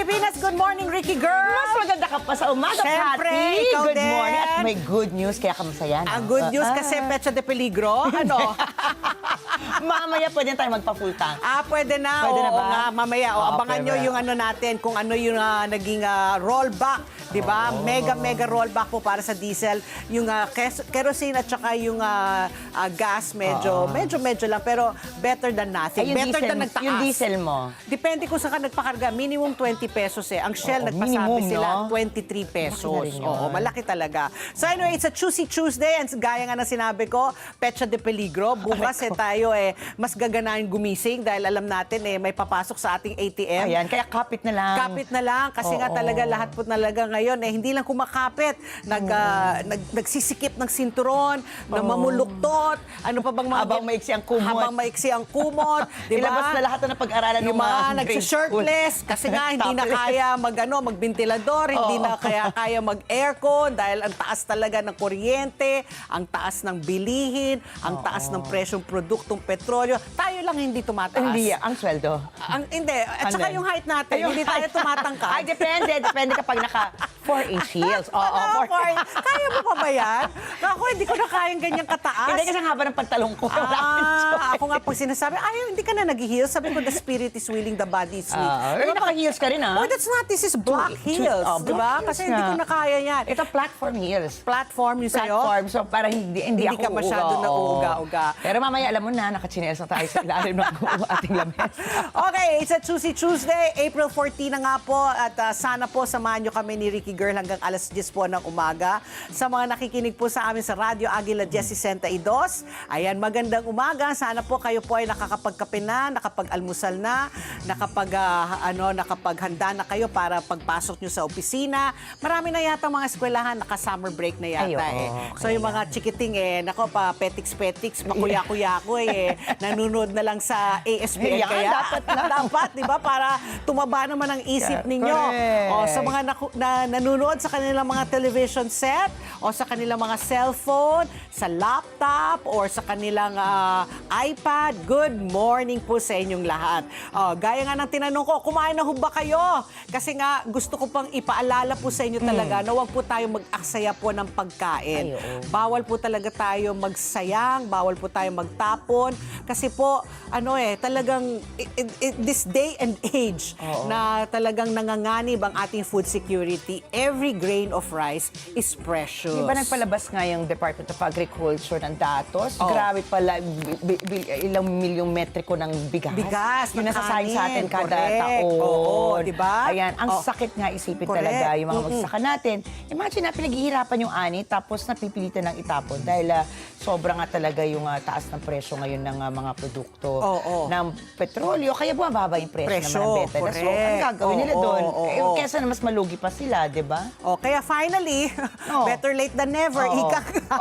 Pilipinas, good morning, Ricky Girl! Mas maganda ka pa sa umaga, Siyempre, Cathy. ikaw Good din. morning. At may good news, kaya ka masaya. Ang good news kasi Pecha de Peligro, ano? Mamaya pwede tayo magpa-full tank. Pwede na. Pwede na Oo ba? nga, mamaya. Abangan Okay, nyo well. yung ano natin, kung ano yung naging rollback. Diba? Mega rollback po para sa diesel. Yung kerosene at saka yung gas, medyo lang. Pero better than nothing. Ay, Better than nagtaas. yung diesel mo. Depende kung saan ka nagpakarga. Minimum 20 pesos eh. Ang Shell, Oo, nagpasabi minimum, sila, no? 23 pesos. Malaki na rin yun. Oo, malaki talaga. So anyway, it's a Choosy Tuesday. And gaya nga na sinabi ko, Pecha de Peligro. Bukas tayo mas gaganahin gumising dahil alam natin may papasok sa ating ATM. Ayan, kaya kapit na lang. Kapit na lang kasi nga Oo. talaga lahat po talaga ngayon hindi lang kumakapit, nagsisikip ng sinturon, na mamuluktot, ano pa bang mga Habang maiksi ang kumot. Habang maiksi ang kumot, di ba? Ilabas na lahat na pag-aralan ng Yung mga grade nagsi-shirtless school. kasi nga hindi na Topless. kaya magventilador, hindi Oo. na kaya mag-aircon dahil ang taas talaga ng kuryente, ang taas ng bilihin, ang taas ng presyong produktong petrolyo. Tayo lang hindi tumataas. Hindi, ang sweldo. Hindi. At Ano saka yun? yung height natin, Ay, yung hindi tayo height. tumatangkad. Ay, depende. Depende kapag naka 4-inch heels. Oo, 4 Kaya mo pa ba yan? Ako, hindi ko na kayang ganyang kataas. Hindi kasi ang haba ng pantalong ko. Ako nga pag sinasabi, hindi ka na nag-heels. Sabi ko, the spirit is willing, the body is weak. Pero naka-heels ka rin, Oh, that's not, this is black heels. Di ba? black Kasi heels hindi ko nga. na kaya yan. Ito, platform heels. Platform yung sa'yo. Platform, so para hindi ako ka masyado uuga, na oo. uuga-uga. Pero mamaya, alam mo na, nakachinelas na tayo sa ilalim ng ating lamesa. Okay, it's a Choosy Tuesday. April 14 na nga po. At sana po samahan nyo kami ni Ricky Girl hanggang alas 10 po ng umaga. Sa mga nakikinig po sa amin sa Radyo Aguila 1062. Ayan, magandang umaga. Sana po kayo po ay nakakapagkape na, nakapag-almusal na, nakapaghanda na kayo para pagpasok nyo sa opisina. Marami na yata mga eskwelahan, naka-summer break na yata So yung mga chikiting petiks-petiks, pakuya-kuya-ko nanonood na lang sa ASBN Yan, kaya. dapat lang. Dapat, di ba? Para tumaba naman ang isip ninyo. Correct. O sa mga nanonood sa kanilang mga television set, o sa kanilang mga cellphone, sa laptop, or sa kanilang iPad, good morning po sa inyong lahat. Gaya nga ng tinanong ko, kumain na ho ba kayo? Kasi nga, gusto ko pang ipaalala po sa inyo talaga na huwag po tayo mag-aksaya po ng pagkain. Ay, oo. Bawal po talaga tayo magsayang, bawal po tayo magtapon. Kasi po, talagang this day and age na talagang nanganganib ang ating food security, every grain of rice is precious. Di ba nagpalabas nga yung Department of Agriculture ng datos? Grabe pala, ilang milyong metriko ng bigas. Bigas, yung ng nasasayang sa atin kanin. kada Correct. taon. Oo, di ba? Ayan, ang sakit nga isipin Correct. talaga yung mga magsasaka natin. Imagine na pinaghihirapan yung ani tapos napipilitan ng itapon dahil sobra nga talaga yung taas ng presyo ngayon ng mga produkto ng petrolyo. Kaya bumababa yung presyo naman ng benta. So, ang gagawin nila doon? Kesa na mas malugi pa sila, di ba? Kaya finally, better late than never, ika nga.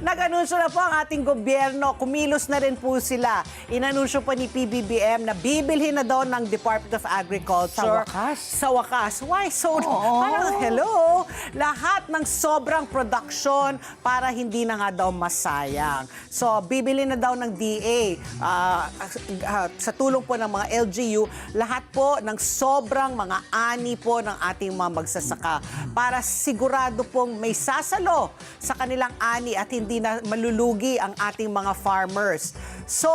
Nag-anunsyo na po ang ating gobyerno, kumilos na rin po sila. Inanunsyo po ni PBBM na bibilhin na daw ng Department of Agriculture. Sa wakas? Sa wakas. Why? So, parang hello, lahat ng sobrang production para hindi na nga daw masayang. So, bibili na daw ng DA sa tulong po ng mga LGU, lahat po ng sobrang mga ani po ng ating mga magsasaka para sigurado pong may sasalo sa kanilang ani at hindi na malulugi ang ating mga farmers. So,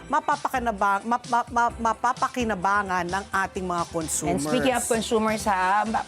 mapapakinabangan ng ating mga consumers. And speaking of consumers,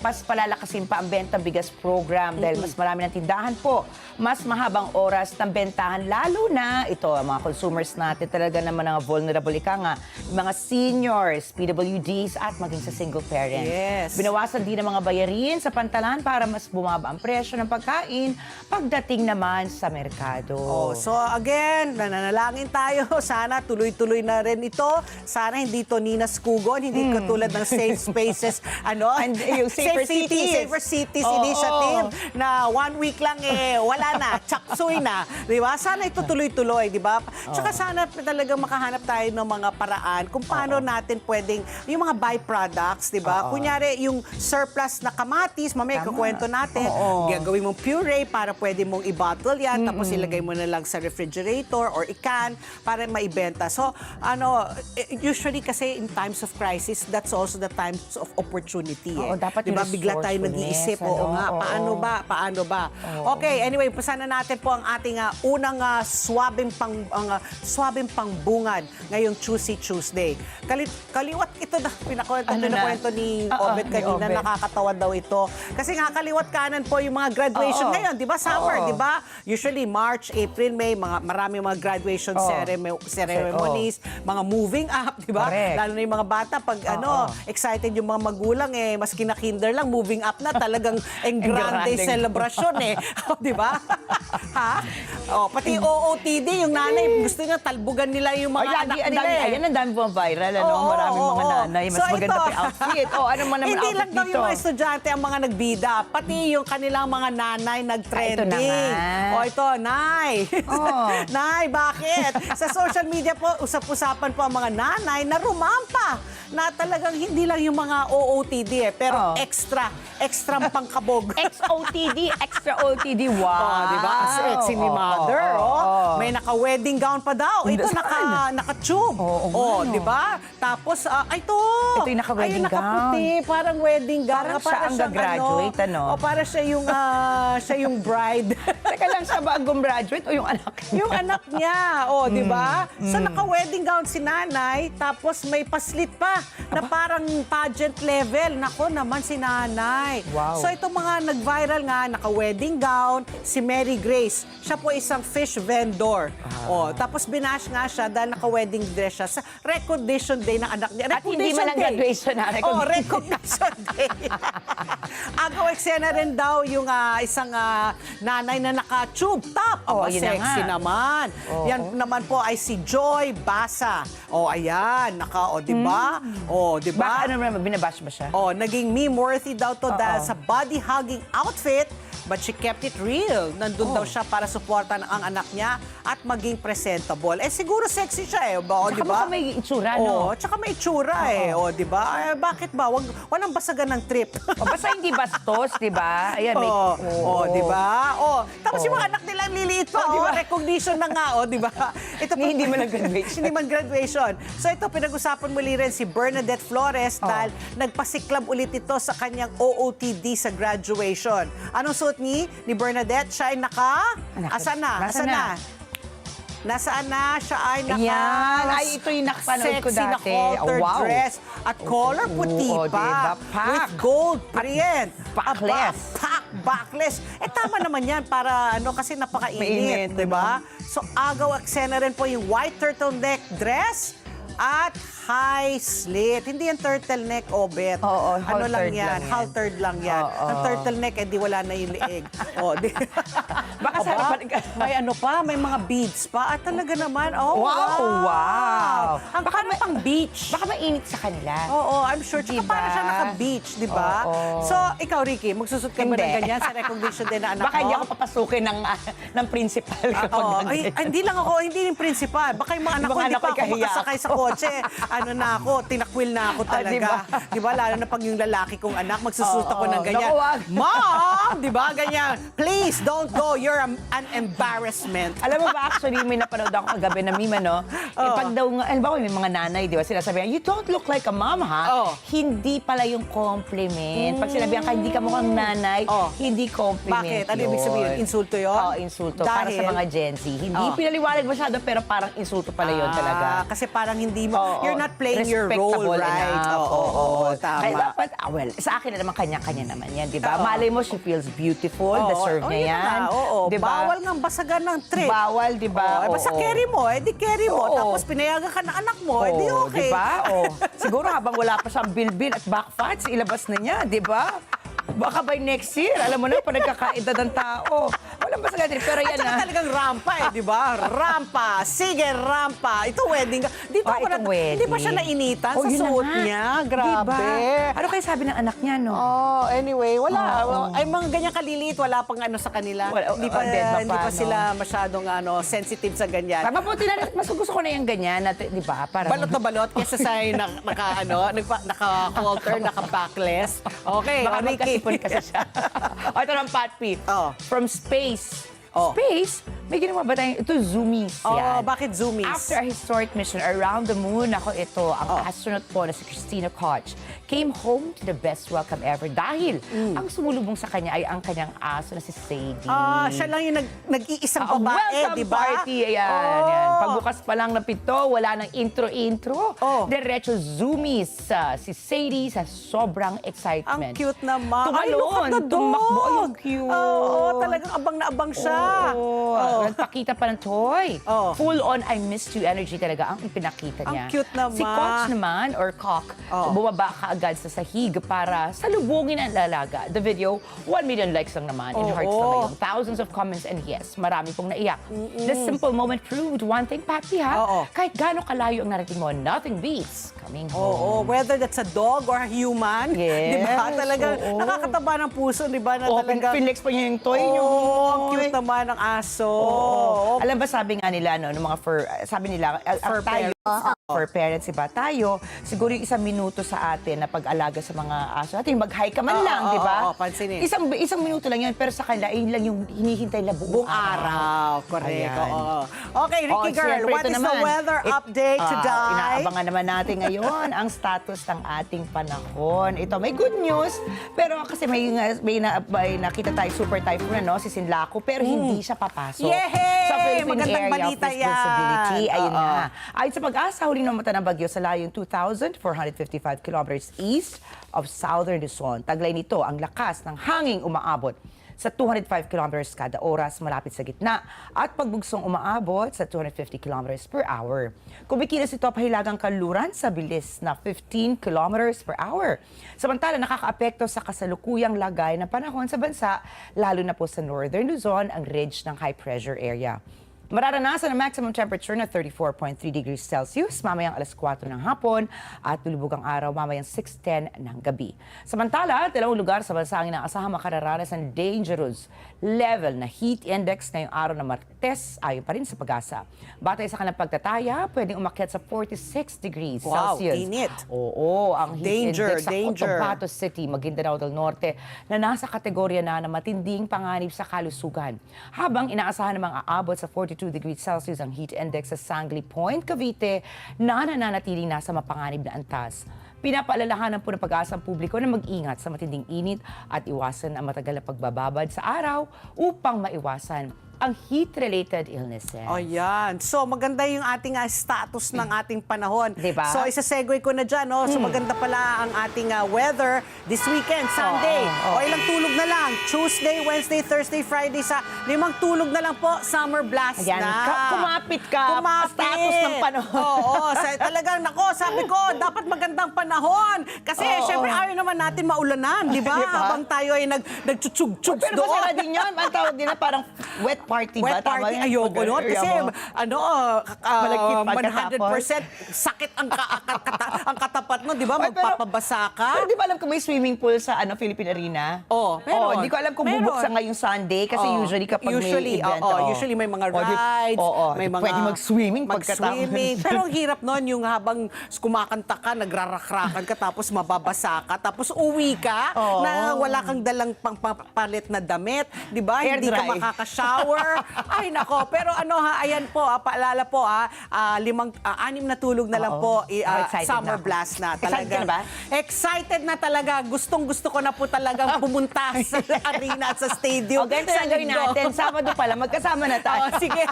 mas palalakasin pa ang Benta Bigas program dahil mas marami ng tindahan po. Mas mahabang oras ng bentahan, lalo na ito, ang mga consumers natin talaga naman ang vulnerable nga, mga seniors, PWDs at maging sa single parents. Yes. Binawasan din ang mga bayarin sa pantalan para mas bumaba ang presyo ng pagkain pagdating naman sa merkado. So again, nananalangin tayo. Sana tuloy-tuloy na rin ito. Sana hindi to Nina's Kugon, hindi katulad ng Safe Spaces, And yung Safer Cities. Safer Cities Initiative na 1 week lang wala na, chapsuy na. Di ba? Sana ito tuloy-tuloy, di ba? Tsaka sana talaga makahanap tayo ng mga paraan kung paano natin pwedeng, yung mga byproducts, di ba? Kunyari, yung surplus na kamatis, mamaya kukwento natin, gagawin mong puree para pwede mong i-bottle yan, tapos ilagay mo na lang sa refrigerator or i-can para maibenta. So So, usually kasi in times of crisis, that's also the times of opportunity. Oo, dapat diba? yung Bigla tayo nag-iisip. Oo nga, paano ba? Paano ba? Okay, anyway, umpasan na natin po ang ating unang swabing pangbungad ngayong Tuesday. Kaliwat ito na pinakwento ni Obet kanina, Obet. nakakatawa daw ito. Kasi nga kaliwat kanan po yung mga graduation ngayon, di ba? Summer, di ba? Usually March, April, May, marami mga graduation ceremonies, mga moving up, di ba? Correct. Lalo na yung mga bata, pag excited yung mga magulang, maski na kinder lang, moving up na, talagang engrande celebration di ba? Ha? Pati OOTD, yung nanay, gusto niya talbugan nila yung mga anak nila. Ayan, ang dami pong viral, Maraming mga nanay, mas maganda pa yung outfit. Ano man naman hindi outfit lang daw dito. yung mga estudyante ang mga nagbida, pati yung kanilang mga nanay nag-trending. Ito na nga. Ito, Nay. Nay, bakit? Sa social media po, usap-usapan po ang mga nanay na rumampa na talagang hindi lang yung mga OOTD pero extra pangkabog. XOTD, extra OTD, wow. Di ba? As sexy ni mother, may naka-wedding gown pa daw. Ito, naka-tube. Di ba? Tapos, ito yung naka-wedding gown. Nakaputi, parang wedding gown. Parang siya ang gagraduate, Para siya yung bride. Teka lang, siya ba ang gumraduate o yung anak niya? Yung anak niya, di ba? So, naka-wedding gown si nanay, tapos may paslit pa na parang pageant level. Nako naman si nanay. Wow. So, itong mga nag-viral nga, naka-wedding gown, si Mary Grace. Siya po isang fish vendor. Tapos binash nga siya dahil naka-wedding dress siya sa recognition day ng anak niya. At hindi man ang graduation na Recognition day. Agaw eksena rin daw yung isang nanay na naka-tube top. Sexy naman. Yan naman po ay si Joy Basa. Ayan. Di ba? Di ba? Baka binabash ba siya? Naging meme-worthy daw to dahil sa body-hugging outfit, but she kept it real. Nandun daw siya para suportan ang anak niya at maging presentable. Siguro sexy siya di ba? Tsaka may itsura, Tsaka may itsura di ba? Bakit ba? Walang basagan ng trip. Basta hindi bastos, di ba? Ayan, di ba? Tapos yung mga anak nilang liliit pa, di ba? Recognition na nga, di ba? Ito Hindi man ang graduation. Hindi man graduation. So ito, pinag-usapan muli rin si Bernadette Flores dahil nagpasiklab ulit ito sa kanyang OOTD sa graduation. Anong suot ni Bernadette? Siya ay Asan na? Nasaan na? Siya ay Ayan. Ay, ito yung nakapanood ko sexy na dati. halter dress at collar puti pa. Diba? With gold print. Backless. Backless. Tama naman yan para kasi napakainit, di ba? So, agaw eksena rin po yung white turtleneck dress at high slit. Hindi yan turtleneck, Obet. Ano lang yan? Haltered lang yan. Ang turtleneck, di wala na yung leeg. Baka sa harapan may mga beads pa. At talaga naman, wow. Ang parang pang beach. Baka mainit sa kanila. I'm sure. Tsaka parang siya naka-beach, di ba? So, ikaw, Ricky, magsusot ka ba ng ganyan sa recognition din na anak Baka hindi ako papasukin ng principal kapag hindi lang ako, hindi yung principal. Baka yung mga anak ko, hindi pa ako makasakay sa kotse. Tinakwil na ako talaga. Di ba? Lalo na pag yung lalaki kong anak, magsusot ako ng ganyan. Mom! Di ba? Ganyan. Please, don't go. You're an embarrassment. Alam mo ba, actually, may napanood ako kagabi na meme, pag daw nga, alam ba, may mga nanay, di ba, sila sabihan, you don't look like a mom, ha? Hindi pala yung compliment. Pag sinabihan ka, hindi ka mukhang nanay, hindi compliment. Bakit? Ano ibig sabihin? Insulto yun? Insulto. Para sa mga Gen Z. Hindi pinaliwanag masyado, pero parang insulto pala yun talaga. Kasi parang hindi mo, you're not playing your role, right? Tama. Kaya dapat, sa akin na naman, kanya-kanya naman yan, di ba? Malay mo, she feels beautiful, deserve niya yan. Diba? Bawal nga basagan ng trip. Bawal, di ba? Basta carry mo, di carry mo. Tapos pinayagan ka ng anak mo, di okay. Di ba? Siguro habang wala pa siyang bilbil at backfats, ilabas na niya, di ba? Baka by next year, alam mo na, pa nagkakaedad ng tao. Walang basta ganyan. Pero yan At saka talagang rampa di ba? Rampa. Sige, rampa. Ito wedding. Di pa hindi pa siya nainitan sa suot niya. Grabe. Diba? Ano kayo sabi ng anak niya, no? Anyway, wala. Ay, mga ganyan kaliliit, wala pang sa kanila. Hindi pa sila masyadong sensitive sa ganyan. Tama po, mas gusto ko na yung ganyan, di ba? Balot na balot, kesa sa naka-halter, naka-backless. Okay, baka Ricky. magkasipon kasi siya. Ito ng Pat P. From space. Space? May ginawa ba tayo? Ito, Zoomies. Oh, yan. bakit Zoomies? After a historic mission around the moon, ako ito, ang astronaut po na si Christina Koch, came home to the best welcome ever dahil ang sumulubong sa kanya ay ang kanyang aso na si Sadie. Siya lang yung nag-iisang babae, welcome di ba? party, ayan, yan. Pagbukas pa lang ng pito, wala nang intro-intro. Diretso Zoomies si Sadie sa sobrang excitement. Ang cute naman. Tumalon, Ay, look at the dog. tumakbo. Ay, ang cute. Oo, talagang abang na abang siya. Nagpakita pa ng toy. Oh. Full on I missed you energy talaga ang ipinakita niya. Ang cute naman. Si Coach naman, or Cock, bumaba kaagad sa sahig para salubungin ang lalaga. The video, 1 million likes lang naman in hearts na ngayon. Thousands of comments and yes, marami pong naiyak. This simple moment proved one thing, Papi, ha? Kahit gaano kalayo ang narating mo, nothing beats coming home. Whether that's a dog or a human, Yes, di ba? Talagang nakakataba ng puso, di ba? Na talagang, Pinlex pa niya yung toy niyo. ang cute naman ng aso. Alam ba, sabi nga nila, no, ng mga sabi nila, Fur tayo, for parents, iba tayo, siguro yung 1 minuto sa atin na pag-alaga sa mga aso natin, mag-hi ka man lang, di ba? Pansinin. Isang minuto lang yun, pero sa kanila, yun lang yung hinihintay na buong Araw. Correct. Ayan. Okay, Ricky girl, siyempre, what ito is naman. the weather update today? Inaabangan naman natin ngayon ang status ng ating panahon. Ito, may good news, pero kasi may nakita tayo super typhoon na, no, si Sinlaco, pero hindi siya papasok. Yehey! Sa Philippine Magandang Area balita of Responsibility. yan. Ayun na. Ayon sa pag-asa, huling namata ng bagyo sa layong 2,455 kilometers east of southern Luzon. Taglay nito ang lakas ng hanging umaabot sa 205 kilometers kada oras malapit sa gitna at pagbugsong umaabot sa 250 kilometers per hour. Kumikilos ito pahilagang kanluran sa bilis na 15 kilometers per hour. Samantala, nakakaapekto sa kasalukuyang lagay ng panahon sa bansa, lalo na po sa northern Luzon, ang ridge ng high pressure area. Mararanasan ang maximum temperature na 34.3 degrees Celsius mamayang alas 4 ng hapon at lulubog ang araw mamayang 6:10 ng gabi. Samantala, 2 lugar sa bansa ang inaasahang makararanas ng dangerous level na heat index ngayong araw na Martes ayon pa rin sa pag-asa. Batay sa kanilang pagtataya, pwedeng umakyat sa 46 degrees Celsius. Init. Oo, ang heat index sa Danger. Cotabato City, Maguindanao del Norte na nasa kategorya na matinding panganib sa kalusugan. Habang inaasahan namang aabot sa 42 degrees Celsius ang heat index sa Sangley Point, Cavite na nananatiling nasa mapanganib na antas. Pinapaalalahanan po ng pag-asa ang publiko na mag-ingat sa matinding init at iwasan ang matagal na pagbababad sa araw upang maiwasan ang heat-related illnesses. Ayan. So, maganda yung ating status ng ating panahon. Diba? So, isa-segue ko na dyan, no? So, maganda pala ang ating weather this weekend, Sunday. O, ilang tulog na lang. Tuesday, Wednesday, Thursday, Friday, sa 5 tulog na lang po, summer blast Ayan, na. kumapit ka. Status ng panahon. Talagang, nako, sabi ko, dapat magandang panahon. Kasi, syempre, ayaw naman natin maulanan, di ba? Diba? Habang tayo ay nagchuchug-chug Pero doon. masaya din yun. Ang tawag din na parang wet party ba? Wet party, ayoko nun. Kasi, Malagkit 100% sakit ang katapat mo, di ba? Magpapabasa ka. Pero di ba alam kung may swimming pool sa Philippine Arena? Meron. Di ko alam kung bubuksan ngayong Sunday kasi usually kapag may event. Usually may mga rides, may mga... Pwede mag-swimming pagkatapos. Pero ang hirap nun, yung habang kumakanta ka, nagrarakrakan ka, tapos mababasa ka, tapos uwi ka, na wala kang dalang pampalit na damit, di ba? Air Hindi ka dry. makaka-shower. Ay, nako. Pero ayan po, paalala po, 6 na tulog na lang po, summer blast na. Excited ka na ba? Excited na talaga. Gustong-gusto ko na po talagang pumunta sa arena at sa stadium. Ganito na gawin natin. Sabado pala, magkasama na tayo. Sige.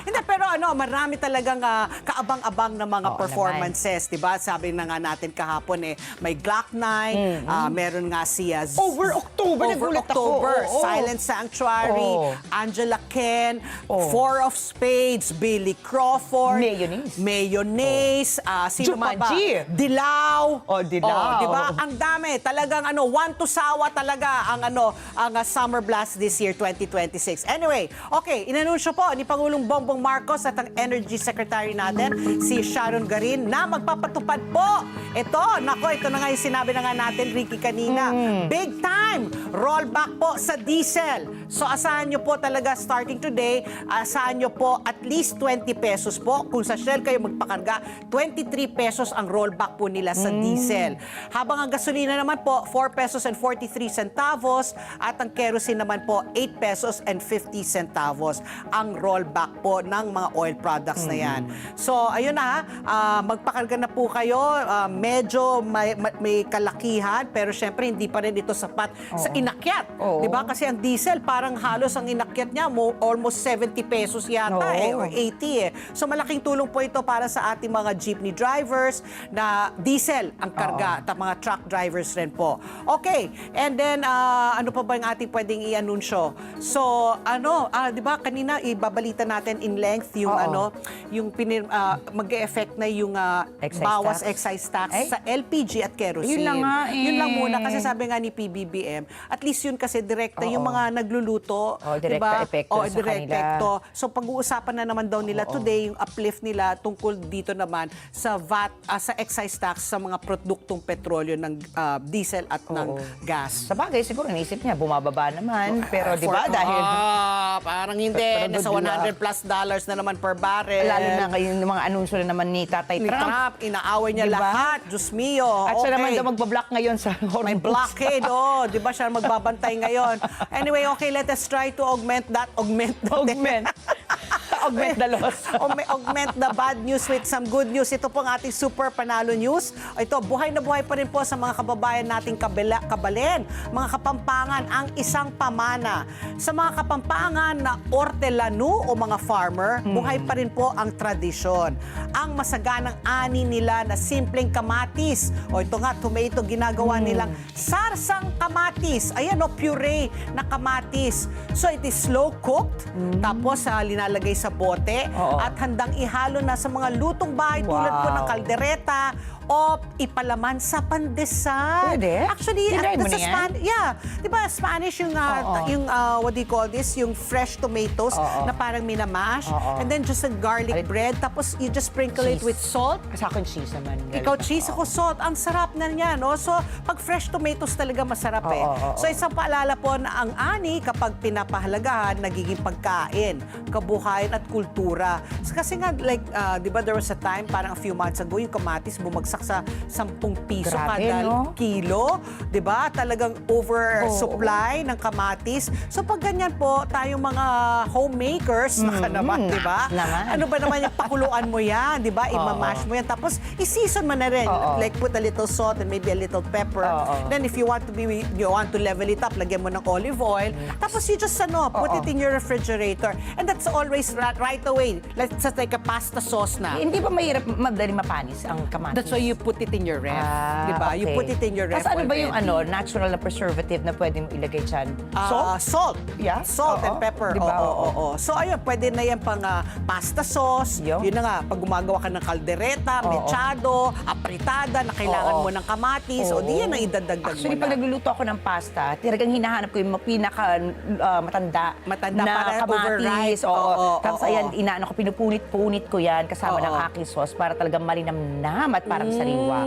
Hindi, pero marami talagang kaabang-abang na mga performances, di ba? Sabi na nga natin kahapon, may Glock 9, meron nga siya Over October, nagulat ako. Silent Sanctuary, Angela Ken, Four of Spades, Billy Crawford, Mayonnaise, sino pa ba? Jumanji. Dilaw. Dilaw. Di ba? Ang dami. Talagang one to sawa talaga ang Summer Blast this year, 2026. Anyway, okay, inanunsyo po ni Pangulong Bongbong Marcos at ang Energy Secretary natin, si Sharon Garin, na magpapatupad po. Ito na nga yung sinabi na nga natin, Ricky, kanina. Big time rollback po sa diesel. So asahan nyo po talaga gas starting today, saan nyo po at least 20 pesos po. Kung sa Shell kayo magpakarga, 23 pesos ang rollback po nila sa diesel. Habang ang gasolina naman po, 4 pesos and 43 centavos at ang kerosene naman po, 8 pesos and 50 centavos ang rollback po ng mga oil products na yan. So, ayun na, magpakarga na po kayo. Medyo may kalakihan, pero syempre hindi pa rin ito sapat sa inakyat. Diba? Kasi ang diesel, parang halos ang inakyat niya, almost 70 pesos yata or 80 So, malaking tulong po ito para sa ating mga jeepney drivers na diesel ang karga at mga truck drivers rin po. Okay, and then, ano pa ba yung ating pwedeng i-anunsyo? So, di ba kanina ibabalita natin in length yung yung mag-e-effect na yung bawas excise tax sa LPG at kerosene. Yun lang nga Yun lang muna kasi sabi nga ni PBBM, at least yun kasi direkta yung mga nagluluto, direkta epekto sa direct kanila. epekto. So pag-uusapan na naman daw nila today yung uplift nila tungkol dito naman sa VAT, sa excise tax sa mga produktong petrolyo ng diesel at ng gas. Sa bagay, siguro naisip niya, bumababa naman. Pero di ba dahil... parang hindi. Nasa $100 plus na naman per barrel. Lalo na ngayon yung mga anunsyo na naman ni Tatay Ni Trump. Trump, inaaway niya Diba? lahat. Diyos mio. At siya naman daw magbablock ngayon sa Hormuz. May blockade, di ba siya magbabantay ngayon? Anyway, okay, let us try to augment Augment the loss. Augment the bad news with some good news. Ito po ang ating super panalo news. Ito, buhay na buhay pa rin po sa mga kababayan nating kabalin. Mga Kapampangan, ang isang pamana. Sa mga Kapampangan na ortelano o mga farmer, buhay pa rin po ang tradisyon. Ang masaganang ani nila na simpleng kamatis. O ito nga, tomato, ginagawa nilang sarsang kamatis. Ayan o, puree na kamatis. So it is slow cooked. Tapos linalagay sa bote at handang ihalo na sa mga lutong bahay tulad po ng kaldereta o ipalaman sa pandesal. Pwede? Actually, Tinry mo na yan? Di ba Spanish yung, what do you call this? Yung fresh tomatoes na parang minamash. And then just a garlic bread. Tapos you just sprinkle it with salt. Sa akin, cheese naman. Ikaw cheese, ako salt. Ang sarap na niya, no? So, pag fresh tomatoes talaga masarap So, isang paalala po na ang ani, kapag pinapahalagahan, nagiging pagkain, kabuhayan at kultura. So, kasi nga, like, di ba there was a time, parang a few months ago, yung kamatis bumagsak sa 10 piso Grabe, kada no? kilo. Di ba? Talagang oversupply ng kamatis. So, pag ganyan po, tayong mga homemakers, naka naman, di ba? Naman. Ano ba naman yung pakuluan mo yan, di ba? Imamash mo yan. Tapos, i-season mo na rin. Like, put a little salt and maybe a little pepper. Then, if you want to level it up, lagyan mo ng olive oil. Tapos, you just, put it in your refrigerator. And that's always right away. Let's just like a pasta sauce na. Hindi ba mahirap, madali mapanis ang kamatis? That's why you put it in your ref. Di ba? You put it in your ref. Tapos ano ba yung already. natural na preservative na pwede mo ilagay dyan? Salt. Yeah? Salt and Oo. pepper. Diba? Oo. So, ayun, pwede na yan pang pasta sauce. Yun. Yun na nga, pag gumagawa ka ng kaldereta, mechado, apritada, na kailangan mo ng kamatis, o di yan ang idadagdag Actually, mo pag na. nagluluto ako ng pasta, talagang hinahanap ko yung pinaka matanda Matanda na para overripe. kamatis. Oo. Tapos Oo. ayan, inaano ko, pinupunit-punit ko yan kasama ng aking sauce para talagang malinamnam at parang sariwa.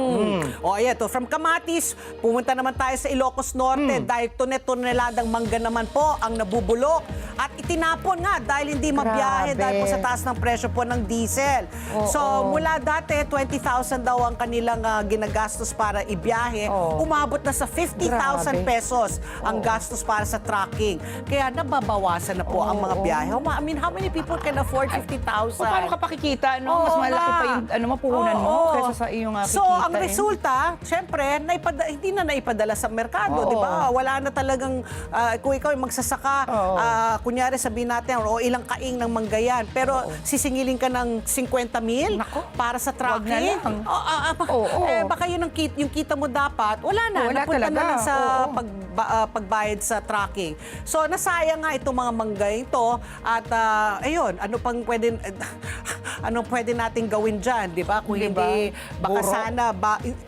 O, ayan to. From kamatis, pumunta naman tayo sa Ilocos Norte dahil toneladang mangga naman po ang nabubulok. At itinapon nga dahil hindi mabiyahe Grabe. dahil po sa taas ng presyo po ng diesel. So, mula dati, 20,000 daw ang kanilang ginagastos para ibiyahe. Umabot na sa 50,000 Grabe. pesos ang gastos para sa trucking. Kaya nababawasan na po ang mga biyahe. I mean, how many people can afford 50,000? Paano ka pakikita, no? Mas Oo malaki nga. pa yung mapuhunan mo kaysa sa iyong So, kikita. ang resulta, syempre, hindi na naipadala sa merkado, di ba? Wala na talagang, kung ikaw ay magsasaka, kunyari sabihin natin, o ilang kaing ng manggayan, pero sisingilin ka ng 50,000 para sa Wag na trucking. lang. Baka yun yung kita mo dapat, wala na. Wala Napunta talaga. na lang sa pagbayad sa trucking. So, nasayang nga itong mga manggay ito. At, ayun, ano pwede natin gawin dyan, di ba? Kung Diba? hindi, baka Buro. sana,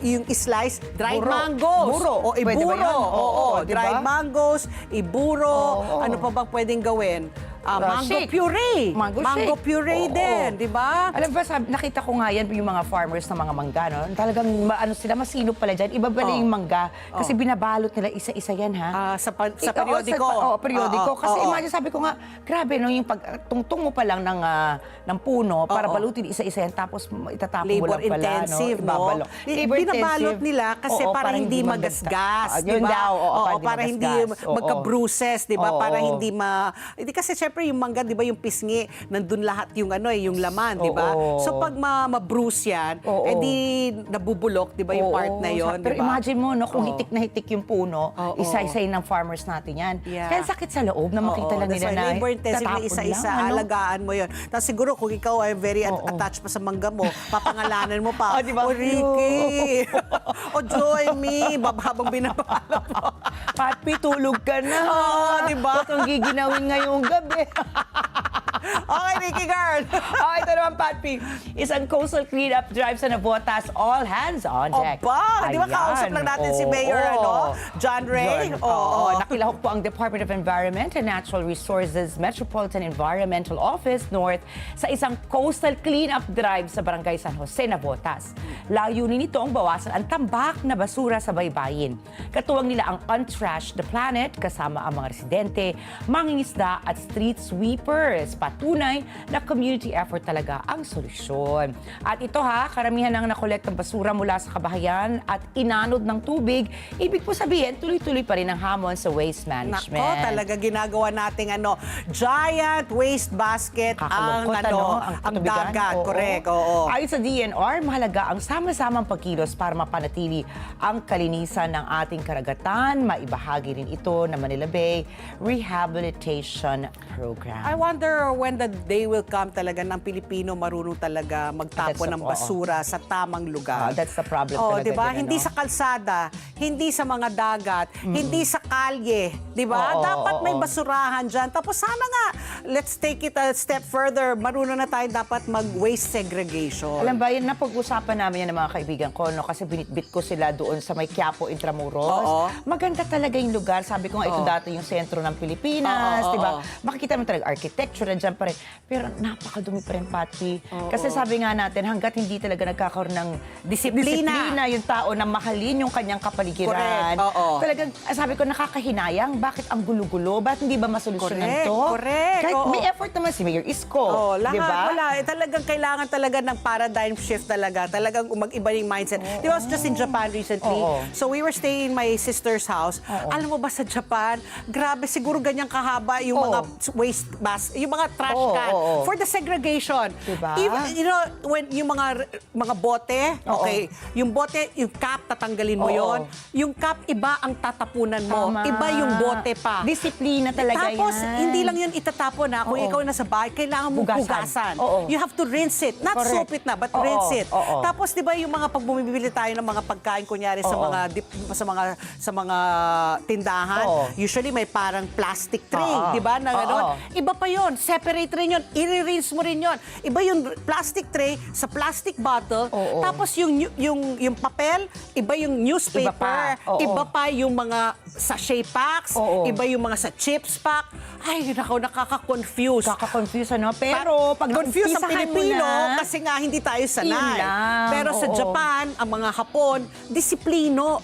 yung slice, dried Buro. mangoes. Buro. O Pwede ba iburo. yan? Oo, diba? Dried mangoes, iburo. Oo. Ano pa bang pwedeng gawin? mango shake. puree. Mango shake. Puree Oo. din, di ba? Alam ba, nakita ko nga yan, yung mga farmers na mga mangga, no? Talagang sila, masinop pala dyan. Iba pala yung mangga. Kasi binabalot nila isa-isa yan, ha? Sa periodiko. Periodiko. Kasi imagine, sabi ko nga, grabe, no? Yung tungtong mo pa lang ng puno para balutin isa-isa yan, tapos itatapon mo lang pala, Labor-intensive, no? Ibabalot. Binabalot nila kasi para hindi magasgas, di Yun ba? daw, para hindi magasgas. magka-bruises, di ba? Oo. Para hindi Hindi kasi syempre yung mangga, di ba, yung pisngi, nandun lahat yung yung laman, di ba? Oo. So pag ma-bruise yan, Oo. edi nabubulok, di ba, yung part na yon, di Pero ba? imagine mo, no, kung Oo. hitik na hitik yung puno, Oo. isa-isa ng farmers natin yan. Yeah. Kaya sakit sa loob na makita lang That's nila why na labor-intensive na tatapon isa-isa, lang, ano? alagaan mo yun. Tapos siguro kung ikaw ay very attached pa sa mangga mo, papangalanan mo pa, Di ba? o Ricky, o Joy-me, habang binabala mo. Patpi, tulog ka na. Oo, di ba? Huwag kang giginawin ngayong gabi. Okay, Ricky girl. Ito naman, Patpi. Isang coastal cleanup drive sa Navotas, all hands on deck. Opa, di ba Ayan. kausap lang natin si Mayor John Ray? Oo. Nakilahok po ang Department of Environment and Natural Resources Metropolitan Environmental Office North sa isang coastal cleanup drive sa Barangay San Jose, Navotas. Layunin nito ang bawasan ang tambak na basura sa baybayin. Katuwang nila ang Untrash the Planet kasama ang mga residente, mangingisda at street sweepers. Patunay na community effort talaga ang solusyon. At ito karamihan ng nakolektang basura mula sa kabahayan at inanod ng tubig. Ibig po sabihin, tuloy-tuloy pa rin ang hamon sa waste management. Nako, talaga ginagawa nating giant waste basket ang Kakalungkot, ang katubigan. dagat. Oo. Correct, oo. Ayon sa DNR, mahalaga ang sama-samang pagkilos para mapanatili ang kalinisan ng ating karagatan. Maibahagi rin ito na Manila Bay Rehabilitation Program. I wonder when the day will come talaga ng Pilipino marunong talaga magtapon ng basura sa tamang lugar. That's the problem talaga. Di ba? din, Hindi sa kalsada, hindi sa mga dagat, hindi sa kalye, di ba? Dapat may basurahan dyan. Tapos sana nga, let's take it a step further. Marunong na tayo dapat mag-waste segregation. Alam ba, yan napag-usapan namin yan ng mga kaibigan ko, no? Kasi binitbit ko sila doon sa may Quiapo, Intramuros. Oo. Maganda talaga yung lugar. Sabi ko nga, ito dati yung sentro ng Pilipinas, Oo, di ba? oo. Makikita mo talaga architecture, nandiyan pa rin. Pero napakadumi pa rin, Pati. Kasi sabi nga natin, hanggat hindi talaga nagkakaroon ng disiplina yung tao na mahalin yung kanyang kapaligiran. Correct, oo. Talagang, sabi ko, nakakahinayang. Bakit ang gulo-gulo? Bakit hindi ba masolusyonan to? Correct. Kahit Oo. may effort naman si Mayor Isko. Lahat, di ba? wala. Talagang kailangan talaga ng paradigm shift talaga. Talagang mag-iba yung mindset. Di ba, I was just in Japan recently. So we were staying in my sister's house. Alam mo ba sa Japan, grabe, siguro ganyang kahaba yung mga waste yung mga trash can for the segregation. Diba? Even, when yung mga bote, okay, yung bote, yung cap, tatanggalin mo yon. Yung cap, iba ang tatapunan mo. Tama. Iba yung bote pa. Disiplina talaga Tapos, yan. hindi lang yun itatapon Kung ikaw nasa bahay, kailangan mong hugasan. You have to rinse it. Not soap it na, but rinse it. Tapos, di ba yung mga pag bumibili tayo ng mga pagkain, kunyari sa mga tindahan, usually may parang plastic tray, di ba? Na gano'n. Iba pa yun. Separate rin yun. I-rinse mo rin yun. Iba yung plastic tray sa plastic bottle. Tapos yung papel, iba yung newspaper. Iba pa yung mga sachet packs. Iba yung mga sa chips pack. Ay, nakaka-confuse. Kaka-confuse, ano? Pero pag confuse ang naumpisahan mo Pilipino na, kasi nga hindi tayo sanay. Yun lang, Pero sa Japan, ang mga Hapon, disiplina.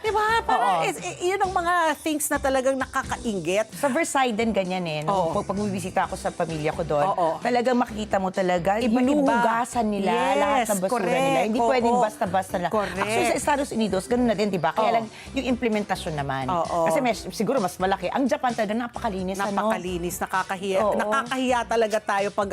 Di ba? Parang yun ang mga things na talagang nakakainggit. sa Versailles din ganyan no? Pag bumibisita ako sa pamilya ko doon, talagang makikita mo talaga, hinuhugasan nila lahat ng basura nila. Hindi pwedeng basta-basta na. Actually, sa Estados Unidos, ganun na din, di ba? Kaya lang yung implementasyon naman. Kasi siguro mas malaki. Ang Japan talaga napakalinis. Napakalinis, nakakahiya. Nakakahiya talaga tayo pag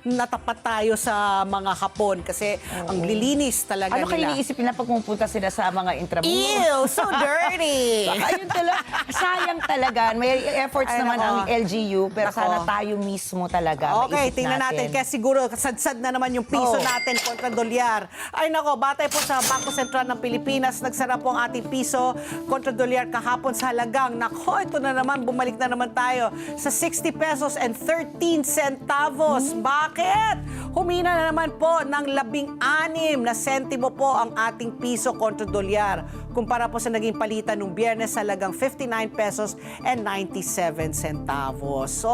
natapat tayo sa mga Hapon kasi ang lilinis talaga Ano nila. kayo iniisip nila pag pumunta sila sa mga intramuros? Ew, so dirty! Ayun talaga. Sayang talaga. May efforts naman ang LGU, pero sana tayo mismo talaga. Okay, maisip tingnan natin. Kaya siguro sadsad na naman yung piso natin kontra dolyar. Ay nako, batay po sa Bangko Sentral ng Pilipinas, nagsara po ang ating piso kontra dolyar kahapon sa halagang. Nako, ito na naman, bumalik na naman tayo sa 60 pesos and 13 centavos. Bakit? Humina na naman po ng 16 na sentimo po ang ating piso kontra dolyar. kumpara po sa naging palitan nung Biyernes sa halagang 59 pesos and 97 centavos. So,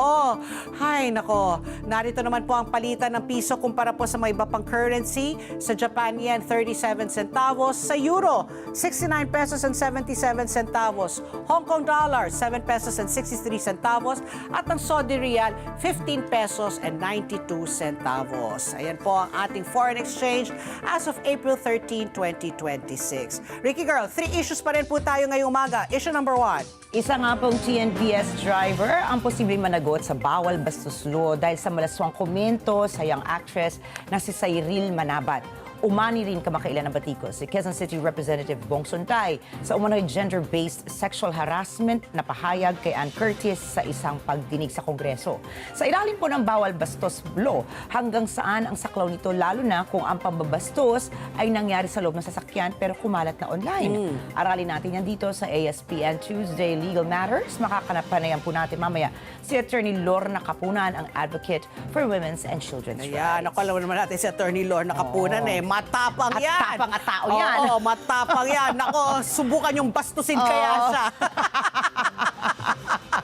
hay nako, narito naman po ang palitan ng piso kumpara po sa mga iba pang currency. Sa Japan yen, 37 centavos. Sa euro, 69 pesos and 77 centavos. Hong Kong dollar, 7 pesos and 63 centavos. At ang Saudi Riyal, 15 pesos and 92 centavos. Ayan po ang ating foreign exchange as of April 13, 2026. Ricky Girl, 3 issues pa rin po tayo ngayong umaga. Issue number 1. Isa nga pong TNVS driver ang posibleng managot sa bawal bastos law dahil sa malaswang komento sa young actress na si Cyril Manabat. Umani rin kamakailan ng batikos si Quezon City Representative Bong Suntay sa umano'y gender-based sexual harassment na pahayag kay Ann Curtis sa isang pagdinig sa Kongreso. Sa ilalim po ng bawal bastos law, hanggang saan ang saklaw nito lalo na kung ang pambabastos ay nangyari sa loob ng sasakyan pero kumalat na online. Aralin natin yan dito sa ASPN Tuesday Legal Matters. Makakanapanayam po natin mamaya si Attorney Lorna Kapunan, ang advocate for women's and children's rights. Ayan, ako alam naman natin si Attorney Lorna Kapunan matapang yan. Matapang at tao yan. Oo, matapang yan. Nako, subukan yung bastusin kaya siya.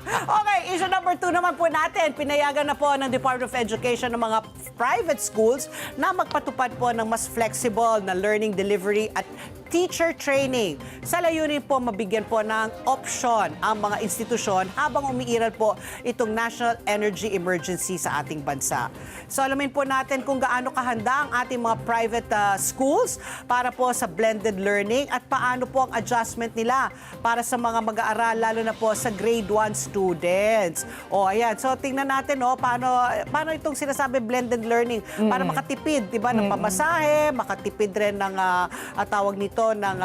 Okay, issue number 2 naman po natin. Pinayagan na po ng Department of Education ng mga private schools na magpatupad po ng mas flexible na learning delivery at teacher training. Sa layunin po, mabigyan po ng option ang mga institusyon habang umiiral po itong national energy emergency sa ating bansa. So alamin po natin kung gaano kahanda ang ating mga private schools para po sa blended learning at paano po ang adjustment nila para sa mga mag-aaral, lalo na po sa grade 1 students. O ayan, so tingnan natin paano itong sinasabi blended learning para makatipid, di ba, ng pamasahe, makatipid rin ng tawag nito ng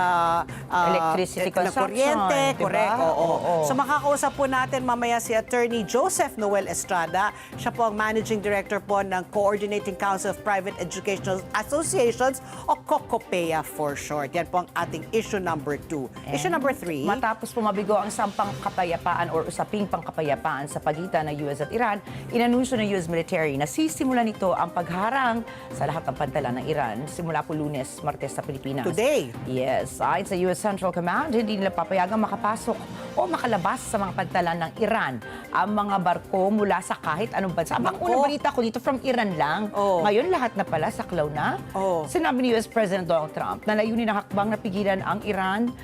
electricity consumption, kuryente, diba? correct. Oo. So makakausap po natin mamaya si Attorney Joseph Noel Estrada. Siya po ang Managing Director po ng Coordinating Council of Private Educational Associations o COCOPEA for short. Yan po ang ating issue number 2. Issue number 3. Matapos pumabigo ang sampang kapayapaan or usaping pangkapayapaan sa pagitan ng US at Iran, inanunsyo ng US military na sisimula nito ang pagharang sa lahat ng pantalan ng Iran simula po Lunes, Martes sa Pilipinas. Today. Yes, ayon sa US Central Command, hindi nila papayagang makapasok o makalabas sa mga pantalan ng Iran ang mga barko mula sa kahit anong bansa. Ang unang balita ko dito from Iran lang. Ngayon lahat na pala saklaw na. Sinabi ni US President Donald Trump na layunin ng hakbang na pigilan ang Iran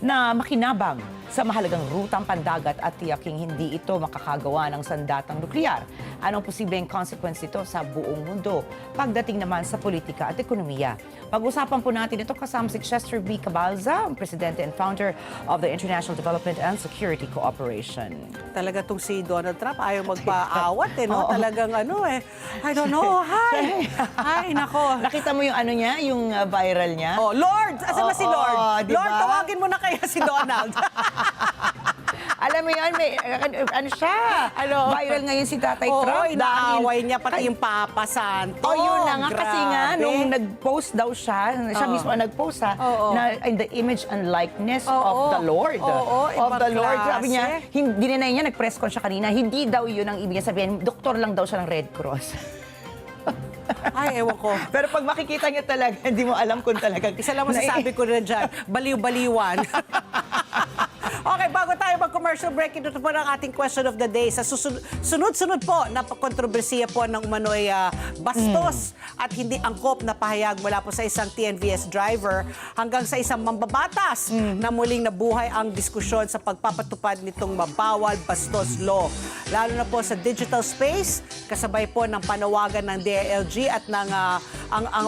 na makinabang sa mahalagang rutang pandagat at tiyaking hindi ito makakagawa ng sandatang nuklear. Anong posibleng consequence ito sa buong mundo? Pagdating naman sa politika at ekonomiya. Pag-usapan po natin ito kasama si Chester B. Cabalza, ang presidente and founder of the International Development and Security Cooperation. Talaga tong si Donald Trump ayaw magpaawat no? Talagang I don't know. Hi! Hi, nako. Nakita mo yung niya, yung viral niya? Oh, Lord! Asan ba si Lord? Diba? Lord, tawagin mo na kaya si Donald. Alam mo yun, may, siya? Viral ngayon si Tatay Trump. Inaaway niya pati yung Papa Santo. Yun na nga. Kasi nga, Grabe. nung nag-post daw siya mismo ang nag-post na in the image and likeness of the Lord. Of the Lord. Sabi niya, dinenay niya, nag-press con siya kanina, hindi daw yun ang ibig sabihin. Doktor lang daw siya ng Red Cross. Ay, ewan ko. Pero pag makikita niya talaga, hindi mo alam kung talaga. Isa lang masasabi ko na dyan, baliw-baliwan. Okay, bago tayo mag-commercial break, ito po ang ating question of the day. Sa sunod-sunod po na kontrobersiya po ng umano'y bastos at hindi angkop na pahayag mula po sa isang TNVS driver hanggang sa isang mambabatas na muling nabuhay ang diskusyon sa pagpapatupad nitong mabawal bastos law. Lalo na po sa digital space, kasabay po ng panawagan ng DILG at ng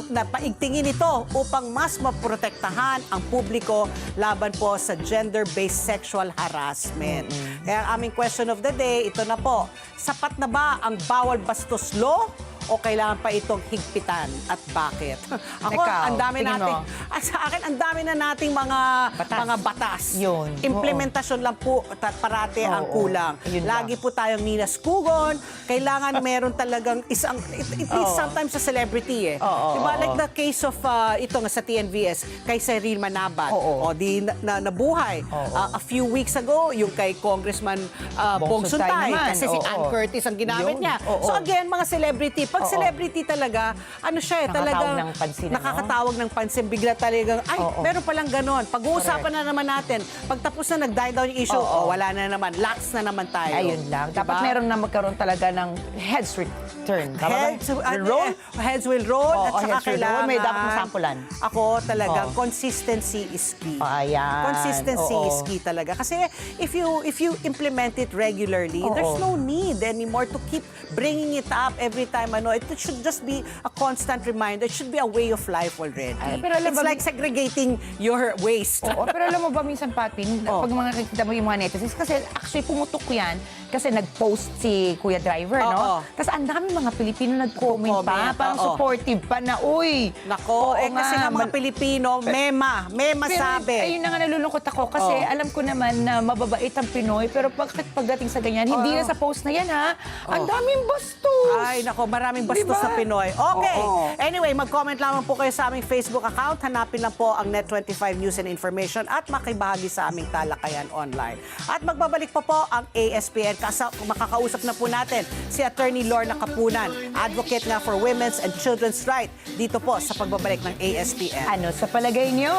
napaigtingin ito upang mas maprotektahan ang publiko laban po sa gender-based sexual harassment. Kaya ang aming question of the day, ito na po. Sapat na ba ang bawal bastos law o kailangan pa itong higpitan at bakit? Ako, Ikaw, ang dami tingin nating, mo? sa akin, ang dami na nating mga batas. Yun. Implementasyon lang po parate ang kulang. Yun Lagi lang. po tayong ninaskugon. Kailangan meron talagang isang, it least sometimes sa celebrity diba? Like the case of, ito nga sa TNVS, kay Cyril Manabat. Nabuhay. A few weeks ago, yung kay Congressman Bong Suntay. naman. Kasi si Ann Curtis ang ginamit Yun. niya. So again, mga celebrity, Pag celebrity talaga, ano siya eh, Nakakatawag talagang ng pansin, ano? nakakatawag ng pansin. Bigla talagang, ay, Oo. meron palang ganon. Pag-uusapan na naman natin. Pag tapos na nag-die down yung issue, wala na naman. Lax na naman tayo. Ayun lang. Diba? Dapat meron na magkaroon talaga ng heads return. Tama ba? Heads will roll. Oo, at saka heads will roll. kailangan. May dapat mong sampulan. Ako talagang Oo. consistency is key. Ayan. Consistency Oo. is key talaga. Kasi if you implement it regularly, Oo. there's no need anymore to keep bringing it up every time. It should just be a constant reminder. It should be a way of life already. Ay, pero alam It's ba- like segregating your waste. Oo, pero alam mo ba minsan, Patin, pag mga nakikita mo yung mga netizens, kasi actually pumutok yan, kasi nag-post si Kuya Driver, Oo. no? Tapos ang dami mga Pilipino nag-comment pa, Nag-comment, parang oo. supportive pa na, uy! Nako, oo kasi nga mga Pilipino, mema Pero sabi. ayun na nga nalulungkot ako kasi Oo. alam ko naman na mababait ang Pinoy, pero pagdating sa ganyan, hindi na sa post na yan, ha? Ang daming bastos! Ay, nako, maraming bastos Diba? sa Pinoy. Okay. Oo. Anyway, mag-comment lamang po kayo sa aming Facebook account. Hanapin lang po ang Net25 News and Information at makibahagi sa aming talakayan online. At magbabalik pa po ang ASPN. Makakausap na po natin si Attorney Lorna Kapunan, advocate nga for women's and children's rights dito po sa pagbabalik ng ASPN. Ano sa palagay nyo?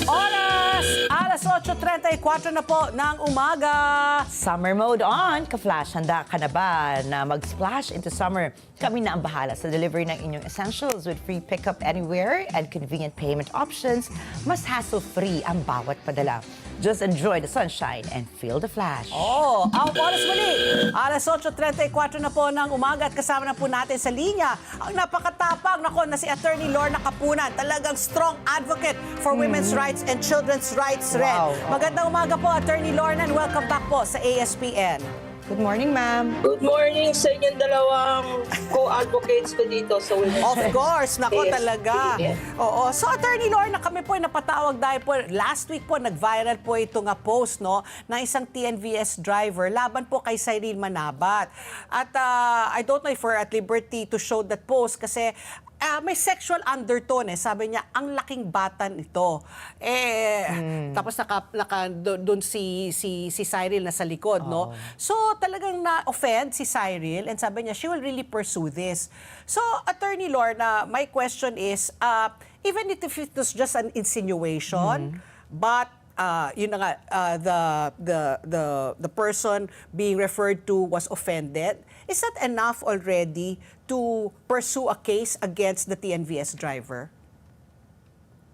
Oras! Alas 8:34 na po ng umaga. Summer mode on. Ka-Flash, handa ka na ba na mag-splash into summer? Kami na ang bahala sa delivery ng inyong essentials with free pickup anywhere and convenient payment options. Mas hassle-free ang bawat padala. Just enjoy the sunshine and feel the flash. Oh, ang oras muli. Alas 8:34 na po ng umaga at kasama na po natin sa linya ang napakatapang na si Attorney Lorna Kapunan. Talagang strong advocate for women's rights and children's rights rin. Wow. Magandang umaga po, Attorney Lorna, and welcome back po sa ASPN. Good morning, ma'am. Good morning sa inyong dalawang co-advocates ko dito sa Women's Of Rights. course, nako Yes. talaga. Yes. Oo. So, Attorney Lorna, kami po ay napatawag dahil po last week po nag-viral po ito nga post no, ng isang TNVS driver laban po kay Cyril Manabat. At I don't know if we're at liberty to show that post kasi may sexual undertone eh. Sabi niya, ang laking bata nito. Tapos doon si Cyril na sa likod, no? So talagang na-offend si Cyril and sabi niya, she will really pursue this. So, Attorney Lorna, my question is, even if it was just an insinuation, but yun na nga, the person being referred to was offended, is that enough already to pursue a case against the TNVS driver?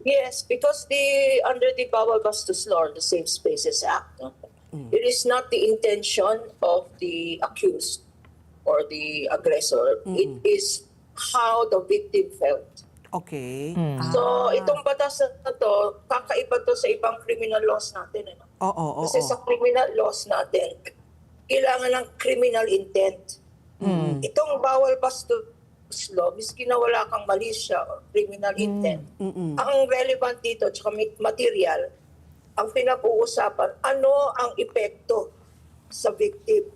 Yes, because under the Bawal Bastos Law, the Safe Spaces Act, no? It is not the intention of the accused or the aggressor. It is how the victim felt. Okay. So, itong batas na to, kakaiba to sa ibang criminal laws natin. Ano? Oo. Kasi sa criminal laws natin, kailangan ng criminal intent. Itong Bawal Bastos Law, miski na wala kang malisya or criminal intent, ang relevant dito, tsaka material, ang pinag-uusapan, ano ang epekto sa victim?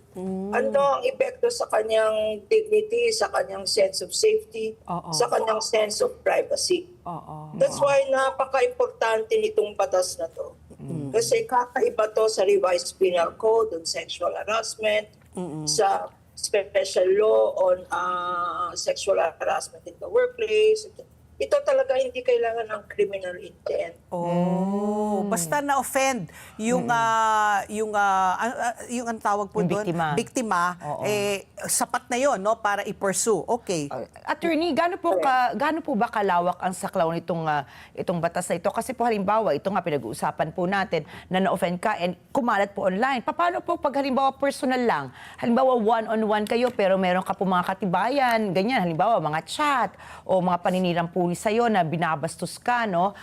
Ano ang epekto sa kanyang dignity, sa kanyang sense of safety, sa kanyang sense of privacy? That's why napaka-importante nitong batas na to. Kasi kakaiba to sa revised penal code on sexual harassment, sa special law on sexual harassment in the workplace. Ito talaga hindi kailangan ng criminal intent. Basta na-offend yung ang tawag po Yung doon, biktima, sapat na 'yon, no, para i-pursue. Okay. Attorney, gaano po ba kalawak ang saklaw itong batas na ito? Kasi po halimbawa, ito nga pinag-uusapan po natin na na-offend ka and kumalat po online. Paano po pag halimbawa personal lang? Halimbawa one-on-one kayo pero meron ka po mga katibayan, ganyan, halimbawa mga chat o mga paninirang pulis sa'yo na binabastos ka, no?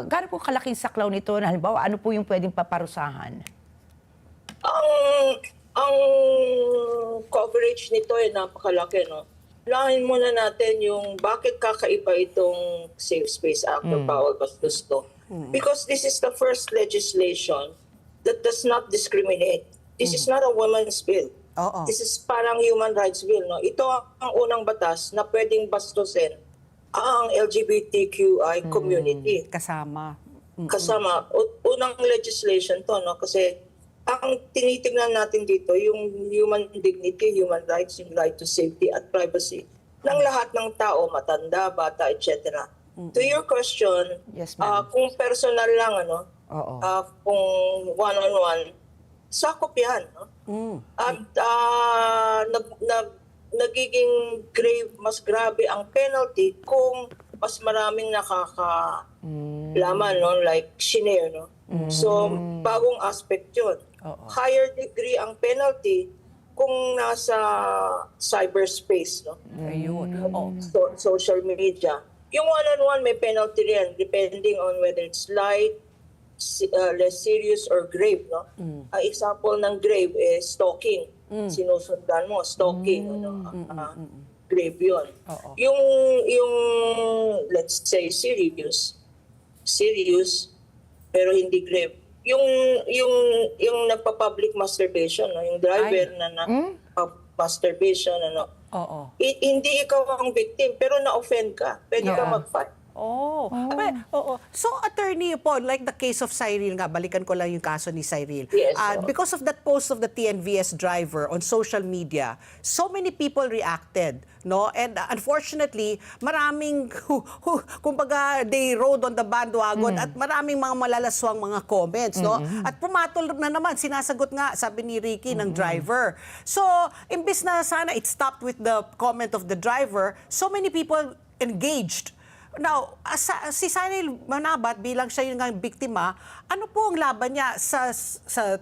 Gaano po kalaking saklaw nito na halimbawa ano po yung pwedeng paparusahan? Ang coverage nito ay napakalaki, no? Lahin muna natin yung bakit kakaiba itong Safe Space Act o Bawal Bastos to. Because this is the first legislation that does not discriminate. This is not a women's bill. Oo. This is parang human rights bill, no? Ito ang unang batas na pwedeng bastusin ang LGBTQI community. Kasama. Kasama, unang legislation to, no? Kasi ang tinitingnan natin dito, yung human dignity, human rights, yung right to safety at privacy ng lahat ng tao, matanda, bata, etc. To your question, Yes, ma'am. kung personal lang, Oo. kung one-on-one, sakop yan. No? At nagiging grave, mas grabe ang penalty kung mas maraming nakakalaman, no? Like shinare. No? So, bagong aspect yun. Higher degree ang penalty kung nasa cyberspace. No? Ayun. Social media. Yung one-on-one may penalty rin depending on whether it's light, less serious or grave, no? Ang example ng grave is stalking. Sinusundan mo, stalking, grave 'yon. Yung let's say serious pero hindi grave. Yung nagpa-public masturbation, no? Yung driver na masturbation, hindi ikaw ang victim pero na-offend ka. Pwede ka mag-fight. So, attorney po, like the case of Cyril nga, balikan ko lang yung kaso ni Cyril. Yes, Because of that post of the TNVS driver on social media, so many people reacted, no? And unfortunately, maraming, kumbaga, they rode on the bandwagon at maraming mga malalaswang mga comments, no? At pumatol na naman, sinasagot nga, sabi ni Ricky, ng driver. So, imbis na sana it stopped with the comment of the driver, so many people engaged. Now, si Cyril Manabat bilang siya yung biktima, ano po ang laban niya sa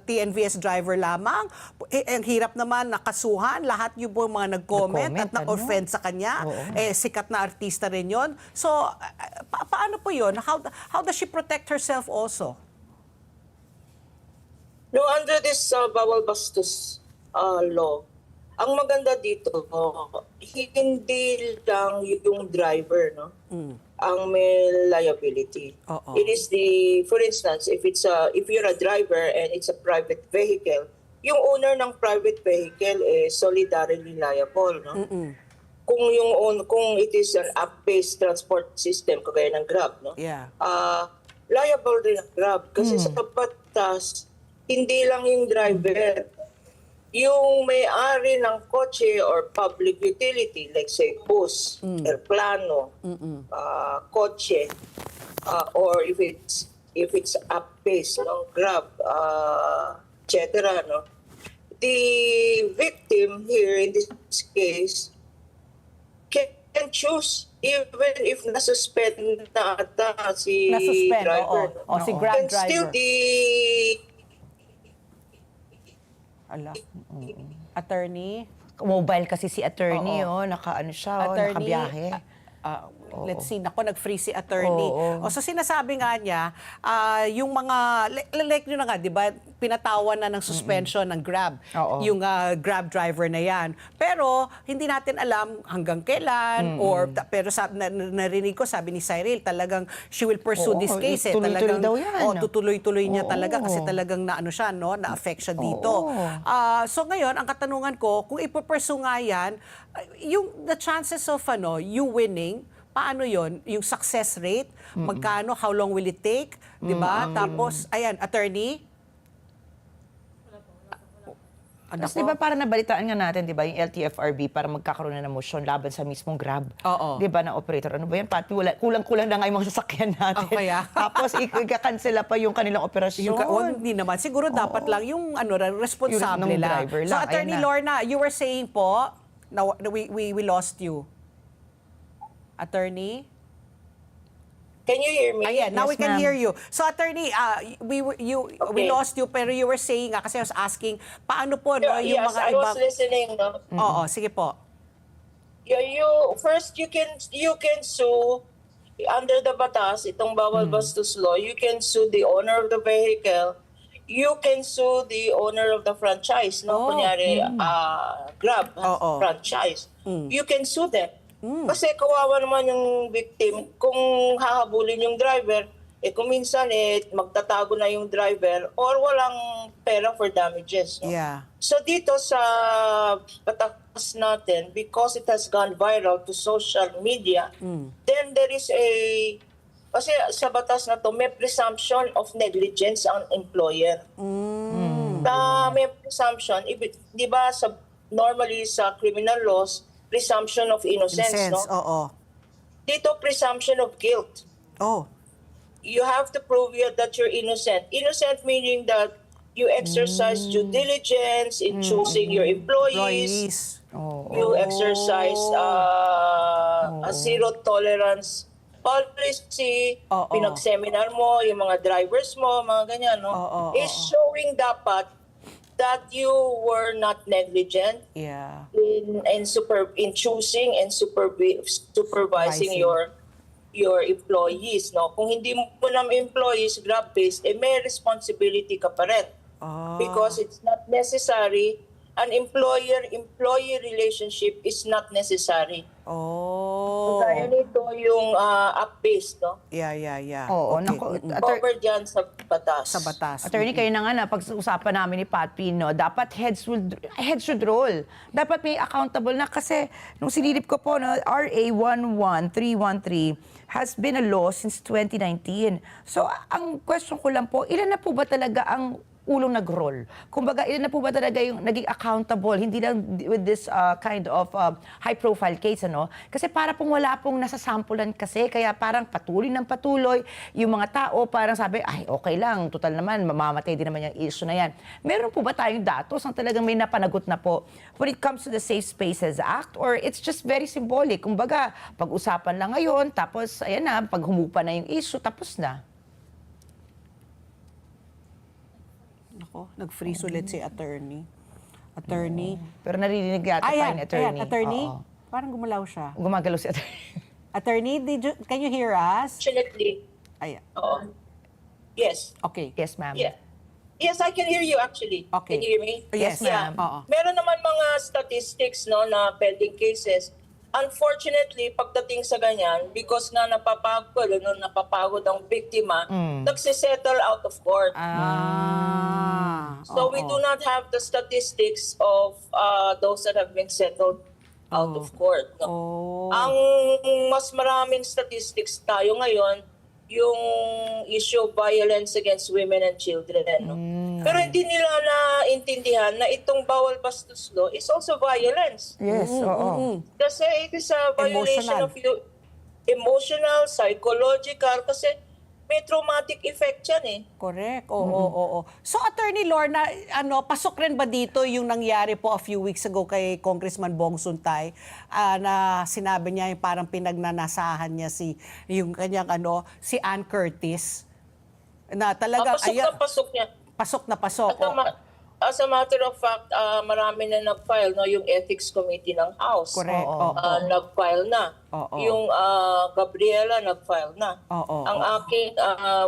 TNVS driver lamang? Ang hirap naman nakasuhan, lahat yung po mga nag-comment at na-offend sa kanya. Sikat na artista rin yon. So, paano po yun? How does she protect herself also? No, under this bawal bastos law, ang maganda dito, hindi lang yung driver, no? Ang may liability. It is for instance, if you're a driver and it's a private vehicle, yung owner ng private vehicle is solidarily liable, no? Kung it is an app-based transport system, kagaya ng Grab, no? Liable rin ang Grab kasi sa batas, hindi lang yung driver, yung may-ari ng kotse or public utility, like say bus, airplano, kotse, or if it's app-based, no, Grab, etc. No, the victim here in this case can choose even if nasuspend na ata si driver, si Grab and driver. still Attorney? Mobile kasi si attorney, naka-ano siya, nakabiyahe. Let's see, nag-free si attorney. So sinasabi nga niya, yung mga, like nyo na nga, di ba, pinatawan na ng suspension ng Grab, yung Grab driver na yan. Pero hindi natin alam hanggang kailan, pero narinig ko, sabi ni Cyril, talagang she will pursue this case. Tuloy-tuloy daw yan. Tutuloy-tuloy niya talaga kasi talagang na-ano siya, no, na-affect siya dito. So ngayon, ang katanungan ko, kung ipupursue nga yan, the chances of you winning, paano yon? Yung success rate, magkano, how long will it take, di ba? Tapos, ayan, attorney? Tapos di ba parang nabalitaan nga natin, di ba, yung LTFRB para magkakaroon na ng motion laban sa mismong Grab. Di ba, na operator. Ano ba yan? Pati kulang-kulang na nga yung mga sasakyan natin. Tapos ikakansela pa yung kanilang operasyon. Hindi naman. Siguro dapat lang yung responsable lang. So, Attorney Lorna, you were saying po, we lost you. Attorney? Can you hear me? Ayan, now Yes, we can ma'am. hear you. So, attorney, we lost you, pero you were saying kasi I was asking, paano po, no, yung Yes, mga I was listening, no? Oo, sige po. First, you can sue under the batas, itong bawal bastos law, you can sue the owner of the vehicle, you can sue the owner of the franchise, no? Kunyari, Grab, franchise. You can sue them. Kasi kawawa naman yung victim kung hahabulin yung driver, kung minsan magtatago na yung driver or walang pera for damages. No? Yeah. So dito sa batas natin, because it has gone viral to social media, then there is kasi sa batas na to, may presumption of negligence ang employer. May presumption, di ba normally sa criminal laws, presumption of innocence, no? Oo. Dito, presumption of guilt. Oh. You have to prove that you're innocent. Innocent meaning that you exercise due diligence in choosing your employees. You exercise a zero tolerance policy. Pinag-seminar mo, yung mga drivers mo, mga ganyan, no? Is showing dapat that you were not negligent Yeah. in choosing and supervising your employees, no? Kung hindi mo naman employees grab-based, may responsibility ka pa rin. Because it's not necessary. An employer-employee relationship is not necessary. Kaya nito yung app-based, no? Yeah. Oo, Okay. Covered yan sa batas. Sa batas. Attorney, kayo na nga na pag-usapan namin ni Pat Pino, dapat heads should roll. Dapat may accountable na kasi nung sinilip ko po, no, RA 11313 has been a law since 2019. So, ang question ko lang po, ilan na po ba talaga ang ulong nag-roll? Kumbaga, ilan na po ba talaga yung naging accountable? Hindi lang with this kind of high-profile case, ano? Kasi para pong wala pong nasasampulan kasi, kaya parang patuloy ng patuloy. Yung mga tao parang sabi, ay, okay lang, total naman, mamamatay din naman yung issue na yan. Meron po ba tayong datos ang talagang may napanagot na po when it comes to the Safe Spaces Act? Or it's just very symbolic? Kumbaga, pag-usapan lang ngayon, tapos, ayan na, pag humupa na yung issue, tapos na. Nag-freeze ulit si attorney. Attorney. Pero naririnig yata pa yung attorney. Attorney. Oo. Parang gumalaw siya. Gumagalaw si attorney. Attorney, can you hear us? Fortunately, Ayan. yes. Okay. Yes, ma'am. Yeah. Yes, I can hear you actually. Okay. Can you hear me? Yes, ma'am. Oo. Meron naman mga statistics, no, na pending cases. Unfortunately, pagdating sa ganyan, because napapagod ang biktima, nagsisettle out of court. So we do not have the statistics of those that have been settled out of court. No? Ang mas maraming statistics tayo ngayon, yung issue of violence against women and children. No? Pero hindi nila naintindihan na itong bawal bastos law is also violence. Yes, oo. Kasi it is a violation of emotional, psychological, kasi may traumatic effect yan eh. Correct. Oo. So, Attorney Lorna, pasok rin ba dito yung nangyari po a few weeks ago kay Congressman Bong Suntay na sinabi niya yung parang pinagnanasahan niya yung kanyang si Ann Curtis na talagang Pasok niya. Pasok na pasok. As a matter of fact, marami na nag-file, no, yung Ethics Committee ng House. Correct. Nag-file na. Yung Gabriela nag-file na. Ang aking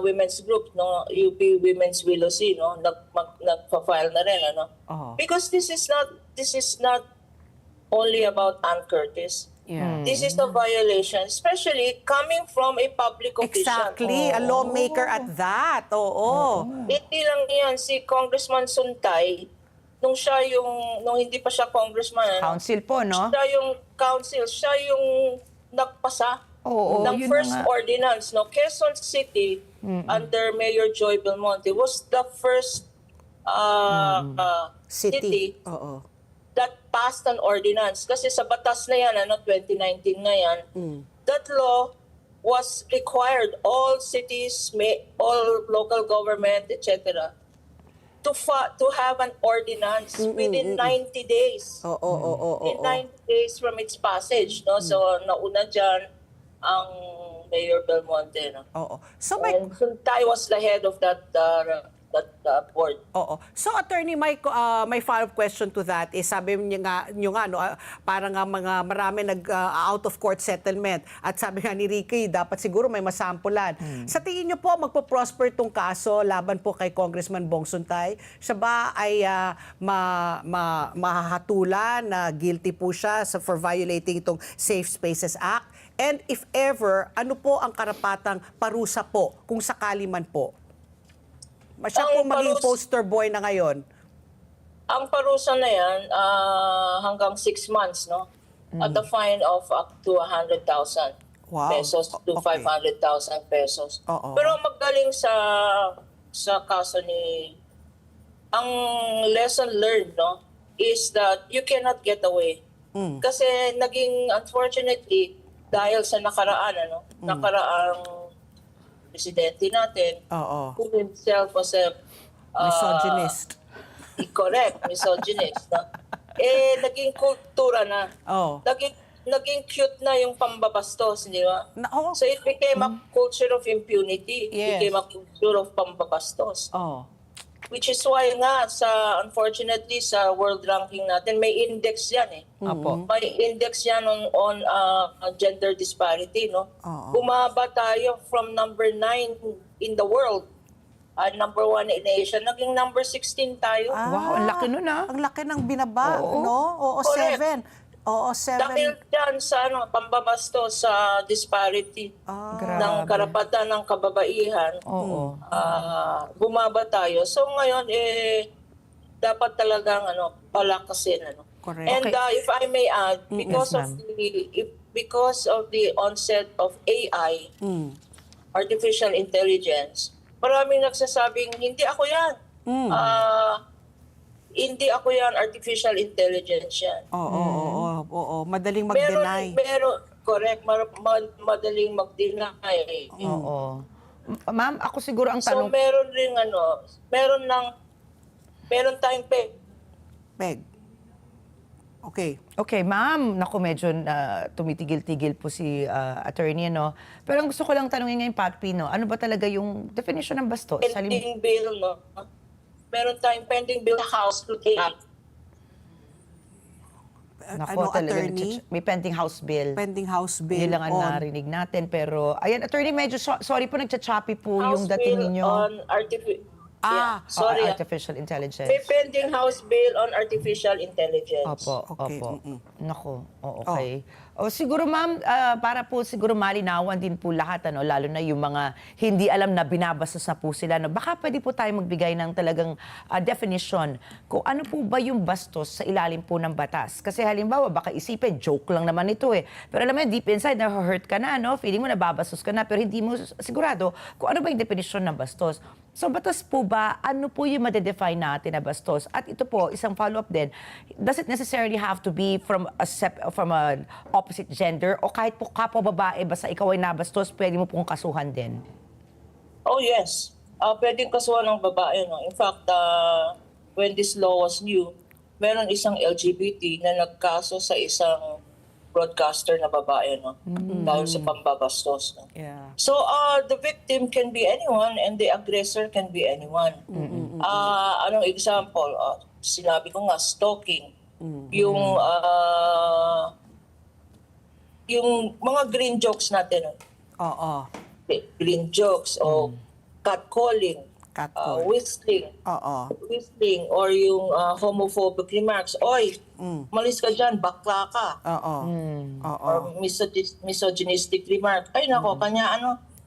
women's group, no, UP Women's Wilosi, no, nagpa-file na rin, ano. Because this is not only about Ann Curtis. Yeah. This is a violation, especially coming from a public official. Exactly. A lawmaker at that. Oo. Hindi lang yan, si Congressman Suntay, nung hindi pa siya congressman, Council po, no? siya yung council, siya yung nagpasa ng yun first na nga. ordinance. No? Quezon City, under Mayor Joy Belmonte, was the first city Oo. that passed an ordinance. Kasi sa batas na yan, 2019 na yan, that law was required, all cities, all local government, etc., to have an ordinance within 90 days. In 90 days from its passage. No? So, nauna dyan ang Mayor Belmonte. No? So, And Suntay was the head of that board. So, Attorney, my follow-up question to that is, sabi niya nga, parang marami out-of-court settlement. At sabi nga ni Ricky, dapat siguro may masampulan. Sa tingin niyo po, magpo-prosper tong kaso laban po kay Congressman Bong Suntay? Siya ba ay mahahatulan na guilty po siya for violating itong Safe Spaces Act? And if ever, ano po ang karapatang parusa po, kung sakali man po? Siya po Ang maging parus- poster boy na ngayon. Ang parusa na yan, hanggang 6 months, no? At a fine of up to 100,000 Wow. pesos to Okay. 500,000 pesos. Oo. Pero ang magaling sa kaso ni, ang lesson learned, no, is that you cannot get away. Kasi naging, unfortunately, dahil sa nakaraang presidente natin, Oo. who himself was a Misogynist. correct, misogynist. No? Naging kultura na. Oh. Naging cute na yung pambabastos, di ba? Oo. So it became a culture of impunity. It Yes. became a culture of pambabastos. Oh. Which is why nga, unfortunately, sa world ranking natin, may index yan eh. Apo. May index yan on gender disparity, no? Oo. Bumaba tayo from number 9 in the world, number 1 in Asia, naging number 16 tayo. Wow, ang laki nun, ah. Ang laki ng binaba, Oo. no? Oo, Correct. 7. Oo, 7. Dahil dyan sa pambabastos sa disparity ng karapatan ng kababaihan, Oo. bumaba tayo. So ngayon, dapat talagang palakasin. Correct. And Okay. if I may add, because Yes, because of the onset of AI, artificial intelligence, maraming nagsasabing, hindi ako yan. Hindi ako yan, artificial intelligence yan. Oo. Madaling Meron, mag-deny. correct, madaling mag-deny. Oo. Ma'am, ako siguro ang So tanong... meron ring meron tayong Peg. Okay. Okay, ma'am, naku, medyo tumitigil-tigil po si attorney, no? Pero ang gusto ko lang tanungin ngayon, Pat Pino, ano ba talaga yung definition ng bastos? pending bill, no? Meron tayong pending bill sa House today. Naku, talaga, attorney? may pending House bill. Pending House bill Yun lang ang on narinig natin. Pero, ayan, attorney, medyo sorry po, nagcha-choppy po House yung dating bill ninyo. on sorry. Artificial intelligence. May pending House bill on artificial intelligence. Opo, Okay, opo. Naku, okay. O siguro ma'am, para po siguro malinawan din po lahat, lalo na yung mga hindi alam na binabastos na po sila. Baka pwede po tayo magbigay ng talagang definition kung ano po ba yung bastos sa ilalim po ng batas. Kasi halimbawa, baka isipin, joke lang naman ito eh. Pero alam mo, deep inside, na-hurt ka na, feeling mo nababastos ka na, pero hindi mo sigurado kung ano ba yung definition ng bastos. So, batas po ba, ano po yung madedefine natin na bastos? At ito po, isang follow-up din, does it necessarily have to be from an opposite gender o kahit po kapwa babae, basta ikaw ay nabastos, pwede mo pong kasuhan din? Oh yes. Pwedeng kasuhan ng babae. No? In fact, when this law was new, meron isang LGBT na nagkaso sa isang broadcaster na babae, no? Dahil sa pambabastos. No? Yeah. So, the victim can be anyone and the aggressor can be anyone. Anong example? Sinabi ko nga, stalking. Yung mga green jokes natin. Oo. Green jokes o catcalling, Catcall. whistling, Oo. or yung homophobic remarks. Oy, malis ka dyan, bakla ka. Oo. Oo. Or misogynistic remark. Ay nako, kanya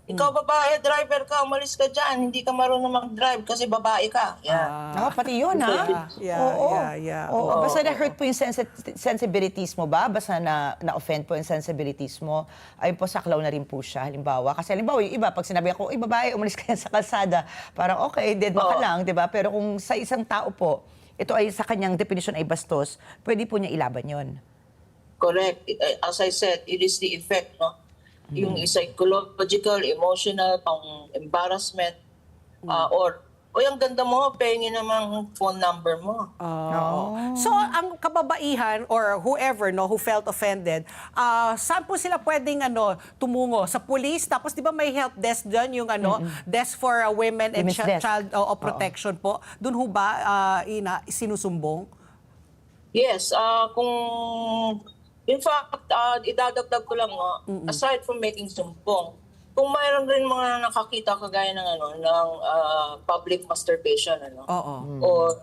ikaw babae, driver ka, umalis ka dyan, hindi ka marunong mag-drive kasi babae ka. Yeah. Pati yun, ha? Yeah. Oo. Basta na-hurt po yung sensibilities mo ba? Basta na-offend po yung sensibilities mo, ayun po, saklaw na rin po siya, halimbawa. Kasi halimbawa, yung iba, pag sinabi ako, babae, umalis ka yan sa kalsada, parang okay, dead ka lang, di ba? Pero kung sa isang tao po, ito ay sa kanyang definition ay bastos, pwede po niya ilaban yon. Correct. As I said, it is the effect, no? Yung psychological, emotional, pang-embarrassment, or, ang ganda mo, pengi namang phone number mo. So, ang kababaihan or whoever who felt offended, saan po sila pwedeng tumungo? Sa police? Tapos di ba may help desk dyan, yung desk for women and Women's desk. child protection po? Doon ho ba sinusumbong? Yes, in fact, idadagdag ko lang, aside from making sumbong, kung mayroon rin mga nakakita kagaya ng ng public masturbation, or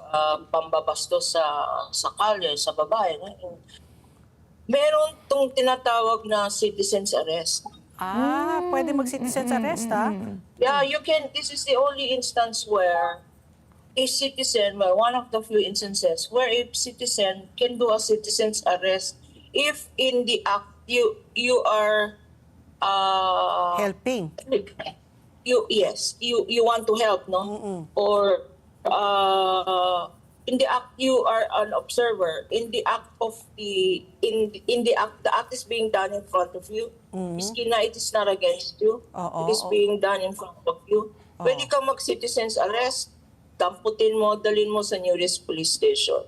pambabastos sa kalye, sa babae, meron tong tinatawag na citizen's arrest. Pwede mag-citizen's arrest, Yeah, you can. This is the only instance where a citizen, well, one of the few instances where a citizen can do a citizen's arrest if in the act you are Helping. you want to help, no? Or in the act you are an observer. In the act of the act is being done in front of you. Miski na it is not against you. It is being done in front of you. Pwede kang mag-citizen's arrest, damputin mo, dalhin mo sa nearest police station.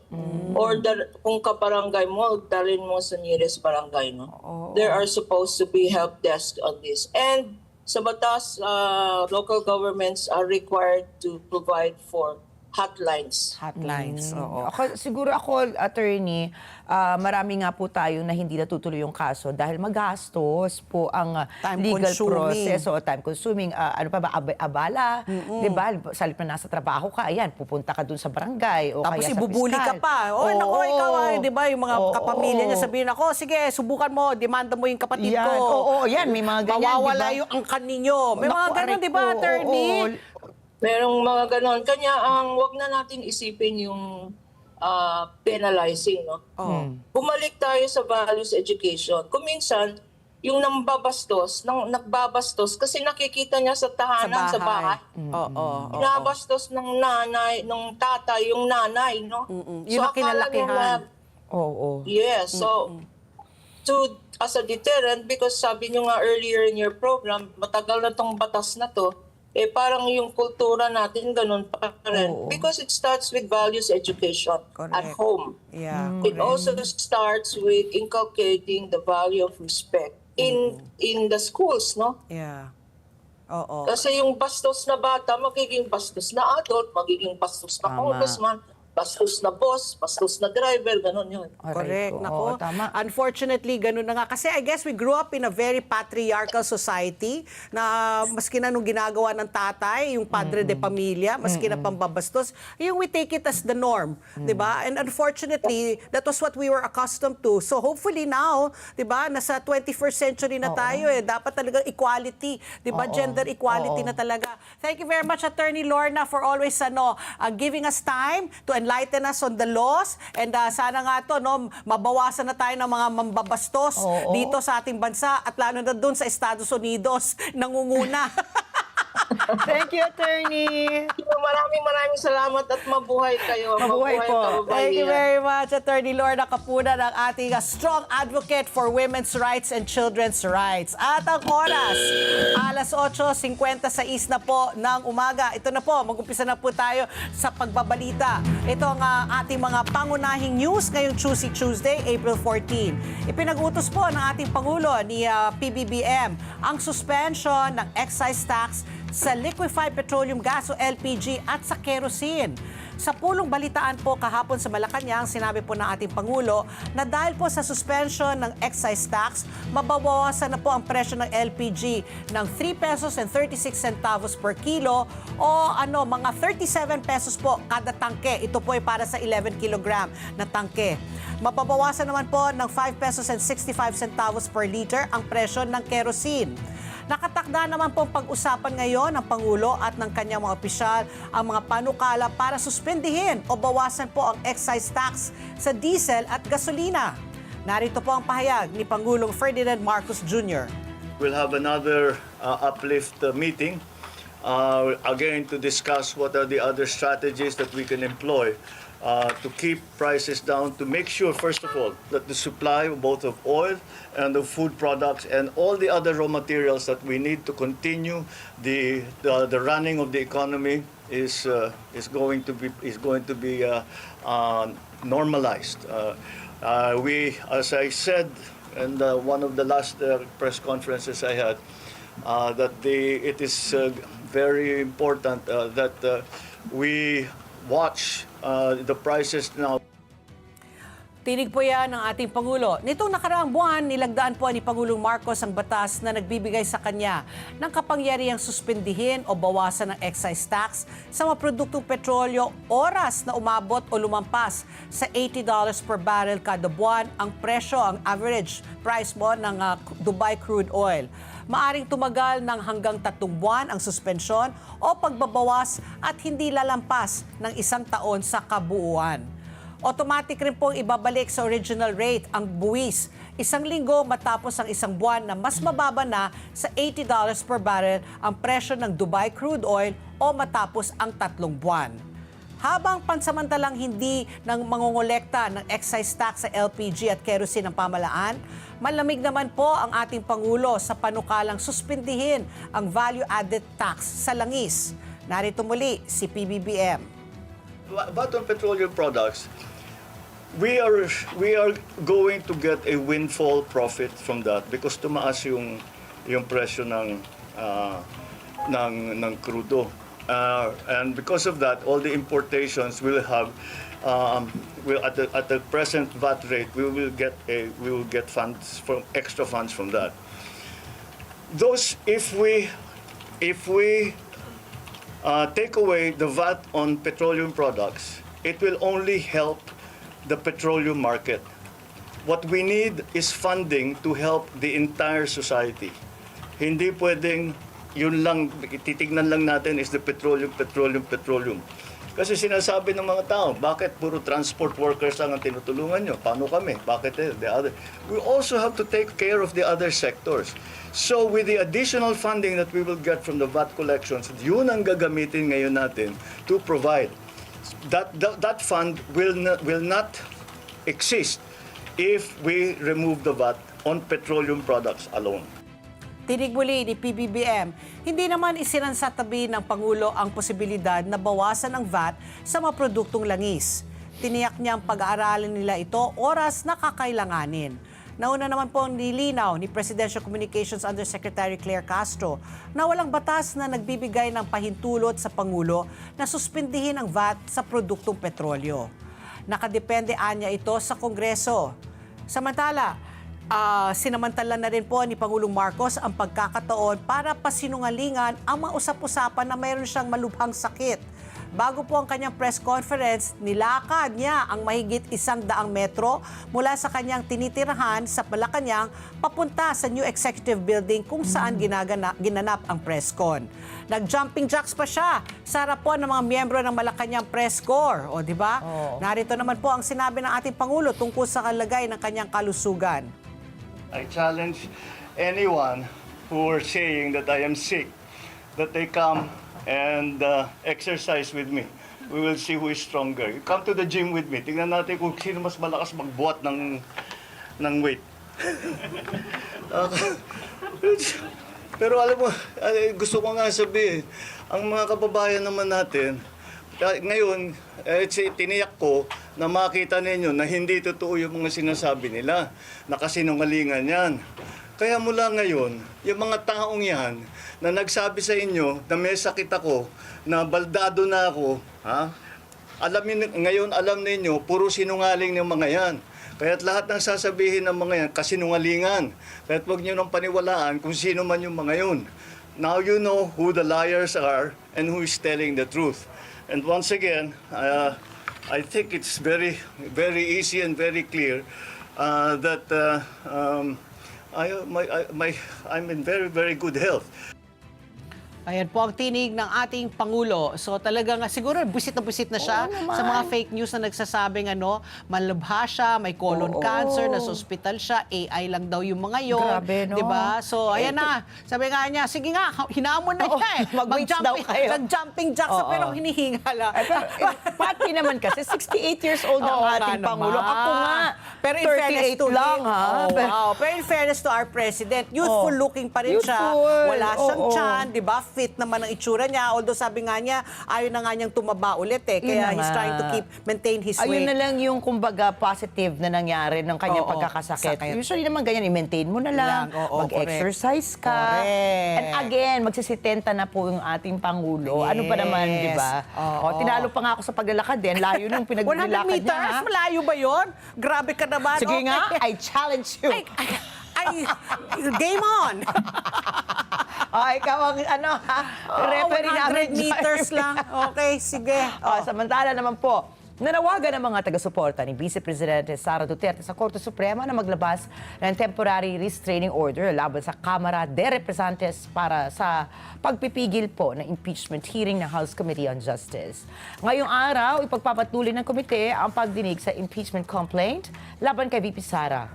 Or kung kabarangay mo, dalhin mo sa nearest barangay, no? There are supposed to be help desk on this. And sa batas, local governments are required to provide for hotlines. Oo. Siguro ako, attorney, marami nga po tayo na hindi natutuloy yung kaso dahil magastos po ang legal process o time-consuming. Ano pa ba, abala, di ba? Sa halip na nasa trabaho ka, ayan, pupunta ka dun sa barangay o Tapos kaya sa ibubuli piskal. ka pa. Nako, ikaw, di ba, yung mga kapamilya niya sabihin, ako, sige, subukan mo, demanda mo yung kapatid Yan, ko. yan, may mga ganyan, mawawala di ba? yung angkan ninyo. May mga Naku, ganun, aray di ba, ko, attorney? Merong mga ganon. Kanya wag na natin isipin yung penalizing, no? Bumalik tayo sa values education. Kung minsan, yung nagbabastos kasi nakikita niya sa tahanan, sa bahay. Binabastos ng nanay, ng tatay, yung nanay, no? Yun ang kinalakihan. Yes, so as a deterrent, because sabi nyo nga earlier in your program, matagal na tong batas na to, parang yung kultura natin ganun pa rin. Because it starts with values education at home. Yeah, It also starts with inculcating the value of respect in the schools, no? Yeah. Kasi yung bastos na bata, magiging bastos na adult, magiging bastos na congressman, bastos na boss, bastos na driver, ganun yun. Correct. Oo, tama. Unfortunately, ganun na nga. Kasi I guess we grew up in a very patriarchal society na maski na nung ginagawa ng tatay, yung padre de pamilya, maski na pambabastos, yung we take it as the norm. Di ba? And unfortunately, that was what we were accustomed to. So hopefully now, di ba, nasa 21st century na tayo dapat talaga equality. Di ba? Gender equality na talaga. Thank you very much, Attorney Lorna, for always giving us time to enlighten us on the laws, and sana nga to, mabawasan na tayo ng mga mambabastos dito sa ating bansa at lalo na doon sa Estados Unidos, nangunguna. Thank you, attorney. Maraming salamat at mabuhay kayo. Mabuhay po. Thank you very much, Attorney Lorna Capuna, ng ating strong advocate for women's rights and children's rights. At ang oras, alas 8:56 na po ng umaga. Ito na po, mag-umpisa na po tayo sa pagbabalita. Ito ang ating mga pangunahing news ngayong Tuesday, April 14. Ipinag-utos po ng ating Pangulo ni PBBM ang suspension ng excise tax sa liquefied petroleum gas o LPG at sa kerosene. Sa pulong balitaan po kahapon sa Malacanang, sinabi po ng ating Pangulo na dahil po sa suspension ng excise tax, mababawasan na po ang presyo ng LPG ng 3 pesos and 36 centavos per kilo o mga 37 pesos po kada tangke. Ito po ay para sa 11 kilogram na tangke. Mababawasan naman po ng 5 pesos and 65 centavos per liter ang presyo ng kerosene. Nakatakda naman pong pag-usapan ngayon ng Pangulo at ng kanyang mga opisyal ang mga panukala para suspendihin o bawasan po ang excise tax sa diesel at gasolina. Narito po ang pahayag ni Pangulong Ferdinand Marcos Jr. We'll have another uplift meeting again to discuss what are the other strategies that we can employ to keep prices down, to make sure, first of all, that the supply both of oil and of food products and all the other raw materials that we need to continue the running of the economy is going to be normalized. We, as I said in one of the last press conferences I had, that it is very important that we watch the prices now. Tinig po yan ng ating Pangulo. Nitong nakaraang buwan, nilagdaan po ni Pangulong Marcos ang batas na nagbibigay sa kanya ng kapangyarihang suspindihin o bawasan ng excise tax sa mga produktong petrolyo oras na umabot o lumampas sa $80 per barrel kada buwan ang presyo, ang average price mo ng Dubai crude oil. Maaring tumagal ng hanggang 3 buwan ang suspensyon o pagbabawas at hindi lalampas ng 1 taon sa kabuuan. Automatic rin pong ibabalik sa original rate ang buwis 1 linggo matapos ang 1 buwan na mas mababa na sa $80 per barrel ang presyo ng Dubai crude oil o matapos ang 3 buwan. Habang pansamantalang hindi nang mangongolekta ng excise tax sa LPG at kerosene ng pamalaan, malamig naman po ang ating Pangulo sa panukalang suspindihin ang value-added tax sa langis. Narito muli si PBBM. But on petroleum products, we are going to get a windfall profit from that because tumaas yung presyo ng crudo. And because of that, all the importations will have at the present VAT rate, we will get funds from extra funds from that. Those if we take away the VAT on petroleum products, it will only help the petroleum market. What we need is funding to help the entire society. Hindi pwedeng yun lang, titignan lang natin is the petroleum. Kasi sinasabi ng mga tao, bakit puro transport workers ang tinutulungan nyo? Paano kami? Bakit the other? We also have to take care of the other sectors. So with the additional funding that we will get from the VAT collections, yun ang gagamitin ngayon natin to provide. That fund will not exist if we remove the VAT on petroleum products alone. Tinig muli ni PBBM, hindi naman isinansatabi ng Pangulo ang posibilidad na bawasan ang VAT sa mga produktong langis. Tiniyak niya ang pag-aaralan nila ito oras na kakailanganin. Nauna naman po ang nilinaw ni Presidential Communications Undersecretary Claire Castro na walang batas na nagbibigay ng pahintulot sa Pangulo na suspindihin ang VAT sa produktong petrolyo. Nakadepende anya ito sa Kongreso. Samantala, sinamantala na rin po ni Pangulong Marcos ang pagkakataon para pasinungalingan ang mga usap-usapan na mayroon siyang malubhang sakit. Bago po ang kanyang press conference, nilakad niya ang mahigit 100 metro mula sa kanyang tinitirahan sa Malacanang papunta sa New Executive Building kung saan ginanap ang press con. Nag-jumping jacks pa siya sa harapan ng mga miyembro ng Malacanang Press Corps. O, di ba? Narito naman po ang sinabi ng ating Pangulo tungkol sa kalagay ng kanyang kalusugan. I challenge anyone who are saying that I am sick, that they come and exercise with me. We will see who is stronger. You come to the gym with me. Tingnan natin kung sino mas malakas magbuhat ng weight. Pero alam mo, gusto ko nga sabihin, ang mga kababayan naman natin, ngayon, tiniyak ko na makita ninyo na hindi totoo yung mga sinasabi nila, na kasinungalingan yan. Kaya mula ngayon, yung mga taong yan na nagsabi sa inyo na may sakit ako, na baldado na ako, ngayon alam ninyo, puro sinungaling ng mga yan. Kaya't lahat ng sasabihin ng mga yan, kasinungalingan. Kaya't huwag nyo nang paniwalaan kung sino man yung mga yun. Now you know who the liars are and who is telling the truth. And once again, I think it's very, very easy and very clear that I'm in very, very good health. Ayan po ang tinig ng ating Pangulo. So talagang siguro busit na siya sa mga fake news na nagsasabing malubha siya, may colon cancer, nasa ospital siya, AI lang daw yung mga yon. Grabe, no? Diba? So ayan na, sabi nga niya, sige nga, hinamon na siya mag-weights daw kayo. Nag-jumping jacks pero hinihinga lang. Pati naman kasi, 68 years old ang ating Pangulo. Ako nga, pero in fairness 38 to lang, him, ha? Pero in fairness to our president, youthful looking pa rin siya. Youthful. Wala siyang tiyan, di ba? fit naman ang itsura niya. Although sabi nga niya, ayaw na nga niyang tumaba ulit eh. Yun Kaya na he's nga. trying to maintain his Ayun weight. na lang yung kumbaga positive na nangyari ng kanyang Oo, pagkakasakit. sakit. Usually naman ganyan, i-maintain mo na lang, Lang, oo, mag-exercise ka. Correct. And again, magsisitenta na po yung ating Pangulo. Ano pa naman, Yes. di ba? Oo. Tinalo pa nga ako sa paglalakad din. Layo nung 100 pinaglakad meters? niya. ha? Malayo ba yun? Grabe ka naman. Sige Okay. nga, I challenge you. Ay, game on! Ikaw ang referee namin 100 meters dyan. lang. Okay, sige. Samantala naman po, nanawagan ng mga taga-suporta ni Vice Presidente Sara Duterte sa Korte Suprema na maglabas ng temporary restraining order laban sa Kamara de Representantes para sa pagpipigil po ng impeachment hearing ng House Committee on Justice. Ngayong araw, ipagpapatuloy ng komite ang pagdinig sa impeachment complaint laban kay VP Sara.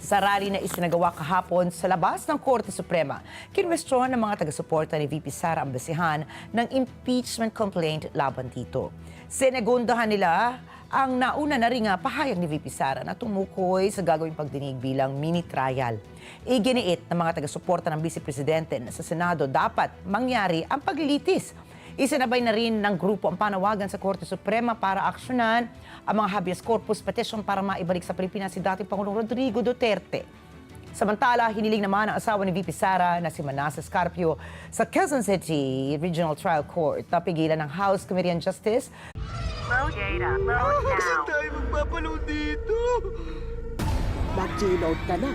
Sa rally na isinagawa kahapon sa labas ng Korte Suprema, kinwestiyon ng mga taga-suporta ni VP Sara ang basihan ng impeachment complaint laban dito. Sinegundahan nila ang nauna na ring pahayag ni VP Sara na tumukoy sa gagawing pagdinig bilang mini trial. Iginiit ng mga taga-suporta ng Vice Presidente na sa Senado dapat mangyari ang paglilitis. Isinabay na rin ng grupo ang panawagan sa Korte Suprema para aksyonan ang mga habeas corpus petition para maibalik sa Pilipinas si dating Pangulong Rodrigo Duterte. Samantala, hiniling naman ang asawa ni VP Sara na si Manasseh Carpio sa Quezon City Regional Trial Court na pigilan ng House Committee on Justice Low data. Load now. tayo magpapaload dito? Mag-load ka na.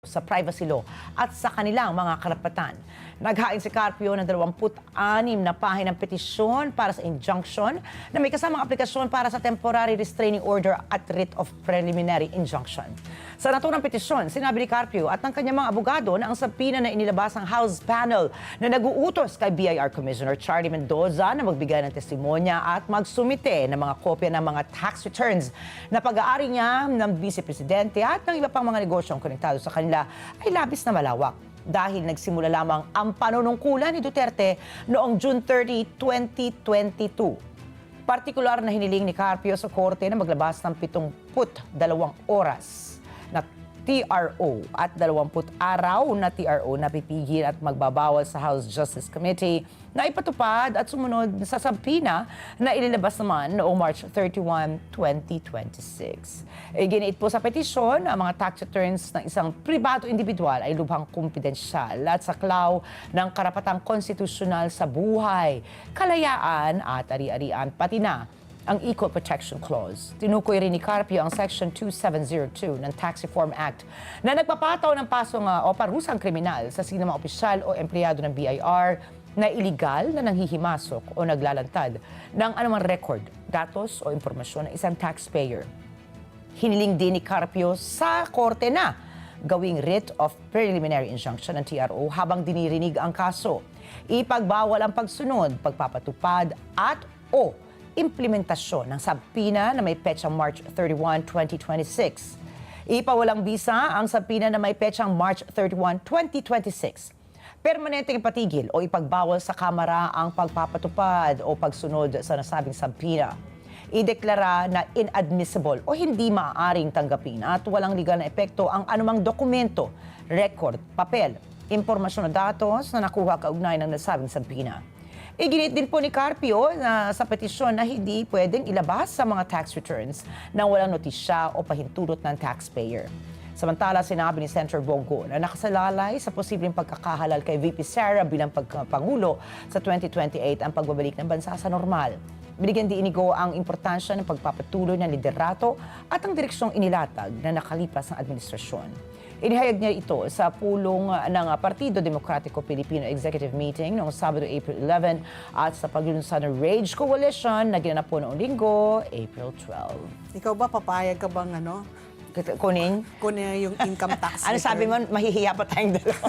sa privacy law at sa kanilang mga karapatan. Naghain si Carpio ng 26 na pahinang petisyon para sa injunction na may kasamang aplikasyon para sa temporary restraining order at writ of preliminary injunction. Sa naturang petisyon, sinabi ni Carpio at ng kanyang mga abogado na ang sabina na inilabas ng House panel na nag-uutos kay BIR Commissioner Charlie Mendoza na magbigay ng testimonya at magsumite ng mga kopya ng mga tax returns na pag-aari niya ng Vice Presidente at ng iba pang mga negosyong konektado sa kanila ay labis na malawak dahil nagsimula lamang ang panunungkulan ni Duterte noong June 30, 2022. Partikular na hiniling ni Carpio sa korte na maglabas ng 72 oras na TRO at 20 araw na TRO na pipigil at magbabawal sa House Justice Committee na ipatupad at sumunod sa sabina na ililabas naman noong March 31, 2026. Iginiit po sa petisyon ang mga tax returns ng isang pribado individual ay lubhang kumpidensyal at saklaw ng karapatang konstitusyonal sa buhay, kalayaan at ari-arian pati na ang Equal Protection Clause. Tinukoy rin ni Carpio ang Section 2702 ng Tax Reform Act na nagpapataw ng pasong o parusang kriminal sa sinumang opisyal o empleyado ng BIR na iligal na nanghihimasok o naglalantad ng anumang record, datos o impormasyon ng isang taxpayer. Hiniling din ni Carpio sa korte na gawing writ of preliminary injunction ng TRO habang dinirinig ang kaso. Ipagbawal ang pagsunod, pagpapatupad at o implementasyon ng sabina na may petsang March 31, 2026. Ipawalang bisa ang sabina na may petsang March 31, 2026. Permanenteng ipatigil o ipagbawal sa Kamara ang pagpapatupad o pagsunod sa nasabing sabina. Ideklara na inadmissible o hindi maaaring tanggapin at walang legal na epekto ang anumang dokumento, record, papel, impormasyon o datos na nakuha kaugnay ng nasabing sabina. Iginit din po ni Carpio na sa petisyon na hindi pwedeng ilabas sa mga tax returns nang walang notisya o pahintulot ng taxpayer. Samantala, sinabi ni Senator Bongo na nakasalalay sa posibleng pagkakahalal kay VP Sara bilang pagkapangulo sa 2028 ang pagbabalik ng bansa sa normal. Binigyan din inigo ang importansya ng pagpapatuloy ng liderato at ang direksyong inilatag na nakalipas ng administrasyon. Inihayag niya ito sa pulong ng Partido Demokratiko Pilipino Executive Meeting noong Sabado, April 11 at sa paglulunsad ng Rage Coalition na ginanap po noong Linggo, April 12. Ikaw ba, papayag ka bang Kunin? kunin yung income tax Ano sabi mo, return? mahihiya pa tayong dalawa.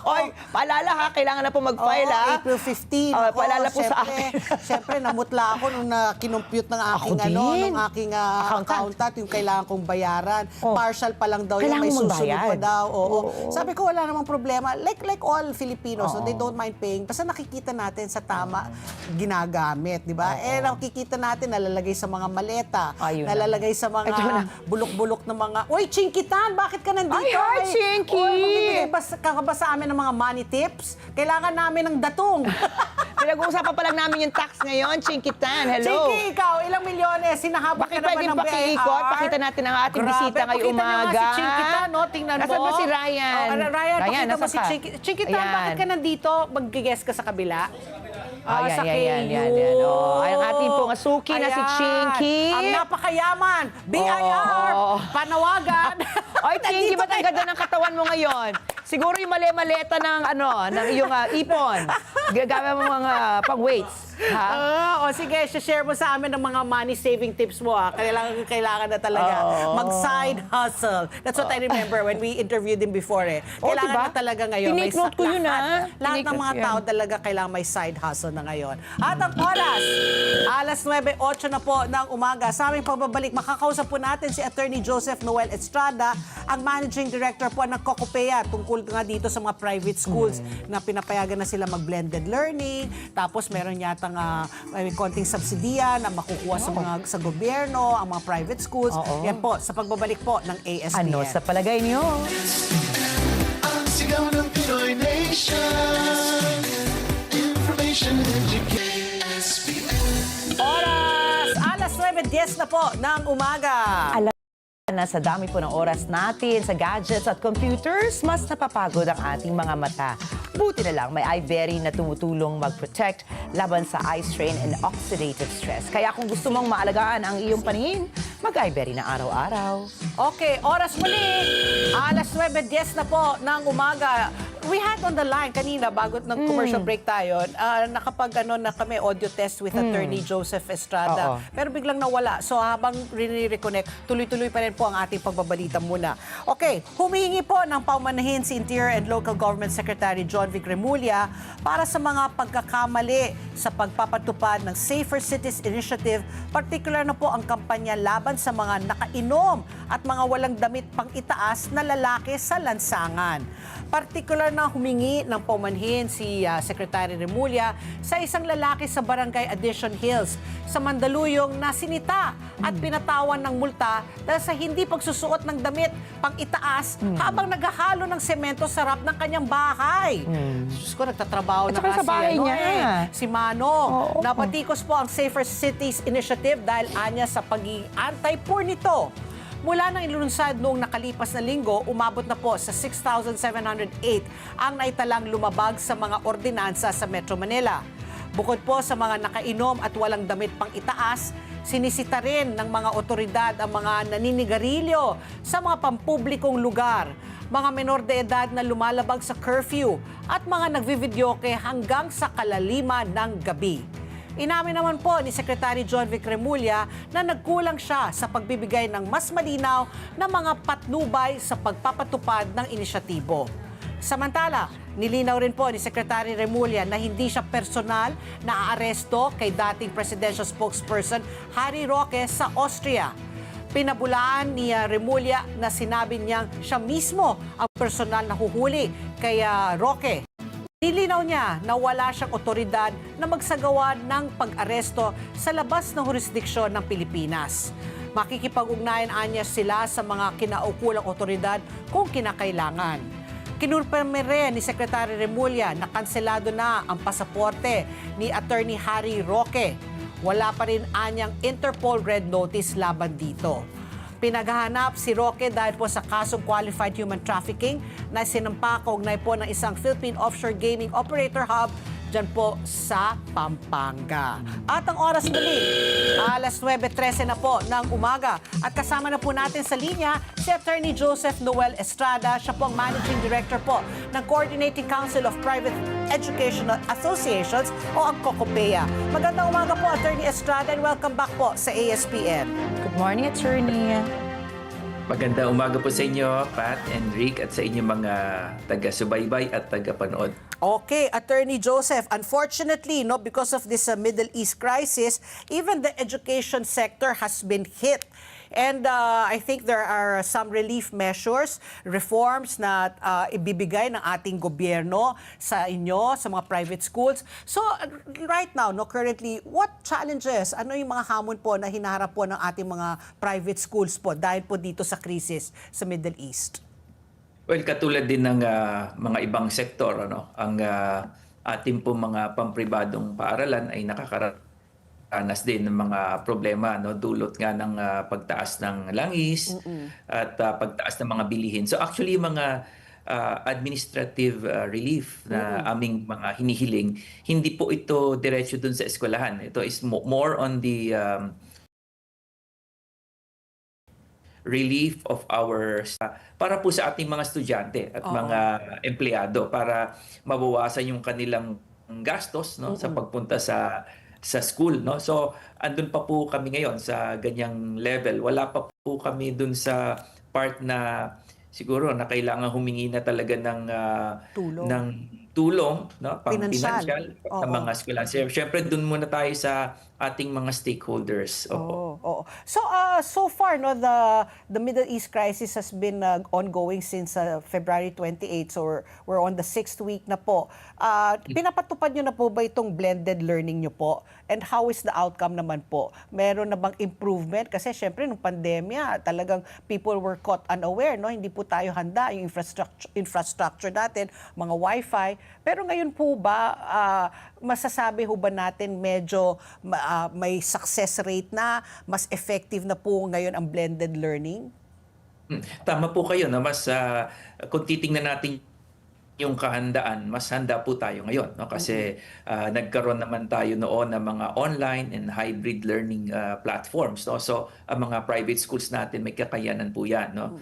Oy, paalala ha, kailangan na po mag-file Oo, ha. April 15. Oh, Ako, paalala po sa syempre, akin. Syempre, namutla ako nung kinumpute ng aking, Ako din. ng aking Accountant. accountant, yung kailangan kong bayaran. Oh. Partial pa lang daw yun, Kailangan may mong susunod pa bayad. daw. Oo. Oo. Sabi ko, wala namang problema. Like all Filipinos, Oo. they don't mind paying. Basta nakikita natin sa tama, ginagamit, di ba? Nakikita natin, nalalagay sa mga maleta, Ayun na. nalalagay sa Ito na. mga bulok-bulok ng mga, Uy, Chinkitan, bakit ka nandito? Ay, hi, Chinky! Uy, magbibigay ba ka ba sa amin ng mga money tips? Kailangan namin ng datong. Pinag-uusapan pa lang namin yung tax ngayon, Chinkitan. Hello. Chinky, ikaw, ilang milyones? Sinahabak Bakit ka naman pwedeng ng pakiikot? BIR? Pakita natin ang ating Grabe, bisita ngayong pakita naman umaga. si Chinkitan, no? Tingnan mo. Nasaan ba si Ryan? Ryan, pakita mo nasaan si ka? Chinkitan, Ayan. bakit ka nandito? Mag-guess ka sa kabila? Ayan, sa yan. KU. Oh, ang ating pong asuki na si Ayan. Chinky. Ang napakayaman. BIR. Oh. Panawagan. Oy, Chinky, ba't ang ganda ng katawan mo ngayon? Siguro yung mali-maleta ng iyong ipon. Gagamit mo mga pang-weights. Ha? O sige, share mo sa amin ng mga money saving tips mo. Kailangan na talaga. Mag-side hustle. That's what I remember when we interviewed him before. Kailangan diba? na talaga ngayon. Tinake note ko yun, Lahat ng Tinake mga note tao yan. talaga kailangan may side hustle na ngayon. At ang oras, alas 9:08 na po ng umaga. Sa aming pagbabalik, makakausap po natin si Attorney Joseph Noel Estrada, ang Managing Director po ng Cocopea, tungkol nga dito sa mga private schools na pinapayagan na sila mag-blended learning. Tapos meron yatang may konting subsidiya na makukuha sa gobyerno, ang mga private schools. Yan po, sa pagbabalik po ng ASPN. Ano sa palagay niyo? Ang sigaw ng Pinoy Nation. Information Education. Oras! Alas 9:10 na po ng umaga. Na sa dami po ng oras natin sa gadgets at computers, mas napapagod ang ating mga mata. Buti na lang may iVery na tumutulong mag-protect laban sa eye strain and oxidative stress. Kaya kung gusto mong maalagaan ang iyong paningin, mag-iVery na araw-araw. Okay, oras muli. Alas 9:10 na po ng umaga. We had on the line kanina, bago ng commercial break tayo, na kami audio test with Attorney Joseph Estrada. Oo. Pero biglang nawala. So habang rini-reconnect, tuloy-tuloy pa rin po ang ating pagbabalita muna. Okay, humihingi po ng paumanhin si Interior and Local Government Secretary John Vic Remulla para sa mga pagkakamali sa pagpapatupad ng Safer Cities Initiative, particular na po ang kampanya laban sa mga nakainom at mga walang damit pang itaas na lalaki sa lansangan. Particular na humingi ng paumanhin si Secretary Remulla sa isang lalaki sa Barangay Addition Hills sa Mandaluyong na sinita at pinatawan ng multa dahil sa hindi pagsusuot ng damit pang itaas habang naghahalo ng semento sa harap ng kanyang bahay. Diyos ko, nagtatrabaho na At saka kasi sa bahay niya. si Manong. Oo. Napatikos po ang Safer Cities Initiative dahil anya sa pagiging anti-poor nito. Mula nang ilunsad noong nakalipas na linggo, umabot na po sa 6,708 ang naitalang lumabag sa mga ordinansa sa Metro Manila. Bukod po sa mga nakainom at walang damit pang itaas, sinisita rin ng mga otoridad ang mga naninigarilyo sa mga pampublikong lugar, mga menor de edad na lumalabag sa curfew at mga nagvividyoke hanggang sa kalaliman ng gabi. Inamin naman po ni Secretary John Vic Remulla na nagkulang siya sa pagbibigay ng mas malinaw na mga patnubay sa pagpapatupad ng inisyatibo. Samantala, nilinaw rin po ni Secretary Remulla na hindi siya personal na aaresto kay dating presidential spokesperson Harry Roque sa Austria. Pinabulaan ni Remulla na sinabi niyang siya mismo ang personal na huhuli kay Roque. Nilinaw niya na wala siyang otoridad na magsagawa ng pag-aresto sa labas ng jurisdiksyon ng Pilipinas. Makikipag-ugnayan anya sila sa mga kinaukulang otoridad kung kinakailangan. Kinurpirme rin ni Secretary Remulla na kanselado na ang pasaporte ni Attorney Harry Roque. Wala pa rin anyang Interpol Red Notice laban dito. Pinaghahanap si Roque dahil po sa kasong qualified human trafficking na sinampa kaugnay po ng isang Philippine offshore gaming operator hub dyan po sa Pampanga. At ang oras muli, alas 9:13 na po ng umaga. At kasama na po natin sa linya si Attorney Joseph Noel Estrada. Siya po ang Managing Director po ng Coordinating Council of Private Educational Associations o ang Cocopea. Magandang umaga po, Attorney Estrada, and welcome back po sa ASPN. Good morning, Attorney. Magandang umaga po sa inyo, Pat and Rick, at sa inyong mga taga-subaybay at taga-panood. Okay, Attorney Joseph, unfortunately, no, because of this Middle East crisis, even the education sector has been hit. And I think there are some relief measures, reforms na ibibigay ng ating gobyerno sa inyo, sa mga private schools. So right now, no, currently, what challenges, ano yung mga hamon po na hinaharap po ng ating mga private schools po dahil po dito sa krisis sa Middle East? Well, katulad din ng mga ibang sektor, ano, ang ating po mga pampribadong paaralan ay nakakaranas din ng mga problema, no, dulot nga ng pagtaas ng langis at pagtaas ng mga bilihin. So actually, yung mga administrative relief na aming mga hinihiling, hindi po ito diretso dun sa eskwelahan. Ito is more on the relief of our para po sa ating mga estudyante at mga empleyado para mabawasan yung kanilang gastos, no, sa pagpunta sa school, no. So andun pa po kami ngayon sa ganyang level. Wala pa po kami dun sa part na siguro na kailangan humingi na talaga ng tulong, no, Pinansyal. pang-pinansyal sa Oo. mga eskwelahan. Siyempre dun muna tayo sa ating mga stakeholders. Opo. Oo. So so far no, the Middle East crisis has been ongoing since February 28, so we're on the 6th week na po. Pinapatupad niyo na po ba itong blended learning niyo po? And how is the outcome naman po? Meron na bang improvement? Kasi syempre nung pandemya, talagang people were caught unaware, no? Hindi po tayo handa yung infrastructure natin, mga wifi. Pero ngayon po ba masasabi ho ba natin medyo may success rate na, mas effective na po ngayon ang blended learning? Tama po kayo na mas kung titingnan natin yung kahandaan, mas handa po tayo ngayon, no? Kasi nagkaroon naman tayo noon ng mga online and hybrid learning platforms, no? So ang mga private schools natin may kakayanan po 'yan, no?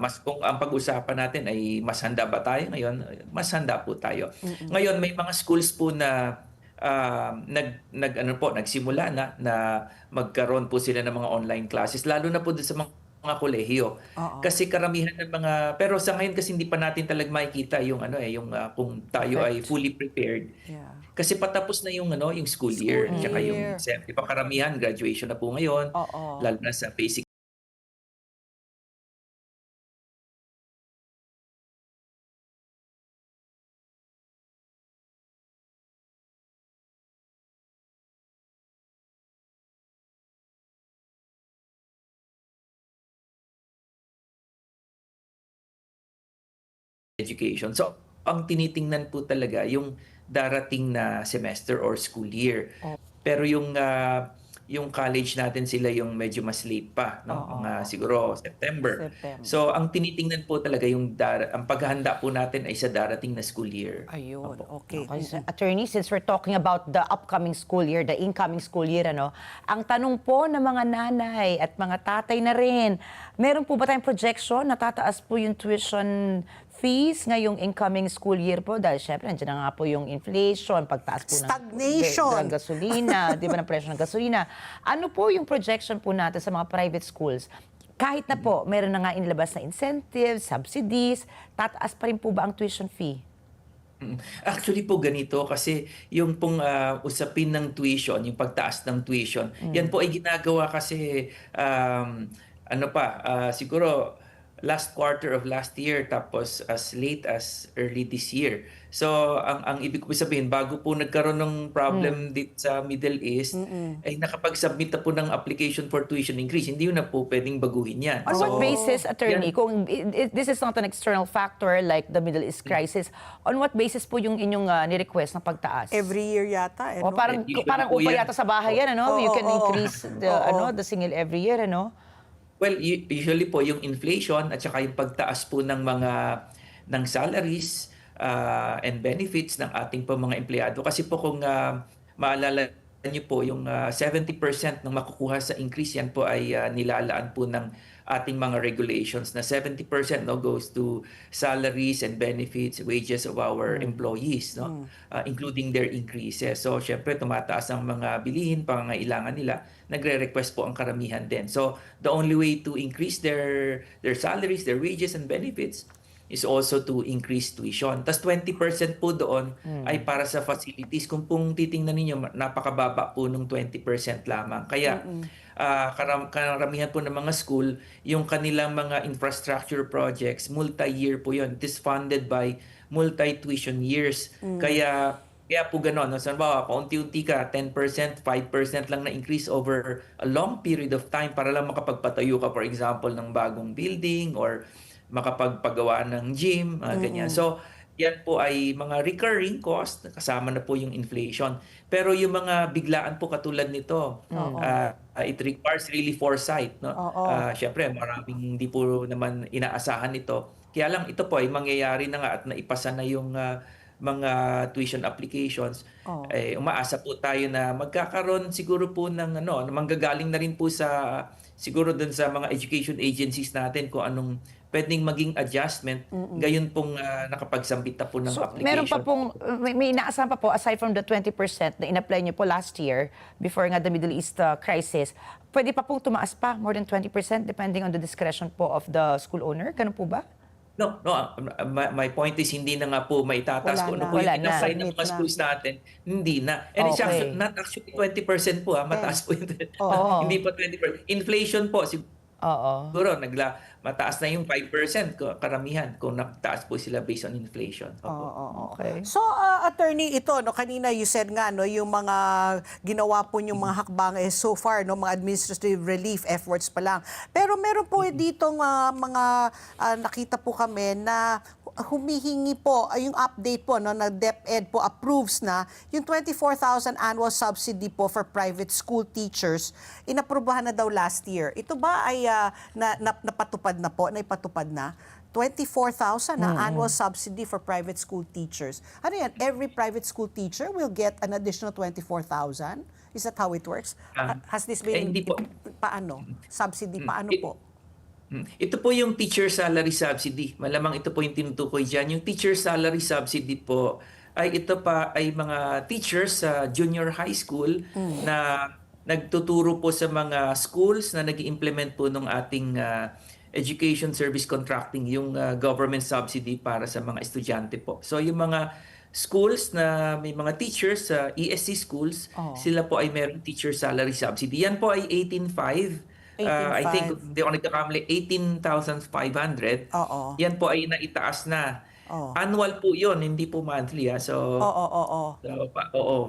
Mas kung ang pag-usapan natin ay mas handa ba tayo ngayon, mas handa po tayo. Ngayon may mga schools po na nagsimula na magkaroon po sila ng mga online classes, lalo na po dun sa mga kolehiyo. Kasi karamihan ng mga, pero sa ngayon kasi hindi pa natin talaga makikita yung kung tayo ay fully prepared. Yeah. Kasi patapos na yung yung school year, tsaka year. yung di ba karamihan graduation na po ngayon, Oo. lalo na sa basic education. So, ang tinitingnan po talaga yung darating na semester or school year. Pero yung college natin sila yung medyo mas late pa, no? Mga siguro September. So, ang tinitingnan po talaga ang paghahanda po natin ay sa darating na school year. Ayun, okay. Okay, so, Attorney, since we're talking about the upcoming school year, the incoming school year, ang tanong po ng mga nanay at mga tatay na rin, meron po ba tayong projection na tataas po yung tuition fees ngayong incoming school year po? Dahil syempre, nandiyan na nga po yung inflation, pagtaas po Stagnation. ng gasolina, di ba, ng presyo ng gasolina. Ano po yung projection po natin sa mga private schools? Kahit na po, meron na nga inilabas na incentives, subsidies, tataas pa rin po ba ang tuition fee? Actually po ganito kasi yung pong usapin ng tuition, yung pagtaas ng tuition, yan po ay ginagawa kasi siguro last quarter of last year tapos as late as early this year. So ang ibig ko sabihin, bago po nagkaroon ng problem dito sa Middle East, ay nakapag-submit na po ng application for tuition increase. Hindi yun na po pwedeng baguhin yan. On what basis, Attorney, yan. kung this is not an external factor like the Middle East crisis, on what basis po yung inyong ni-request na pagtaas? Every year yata. O parang Usually parang po upa yan. yata sa bahay yan, You can increase Oo. the single every year, Well, usually po yung inflation at saka yung pagtaas po ng salaries and benefits ng ating po mga empleyado. Kasi po kung maalala niyo po, yung 70% ng makukuha sa increase yan po ay nilalaan po ng ating mga regulations na 70% goes to salaries and benefits, wages of our employees, including their increases. So syempre tumataas ang mga bilihin, pangangailangan nila, nagre-request po ang karamihan din. So the only way to increase their salaries, their wages and benefits is also to increase tuition. Tas 20% po doon ay para sa facilities. Kung pong titingnan ninyo, napakababa po ng 20% lamang. Kaya karamihan po ng mga school, yung kanilang mga infrastructure projects, multi-year po yun. It is funded by multi-tuition years. Kaya po gano'n. So, paunti-unti ka, 10%, 5% lang na increase over a long period of time para lang makapagpatayo ka, for example, ng bagong building or makapagpagawa ng gym, ganyan. So, yan po ay mga recurring cost, kasama na po yung inflation. Pero yung mga biglaan po katulad nito, it requires really foresight. No? Siyempre, maraming hindi po naman inaasahan ito. Kaya lang ito po ay mangyayari na nga at naipasa na yung mga tuition applications. Umaasa po tayo na magkakaroon siguro po ng manggagaling na rin po sa siguro dun sa mga education agencies natin kung anong pwedeng maging adjustment, gayon pong nakapagsambit na po ng application. Meron pa pong, may inaasahan pa po, aside from the 20% na in-apply niyo po last year, before nga the Middle East crisis, pwede pa pong tumaas pa, more than 20%, depending on the discretion po of the school owner? Ganun po ba? No. My point is hindi na nga po maitataas Wala kung na. ano po Wala yung na. in-assign ng mga schools natin. Hindi na. And it's Okay. not actually 20% po, mataas po yun. Oo. Hindi pa 20%. Inflation po, Oo. siguro mataas na yung 5% karamihan kung nagtaas po sila based on inflation. Okay. So, attorney, ito, kanina you said nga, yung mga ginawa po yung mga hakbang so far, mga administrative relief efforts pa lang. Pero meron po ditong mga nakita po kami na humihingi po, yung update po, na DepEd po approves na yung 24,000 annual subsidy po for private school teachers, inaprubahan na daw last year. Ito ba ay napatupad na po, naipatupad na? 24,000 na annual subsidy for private school teachers. Ano yan? Every private school teacher will get an additional 24,000? Is that how it works? Has this been, hindi po. paano? Subsidy, paano po? Ito po yung teacher salary subsidy. Malamang ito po yung tinutukoy dyan. Yung teacher salary subsidy po ay ito pa ay mga teachers sa junior high school na nagtuturo po sa mga schools na nag-implement po ng ating education service contracting, yung government subsidy para sa mga estudyante po. So yung mga schools na may mga teachers sa ESC schools, sila po ay meron teacher salary subsidy. Yan po ay 18,500. I think, hindi ako nagkakamali, 18,500. Yan po ay naitaas na. Annual po yun, hindi po monthly. So,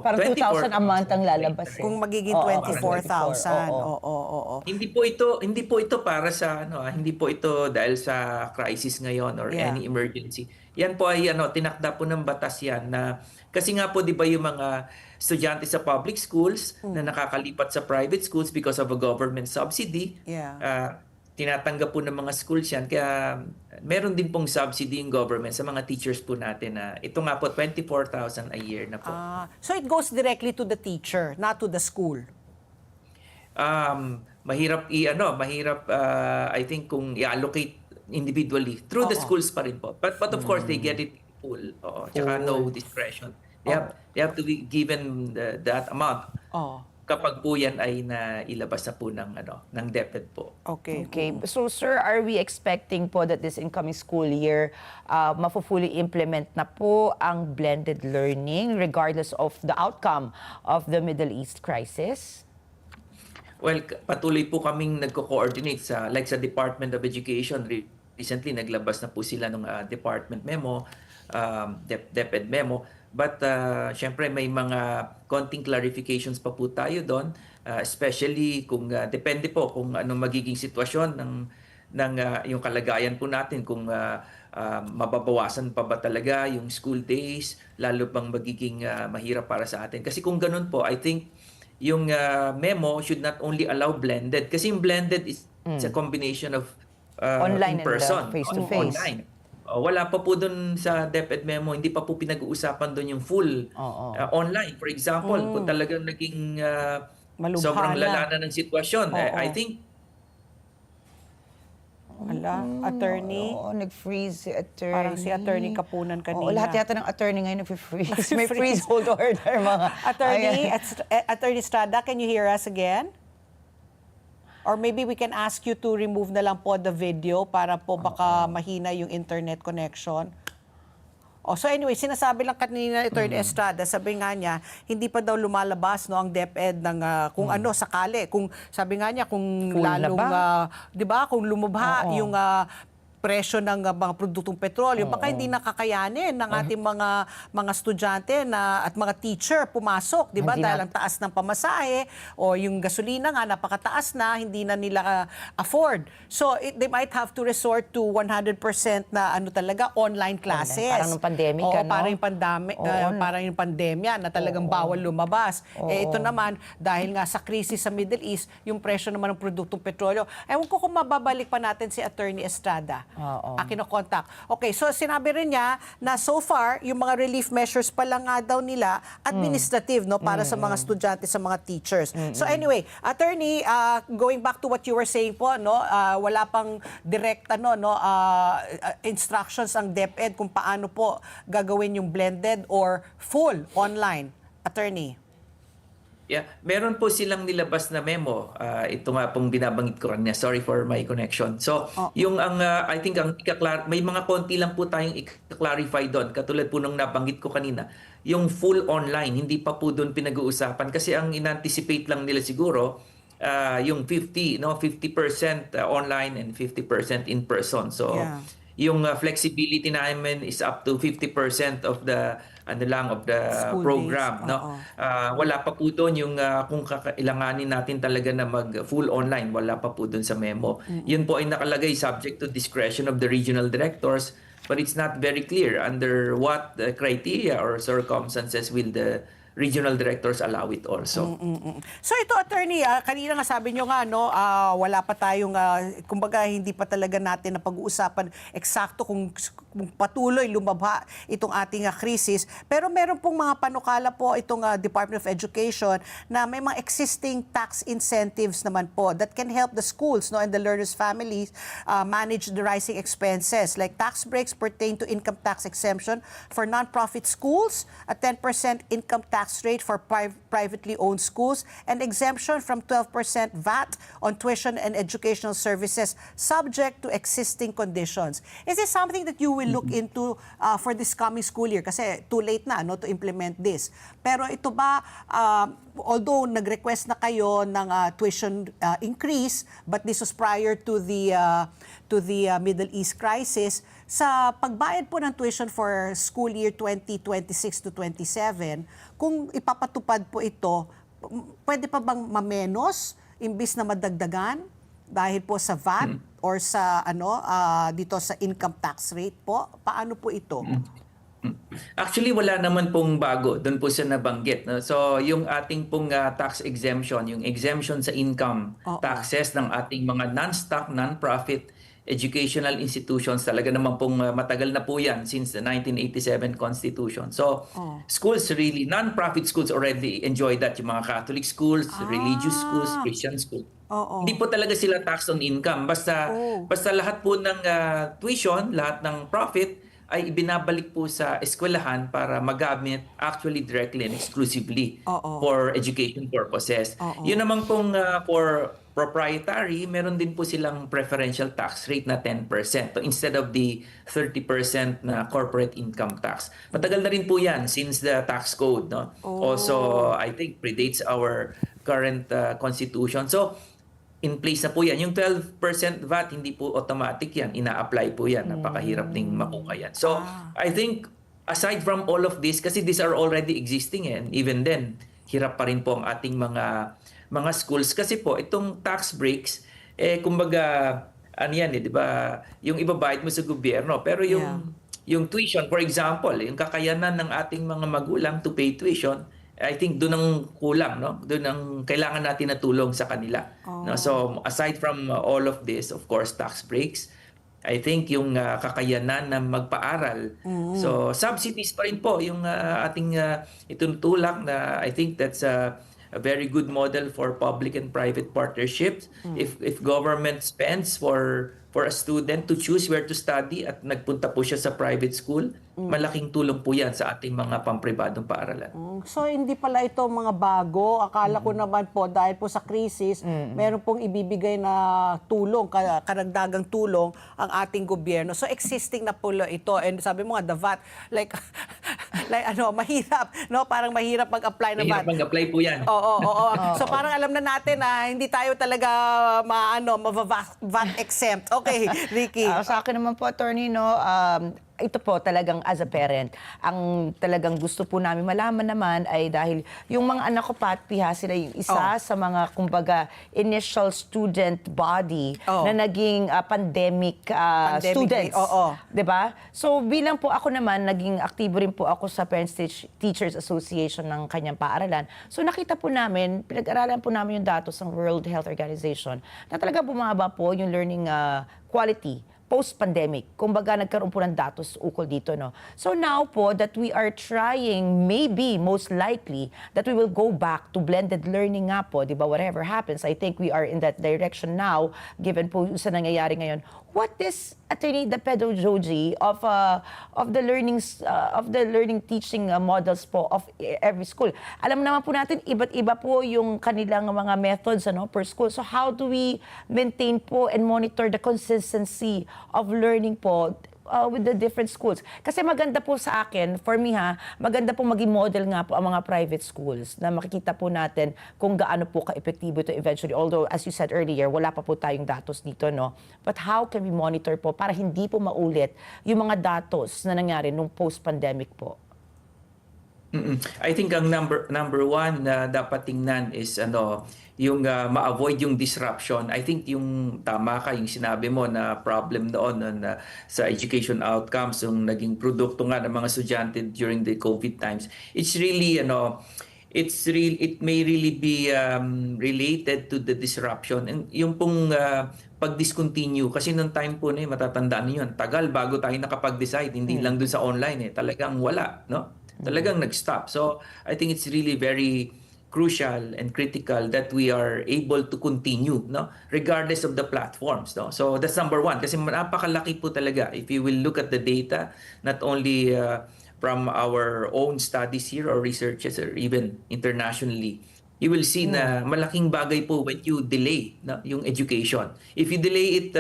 Parang 2,000 a month ang lalabas. Kung magiging 24,000. Hindi po ito para sa hindi po ito dahil sa crisis ngayon or any emergency. Yan po ay tinakda po ng batas yan na kasi nga po 'di ba yung mga estudyante sa public schools na nakakalipat sa private schools because of a government subsidy. Tinatanggap po ng mga schools yan. Kaya meron din pong subsidy yung government sa mga teachers po natin na ito nga po 24,000 a year na po. So it goes directly to the teacher, not to the school. Mahirap I think kung i-allocate individually through the schools pa rin po. But of course they get it full. Tsaka no discretion. They have to be given that amount. Kapag po yan ay nailabas na po ng DepEd po. Okay. So, sir, are we expecting po that this incoming school year, mafo-fully implement na po ang blended learning regardless of the outcome of the Middle East crisis? Well, patuloy po kaming nagko-coordinate sa Department of Education. Recently, naglabas na po sila ng department memo, DepEd memo. But syempre may mga konting clarifications pa po tayo doon, especially kung depende po kung anong magiging sitwasyon ng yung kalagayan po natin, kung mababawasan pa ba talaga yung school days, lalo bang magiging mahirap para sa atin. Kasi kung ganun po, I think yung memo should not only allow blended, kasi yung blended is a combination of online in-person, and face-to-face. online. Wala pa po doon sa DepEd memo, hindi pa po pinag-uusapan doon yung full online. For example, kung talagang naging sobrang lala na ng sitwasyon, I think attorney. Nag-freeze si attorney. Parang si attorney Kapunan kanina. Lahat yata ng attorney ngayon nag-freeze. May freeze hold order mga. Attorney Estrada, can you hear us again? Or maybe we can ask you to remove na lang po the video para po baka mahina yung internet connection. So anyway, sinasabi lang kanina Attorney Estrada, sabi nga niya, hindi pa daw lumalabas ang DepEd ng kung ano sakali. Kung sabi nga niya kung Full lalong na 'di ba, kung lumubha yung presyo ng mga produktong petrolyo, baka hindi nakakayanin ng ating mga estudyante at mga teacher pumasok, di ba? Hindi Dahil ang taas ng pamasahe o yung gasolina nga napakataas na, hindi na nila afford. So they might have to resort to 100% na talaga online classes. Parang nung pandemic, Oo, ano? parang yung pandemya na talagang bawal lumabas. Ito naman, dahil nga sa krisis sa Middle East, yung presyo naman ng produktong petrolyo. Ewan ko kung mababalik pa natin si Attorney Estrada. Kinokontak. Okay, so sinabi rin niya na so far, yung mga relief measures pa lang nga daw nila, administrative, no, para sa mga estudyante, sa mga teachers. So anyway, Attorney, going back to what you were saying po, no, wala pang direct instructions ang DepEd kung paano po gagawin yung blended or full online. Attorney. Yeah, meron po silang nilabas na memo. Ito nga pong binabanggit ko kanina. Sorry for my connection. So, I think may mga konti lang po tayong i-clarify doon. Katulad po nung nabanggit ko kanina, yung full online, hindi pa po doon pinag-uusapan kasi ang in-anticipate lang nila siguro yung 50% online and 50% in person. So, yung flexibility namin is up to 50% of the School program, days. no. Wala pa po doon yung kung kakailanganin natin talaga na mag full online, wala pa po doon sa memo. Yun po ay nakalagay subject to discretion of the regional directors, but it's not very clear under what criteria or circumstances will the regional directors allow it also. So ito, Attorney, kanina nga sabi nyo nga, no, wala pa tayong, kumbaga hindi pa talaga natin na pag-uusapan eksakto kung patuloy lumabha itong ating krisis. Pero meron pong mga panukala po itong Department of Education na may mga existing tax incentives naman po that can help the schools, no, and the learners' families manage the rising expenses. Like tax breaks pertain to income tax exemption for non-profit schools, a 10% income tax rate for privately owned schools, and exemption from 12% VAT on tuition and educational services subject to existing conditions. Is this something that you will look into for this coming school year? Kasi too late na, no, to implement this. Pero ito ba, although nag-request na kayo ng tuition increase, but this was prior to the Middle East crisis, sa pagbayad po ng tuition for school year 2026 to 27, kung ipapatupad po ito, pwede pa bang mamenos imbis na madagdagan dahil po sa VAT or sa dito sa income tax rate po? Paano po ito? Actually, wala naman pong bago doon po sa nabanggit. No? So, yung ating pong tax exemption, yung exemption sa income taxes ng ating mga non-stock, non-profit educational institutions, talaga naman pong matagal na po yan since the 1987 Constitution. So, schools really, non-profit schools already enjoy that. Yung mga Catholic schools, religious schools, Christian schools. Hindi po talaga sila taxed on income. Basta lahat po ng tuition, lahat ng profit, ay ibinabalik po sa eskwelahan para magamit actually directly and exclusively for education purposes. Yun naman pong for proprietary, meron din po silang preferential tax rate na 10%. So instead of the 30% na corporate income tax. Matagal na rin po yan since the tax code. No? Also, I think predates our current constitution. So, in place na po yan. Yung 12% VAT, hindi po automatic yan. Ina-apply po yan. Napakahirap ding makuha yan. So, I think, aside from all of this, kasi these are already existing and even then, hirap pa rin po ang ating mga schools. Kasi po, itong tax breaks, kumbaga, ano yan di ba? Yung ibabayad mo sa gobyerno. Pero yung tuition, for example, yung kakayanan ng ating mga magulang to pay tuition, I think doon ang kulang, no? Doon ang kailangan natin na tulong sa kanila. No? So aside from all of this, of course, tax breaks, I think yung kakayanan na magpaaral. So subsidies pa rin po yung ating itunutulak na I think that's a very good model for public and private partnerships. If government spends for a student to choose where to study at nagpunta po siya sa private school, malaking tulong po yan sa ating mga pampribadong paaralan. So hindi pala ito mga bago. Akala ko naman po dahil po sa krisis, meron pong ibibigay na tulong, karagdagang tulong ang ating gobyerno. So existing na po ito. And sabi mo nga, the VAT, like like mahirap, no? Parang mahirap mag-apply na Mahirap VAT. mag-apply po yan. Oo. So parang alam na natin na hindi tayo talaga VAT exempt. Okay, Ricky. Sa akin naman po, attorney, no, ito po talagang as a parent, ang talagang gusto po namin malaman naman ay dahil yung mga anak ko, Pat, Piha, sila yung isa sa mga, kumbaga, initial student body na naging pandemic students. Diba? So bilang po ako naman, naging aktibo rin po ako sa Parents Teachers Association ng kanyang paaralan. So nakita po namin, pinag-aralan po namin yung datos ng World Health Organization na talaga bumaba po yung learning quality post-pandemic. Kumbaga, nagkaroon po ng datos ukol dito, no? So now po that we are trying, maybe, most likely, that we will go back to blended learning nga po, di ba? Whatever happens, I think we are in that direction now, given po sa nangyayari ngayon. What is, attorney, the pedagogy of the learning teaching models po of every school? Alam naman po natin, iba't iba po yung kanilang mga methods per school. So how do we maintain po and monitor the consistency of learning po with the different schools? Kasi maganda po sa akin, for me maganda po maging model nga po ang mga private schools na makikita po natin kung gaano po ka-epektibo ito eventually. Although, as you said earlier, wala pa po tayong datos dito, no? But how can we monitor po para hindi po maulit yung mga datos na nangyari nung post-pandemic po? I think ang number one na dapat tingnan is yung ma-avoid yung disruption. I think yung tama ka, yung sinabi mo na problem doon sa education outcomes, yung naging produkto nga ng mga estudyante during the COVID times. It's really, it may really be related to the disruption. And yung pong pag-discontinue, kasi nung time po na matatandaan niyo, tagal bago tayo nakapag-decide, hindi lang dun sa online talagang wala, no? Talagang nag-stop. So I think it's really very crucial and critical that we are able to continue, no, regardless of the platforms, no. So that's number one, kasi napakalaki po talaga if you will look at the data, not only from our own studies here or researches or even internationally. You will see na malaking bagay po when you delay yung education. If you delay it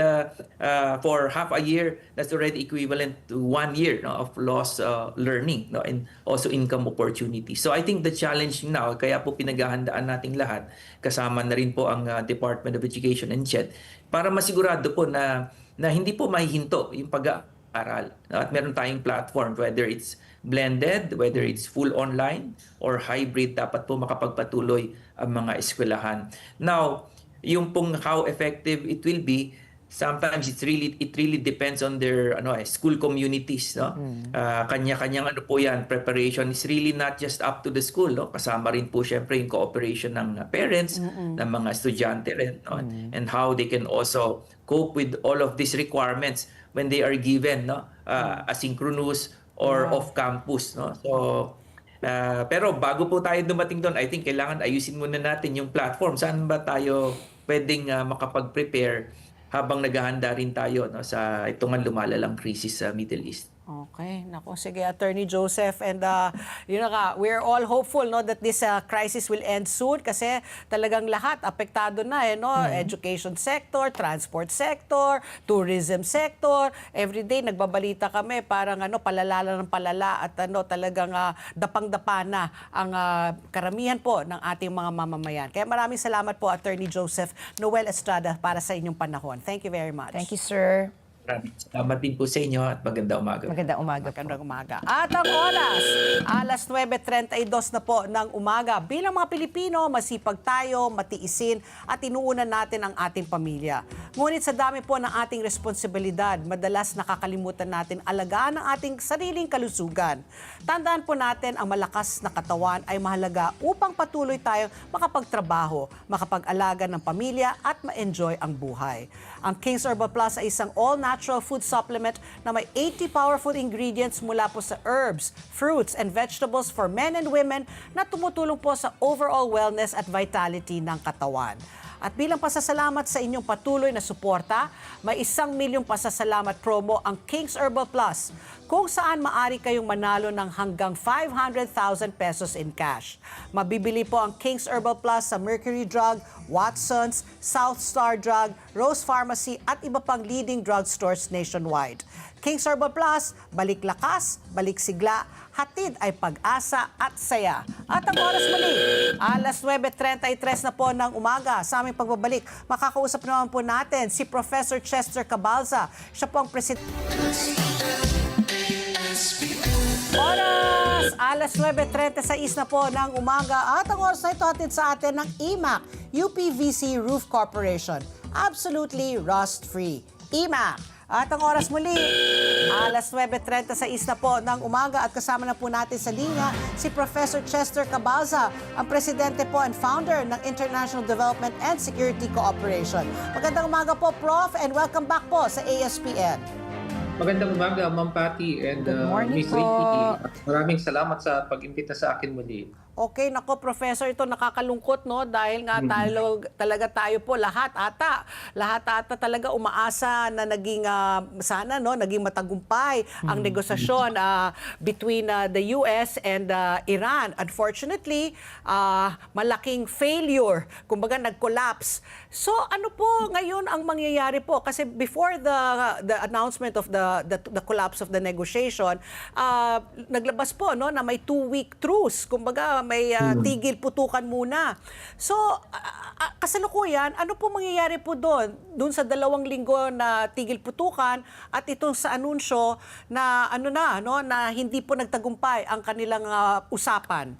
for half a year, that's already equivalent to 1 year of lost learning, and also income opportunities. So I think the challenge now, kaya po pinaghahandaan nating lahat, kasama na rin po ang Department of Education and CHED, para masigurado po na hindi po mahihinto yung pag-aaral. At meron tayong platform, whether it's blended, whether it's full online or hybrid, dapat po makapagpatuloy ang mga eskwelahan. Now, yung pong how effective it will be, sometimes it really depends on their school communities, no. Kanya-kanyang po yan, preparation is really not just up to the school, no. Kasama rin po syempre yung cooperation ng parents, ng mga estudyante rin, no? And how they can also cope with all of these requirements when they are given, no, asynchronous or off-campus, no? So, pero bago po tayo dumating doon, I think kailangan ayusin muna natin yung platform. Saan ba tayo pwedeng makapag-prepare habang naghahanda rin tayo, no, sa itong lumalalang krisis sa Middle East. Okay, nako, sige, Attorney Joseph, and yun na nga, we're all hopeful, no, that this crisis will end soon kasi talagang lahat apektado na, no? Education sector, transport sector, tourism sector. Every day nagbabalita kami parang palala ng palala at talagang dapang-dapa na ang karamihan po ng ating mga mamamayan. Kaya maraming salamat po, Attorney Joseph Noel Estrada, para sa inyong panahon. Thank you very much. Thank you, sir. Maraming salamat din po sa inyo at magandang umaga. Magandang umaga po. Magandang umaga. At ang oras, alas 9:32 na po ng umaga. Bilang mga Pilipino, masipag tayo, matiisin at inuunan natin ang ating pamilya. Ngunit sa dami po ng ating responsibilidad, madalas nakakalimutan natin alagaan ang ating sariling kalusugan. Tandaan po natin ang malakas na katawan ay mahalaga upang patuloy tayong makapagtrabaho, makapag-alaga ng pamilya at ma-enjoy ang buhay. Ang King's Herbal Plus ay isang all-natural food supplement na may 80 powerful ingredients mula po sa herbs, fruits, and vegetables for men and women na tumutulong po sa overall wellness at vitality ng katawan. At bilang pasasalamat sa inyong patuloy na suporta, may 1 milyong pasasalamat promo ang King's Herbal Plus, kung saan maaari kayong manalo ng hanggang 500,000 pesos in cash. Mabibili po ang King's Herbal Plus sa Mercury Drug, Watson's, South Star Drug, Rose Pharmacy at iba pang leading drugstores nationwide. King's Herbal Plus, balik lakas, balik sigla, hatid ay pag-asa at saya. At ang oras muli, alas 9:33 na po ng umaga sa aming pagbabalik. Makakausap naman po natin si Professor Chester Cabalza. Siya po ang presidente. Oras! Alas 9:36 na po ng umaga at ang oras na ito hatid sa atin ng IMAC, UPVC Roof Corporation. Absolutely rust-free. IMAC. At ang oras muli, alas 9:36 na po ng umaga at kasama na po natin sa linya si Professor Chester Cabalza, ang presidente po and founder ng International Development and Security Cooperation. Magandang umaga po, Prof, and welcome back po sa ASPN. Magandang umaga, Ma'am Patty and Good morning Miss po. Ricky. Maraming salamat sa pag-imbita sa akin muli. Okay, nako Professor, ito nakakalungkot no dahil nga talaga tayo po lahat ata talaga umaasa na naging sana no naging matagumpay ang negosasyon between the US and Iran. Unfortunately, malaking failure, kumbaga nag-collapse. So ano po ngayon ang mangyayari po kasi before the announcement of the collapse of the negotiation, naglabas po no na may 2-week truce, kumbaga may tigil putukan muna. So, kasalukuyan, ano po mangyayari po doon sa 2 linggo na tigil putukan at itong sa anunsyo na na hindi po nagtagumpay ang kanilang usapan?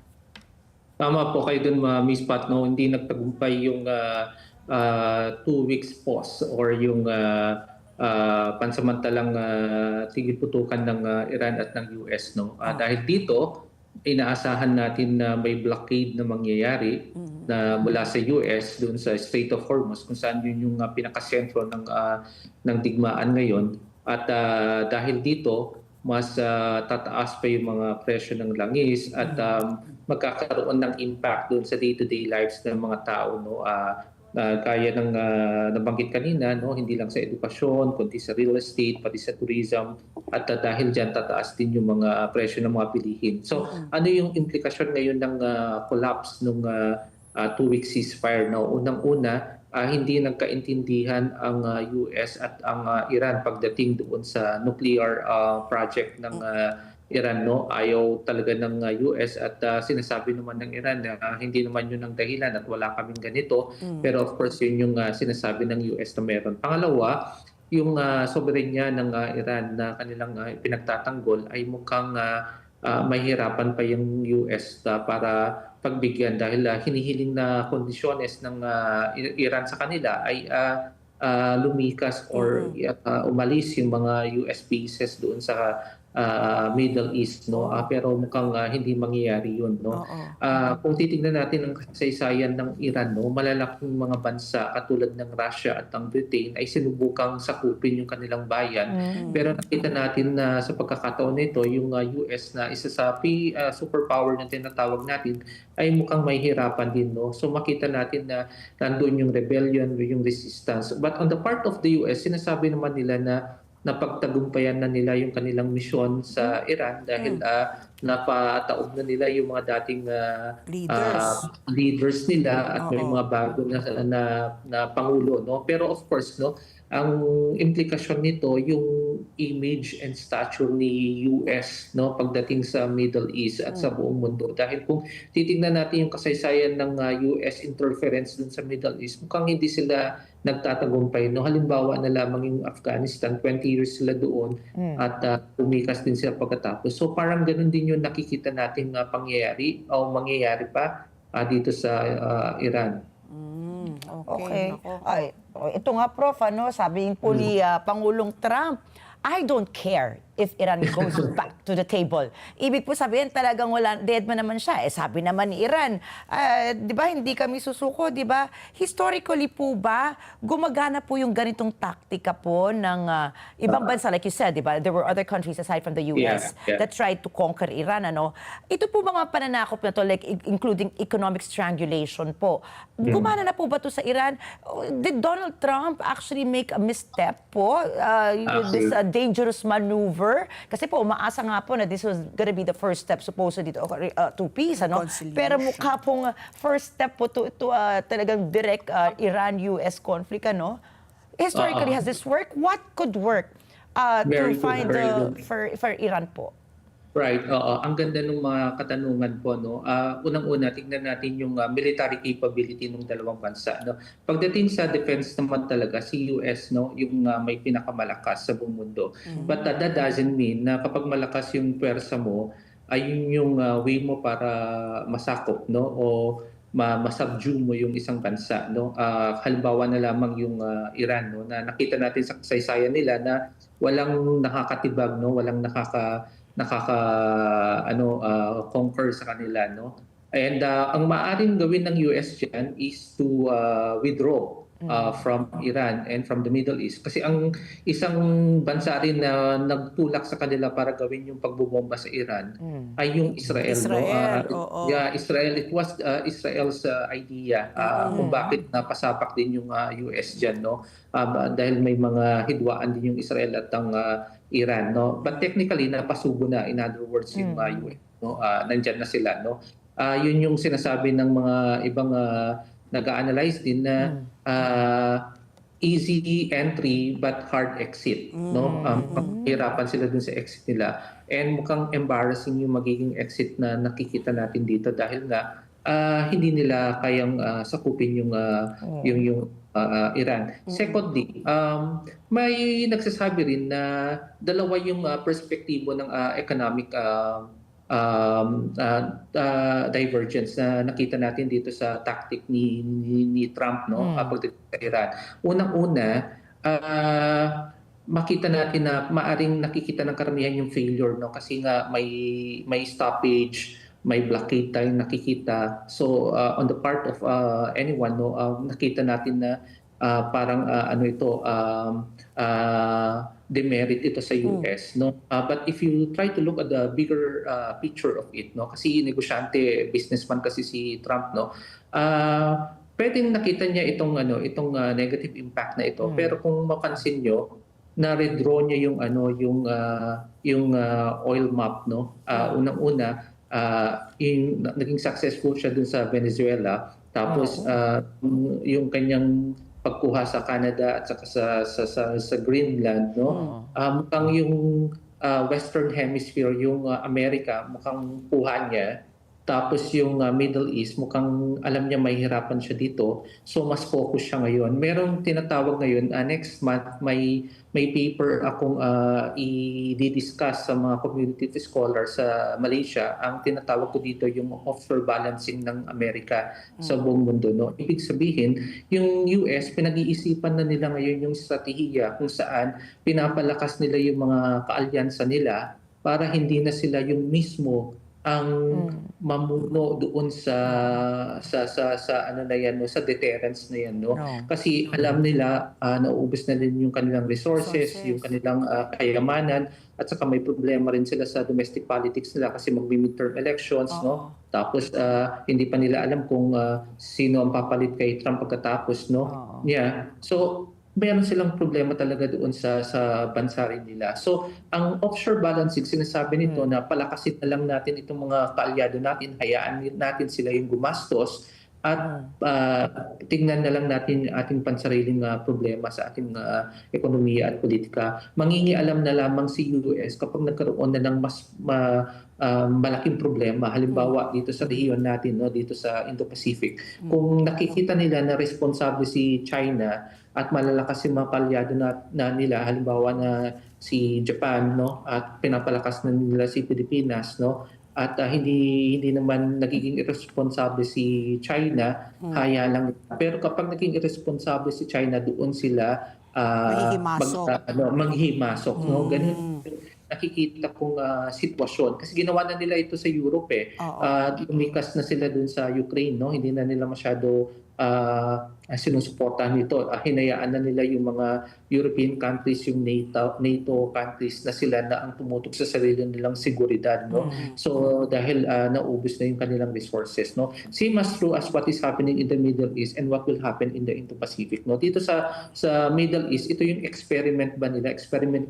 Tama po kayo dun, Miss Pat, no? Hindi nagtagumpay yung 2 weeks pause or yung pansamantalang tigil putukan ng Iran at ng US, no? Dahil dito, inaasahan natin na may blockade na mangyayari na mula sa US doon sa Strait of Hormuz kung saan yun yung pinakasentro ng digmaan ngayon. At dahil dito, mas tataas pa yung mga presyo ng langis at magkakaroon ng impact doon sa day-to-day lives ng mga tao. No? Kaya ng nabanggit kanina, no, hindi lang sa edukasyon, kundi sa real estate, pati sa tourism, at dahil dyan tataas din yung mga presyo ng mga bilihin. So ano yung implikasyon ngayon ng collapse ng 2-week ceasefire? No? Unang-una, hindi nagkaintindihan ang US at ang Iran pagdating doon sa nuclear project ng Iran, no? Ayaw talaga ng US at sinasabi naman ng Iran na hindi naman yun ang dahilan at wala kaming ganito. Pero of course yun yung sinasabi ng US na meron. Pangalawa, yung soberenya ng Iran na kanilang pinagtatanggol ay mukhang mahirapan pa yung US para pagbigyan dahil hinihiling na kondisyones ng Iran sa kanila ay lumikas or umalis yung mga US bases doon sa Middle East, no? Pero mukhang hindi mangyayari yun, no? Kung titingnan natin ang kasaysayan ng Iran, no, malalaking mga bansa katulad ng Russia at ng Britain ay sinubukang sakupin yung kanilang bayan. Pero nakita natin na sa pagkakataon nito, yung US na isa sa superpower na tinatawag natin ay mukhang may hirapan din, no? So makita natin na nandun yung rebellion, yung resistance. But on the part of the US, sinasabi naman nila na napagtagumpayan na nila yung kanilang misyon sa Iran dahil napataob na nila yung mga dating leaders nila at may mga bago na pangulo, no? Pero of course, no, ang implikasyon nito yung image and stature ni US, no, pagdating sa Middle East at sa buong mundo. Dahil kung titingnan natin yung kasaysayan ng US interference dun sa Middle East, mukhang hindi sila nagtatagumpay, no? Halimbawa na lamang yung Afghanistan, 20 years sila doon at tumikas din sila pagkatapos. So parang ganun din yung nakikita nating pangyayari o mangyayari pa dito sa Iran. Okay. Ay, ito nga, Prof, sabihin po ni Pangulong Trump, I don't care if Iran goes back to the table. Ibig po sabihin talagang dead man naman siya. Sabi naman ni Iran, di ba hindi kami susuko, di ba? Historically po ba, gumagana po yung ganitong taktika po ng ibang bansa, like you said, di ba? There were other countries aside from the US that tried to conquer Iran, ano? Ito po mga pananakop na to, like including economic strangulation po. Gumana na po ba to sa Iran? Did Donald Trump actually make a misstep po? This dangerous maneuver? Kasi po, umaasa nga po na this was gonna be the first step supposedly to peace, ano? Pero mukha pong first step po to talagang direct Iran-US conflict, ano? Historically, has this worked? What could work to find for Iran po? Right, oo. Ang ganda ng mga katanungan po, no. Unang-una, tingnan natin yung military capability ng dalawang bansa, no. Pagdating sa defense naman talaga, si US, no, yung may pinakamalakas sa buong mundo. But that doesn't mean na kapag malakas yung pwersa mo, ay yun yung way mo para masakop, no, o masubdue mo yung isang bansa, no. Halimbawa na lamang yung Iran, no, na nakita natin sa kasaysayan nila na walang nakakatibag, no, walang conquer sa kanila, no. And ang maaaring gawin ng US diyan is to withdraw from Iran and from the Middle East, kasi ang isang bansa rin na nagtulak sa kanila para gawin yung pagbobomba sa Iran ay yung Israel, Israel, no. oo. Yeah, Israel, it was Israel's idea kung bakit napasapak din yung US diyan, no. Dahil may mga hidwaan din yung Israel at ang Iran, no. But technically napasubo na, in other words, yung US, no. Nandiyan na sila, no. Yun yung sinasabi ng mga ibang nag-analyze din na easy entry but hard exit, no. Hirapan sila dun sa exit nila, and mukhang embarrassing yung magiging exit na nakikita natin dito dahil nga hindi nila kayang sakupin yung Iran. Secondly, may nagsasabi rin na dalawa yung perspektibo ng economic divergence na nakita natin dito sa tactic ni Trump, no, pagdating sa Iran. Unang-una, makita natin na maaring nakikita ng karamihan yung failure, no, kasi nga may stoppage, may blockade tayong nakikita. So on the part of anyone, no, nakita natin na parang demerit ito sa US, no. But if you try to look at the bigger picture of it, no, kasi negosyante, businessman kasi si Trump, no. Pwedeng nakita niya itong negative impact na ito. Pero kung mapansin niyo, na-redraw niya yung oil map, no. Unang-una, naging successful siya dun sa Venezuela. Tapos yung kanyang pagkuha sa Canada at saka sa Greenland, no. Mukhang yung Western Hemisphere, yung Amerika, mukhang kuha niya. Tapos yung Middle East, mukhang alam niya mahihirapan siya dito. So mas focus siya ngayon. Merong tinatawag ngayon, next month may paper akong i-discuss sa mga community scholars sa Malaysia. Ang tinatawag ko dito yung offshore balancing ng Amerika sa buong mundo, no. Ibig sabihin, yung US, pinag-iisipan na nila ngayon yung strategiya kung saan pinapalakas nila yung mga kaalyansa nila para hindi na sila yung mismo ang mamuno doon sa ano na yan, no, sa deterrence na yan, no. Kasi alam nila nauubos na din yung kanilang resources, yung kanilang kayamanan, at saka may problema rin sila sa domestic politics nila kasi magmi-midterm elections, no. Tapos hindi pa nila alam kung sino ang papalit kay Trump pagkatapos, no. Yeah. So meron silang problema talaga doon sa bansa rin nila. So, ang offshore balancing, sinasabi nito na palakasin na lang natin itong mga kaalyado natin, hayaan natin sila yung gumastos, at tingnan na lang natin yung ating pansariling problema sa ating ekonomiya at politika. Mangingialam na lamang si US kapag nagkaroon na ng mas malaking problema, halimbawa dito sa rehiyon natin, no, dito sa Indo-Pacific. Kung nakikita nila na responsable si China at malalakas yung mga kaalyado na nila, halimbawa na si Japan, no, at pinapalakas na nila si Pilipinas, no, at hindi naman nagiging irresponsible si China, kaya lang. Pero kapag naging irresponsible si China, doon sila maghihimasok, no. Ganun nakikita kong sitwasyon. Kasi ginawa na nila ito sa Europe, eh. Lumikas na sila dun sa Ukraine, no. Hindi na nila masyado sinusuportahan nito. Hinayaan na nila yung mga European countries, yung NATO countries na sila na ang tumutok sa sarili nilang seguridad, no. So dahil naubos na yung kanilang resources, no. Same as true as what is happening in the Middle East and what will happen in the Indo-Pacific, no. Dito sa Middle East, ito yung experiment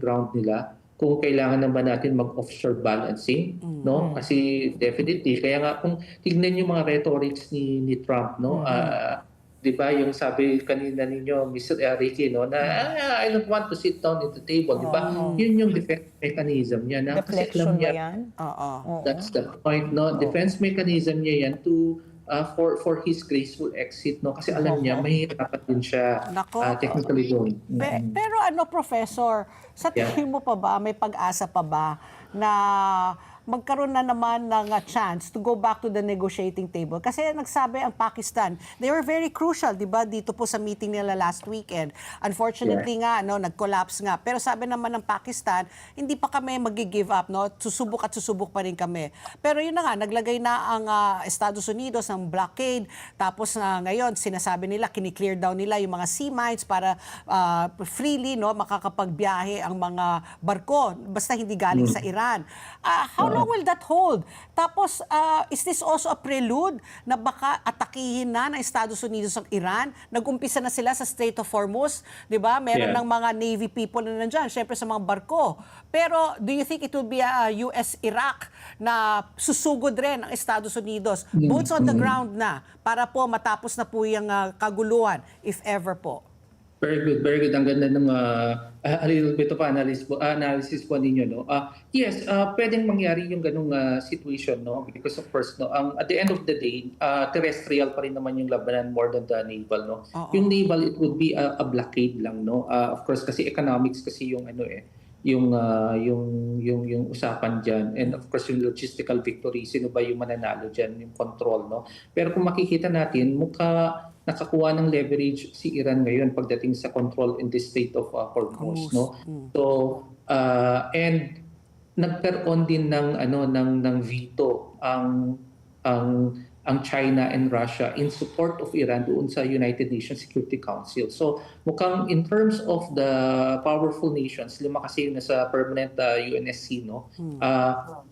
ground nila kung kailangan na ba natin mag-offshore balancing, no? Kasi definitely, kaya nga kung tignan yung mga rhetorics ni Trump, no, 'di ba, yung sabi kanina ninyo, Mr. Ricky, no, na I don't want to sit down at the table, 'di ba? Yun yung defense mechanism niya na kasi Deflection alam ba niya, yan? Oo. that's the point, no? Defense mechanism niya yan to for his graceful exit, no? Kasi alam niya mahihirapan din siya Nako. technically doon. Pero ano, Professor, sa tingin mo pa ba, may pag-asa pa ba na magkaroon na naman ng chance to go back to the negotiating table? Kasi nagsabi ang Pakistan, they were very crucial, di ba, dito po sa meeting nila last weekend. Unfortunately nga, no, nag-collapse nga. Pero sabi naman ng Pakistan, hindi pa kami mag-give up, no? Susubok at susubok pa rin kami. Pero yun na nga, naglagay na ang Estados Unidos ng blockade. Tapos ngayon, sinasabi nila, kiniklear down nila yung mga sea mines para freely, no, makakapagbiyahe ang mga barko, basta hindi galing sa Iran. How long will that hold? Tapos, is this also a prelude na baka atakihin na ng Estados Unidos ang Iran? Nag-umpisa na sila sa Strait of Hormuz, di ba? Meron ng mga Navy people na nandyan, syempre sa mga barko. Pero, do you think it will be a US-Iraq na susugod rin ng Estados Unidos? Boots on the ground na, para po matapos na po yung kaguluhan, if ever po. Very good, very good. Ang ganda ng a little bit of analysis po ninyo, no. Yes, pwedeng mangyari yung ganung situation, no, because of course, no, at the end of the day, terrestrial pa rin naman yung labanan more than the naval, no. Yung naval, it would be a blockade lang, no. Of course, kasi economics kasi yung yung usapan diyan, and of course yung logistical victory, sino ba yung mananalo diyan, yung control, no. Pero kung makikita natin, nakakuha ng leverage si Iran ngayon pagdating sa control in the Strait of Hormuz, no. So and nagkaroon din ng veto ang China and Russia in support of Iran doon sa United Nations Security Council. So mukhang in terms of the powerful nations, lima kasi yung nasa permanent UNSC, no.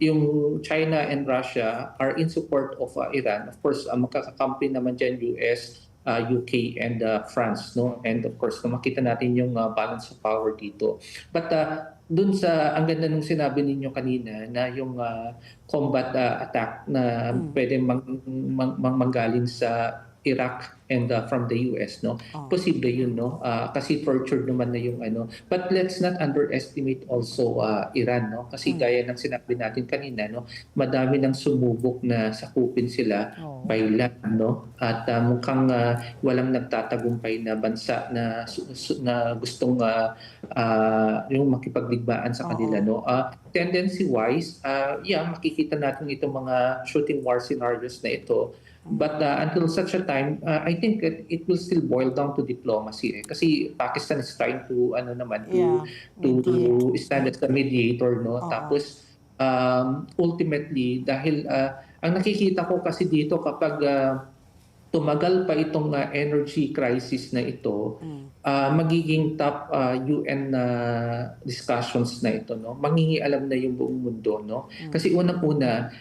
Yung China and Russia are in support of Iran. Of course, magkakakampi naman dyan US, UK and France, no, and of course kung makita natin yung balance of power dito. But dun sa ang ganda nung sinabi ninyo kanina na yung combat attack na pwede manggaling sa Iraq and from the US, no, posible yun, no, kasi tortured naman na yung but let's not underestimate also Iran, no, kasi gaya ng sinabi natin kanina, no, madami nang sumubok na sakupin sila by land, no, at mukhang walang nagtatagumpay na bansa na gustong yung makipagdigmaan sa kanila, no. Tendency wise, makikita natin itong mga shooting war scenarios na ito. But until such a time, I think it will still boil down to diplomacy. Kasi Pakistan is trying to to stand as the mediator, no. Tapos ultimately, dahil ang nakikita ko kasi dito kapag tumagal pa itong energy crisis na ito, magiging top UN discussions na ito, no. Mangingialam na yung buong mundo, no. Kasi unang-una,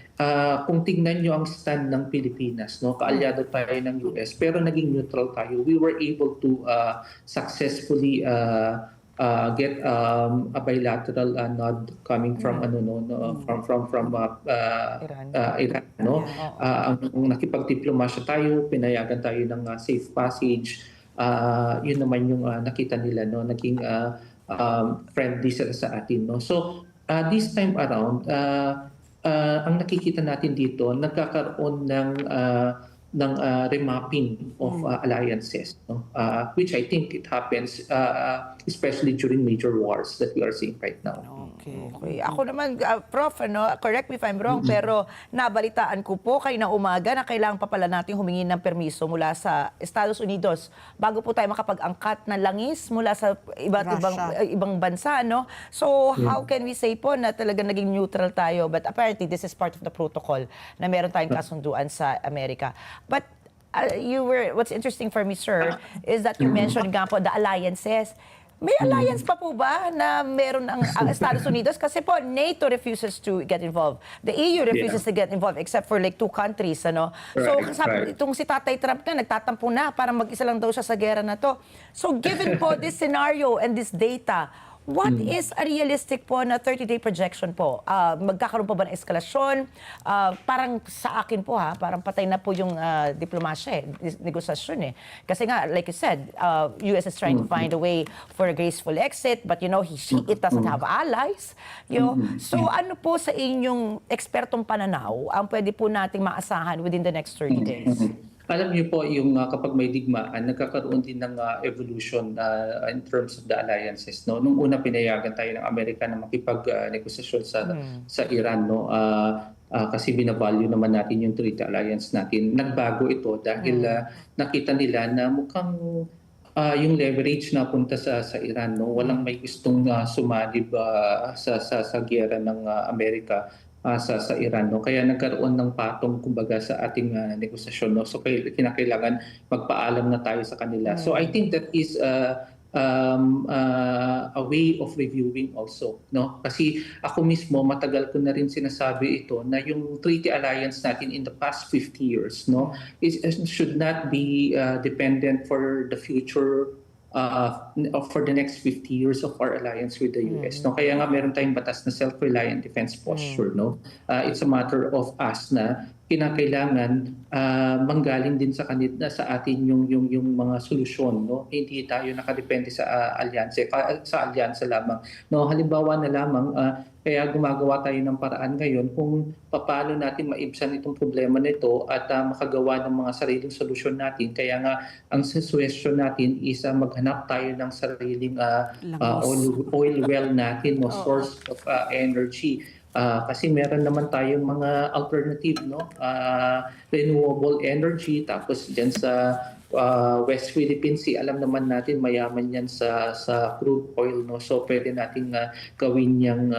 kung tignan nyo ang stand ng Pilipinas, no, kaalyado tayo ng US, pero naging neutral tayo. We were able to successfully get a bilateral nod coming from Iran, no. Ang nakipagdiplomasya tayo, pinayagan tayo ng safe passage. Yun naman yung nakita nila, no, naging friendly sila sa atin, no. So this time around, ang nakikita natin dito, nagkakaroon ng remapping of alliances, no? Which I think it happens especially during major wars that we are seeing right now. Okay. Ako naman, Prof, correct me if I'm wrong, pero nabalitaan ko po kayo na umaga na kailangan pa pala natin humingi ng permiso mula sa Estados Unidos bago po tayo makapag-angkat ng langis mula sa ibang bansa, no? So, how can we say po na talaga naging neutral tayo? But apparently, this is part of the protocol na meron tayong kasunduan sa Amerika. But what's interesting for me, sir, is that you mentioned nga po the alliances. May alliance pa po ba na meron ang Estados Unidos? Kasi po, NATO refuses to get involved. The EU refuses to get involved except for like 2 countries, ano? So, itong si Tatay Trump na, nagtatampo na, parang mag-isa lang daw siya sa gera na to. So, given po this scenario and this data, What is a realistic po na 30-day projection po? Magkakaroon pa ba ng eskalasyon? Parang sa akin po parang patay na po yung diplomasya negosasyon eh. Kasi nga, like you said, US is trying to find a way for a graceful exit, but it doesn't have allies. So ano po sa inyong ekspertong pananaw ang pwede po nating maasahan within the next 30 days? Alam niyo po, yung kapag may digmaan, nagkakaroon din ng evolution in terms of the alliances. No? Nung una, pinayagan tayo ng Amerika na makipag-negosasyon sa Iran. No? Kasi binavalue naman natin yung treaty alliance natin. Nagbago ito dahil nakita nila na mukhang yung leverage na punta sa Iran. No? Walang may gustong sumalib sa giyera ng Amerika sa Iran, no? Kaya nagkaroon ng patong kumbaga sa ating negosasyon, no? So kinakailangan magpaalam na tayo sa kanila. So I think that is a way of reviewing also, no? Kasi ako mismo matagal ko na rin sinasabi ito na yung treaty alliance natin in the past 50 years, no, should not be dependent for the future for the next 50 years of our alliance with the US. No? Kaya nga meron tayong batas na self-reliant defense posture. No? It's a matter of us na kinakailangan manggaling din sa kanila sa atin yung mga solusyon. No? Hindi tayo nakadepende sa alyanse lamang. No? Halimbawa na lamang, kaya gumagawa tayo ng paraan ngayon kung paano natin maibsan itong problema nito at makagawa ng mga sariling solusyon natin. Kaya nga, ang suggestion natin is maghanap tayo ng sariling oil well natin, no, source of energy. Kasi meron naman tayong mga alternative, no? Renewable energy, tapos dyan sa West Philippine Sea, alam naman natin mayaman yan sa crude oil, no? So pwede natin gawin yung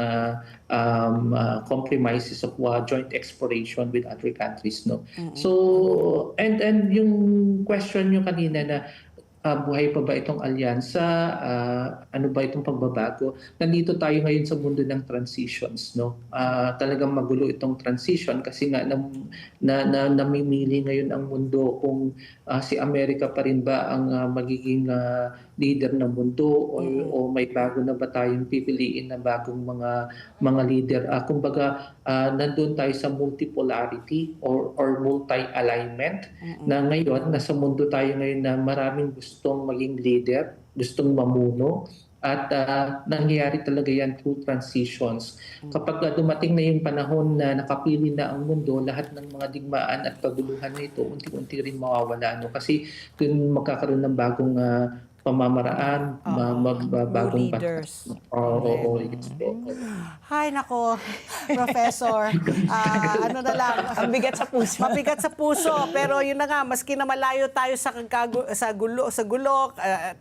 compromises of joint exploration with other countries, no? So and yung question nyo kanina na buhay pa ba itong alyansa? Ano ba itong pagbabago? Nandito tayo ngayon sa mundo ng transitions, no? Talagang magulo itong transition kasi nga namimili ngayon ang mundo kung si Amerika pa rin ba ang magiging leader ng mundo o may bago na ba tayong pipiliin na bagong mga leader. Kumbaga, nandun tayo sa multipolarity or multi-alignment na ngayon, nasa mundo tayo ngayon na maraming gustong maging leader, gustong mamuno, at nangyayari talaga yan through transitions. Kapag dumating na yung panahon na nakapili na ang mundo, lahat ng mga digmaan at kaguluhan na ito, unti-unti rin mawawala. No? Kasi dun magkakaroon ng bagong pamamaraan, bagong leaders. Hi, nako, Professor. Ano na lang. Ang bigat sa puso. Mabigat sa puso. Pero yun na nga, maski na malayo tayo sa gulo,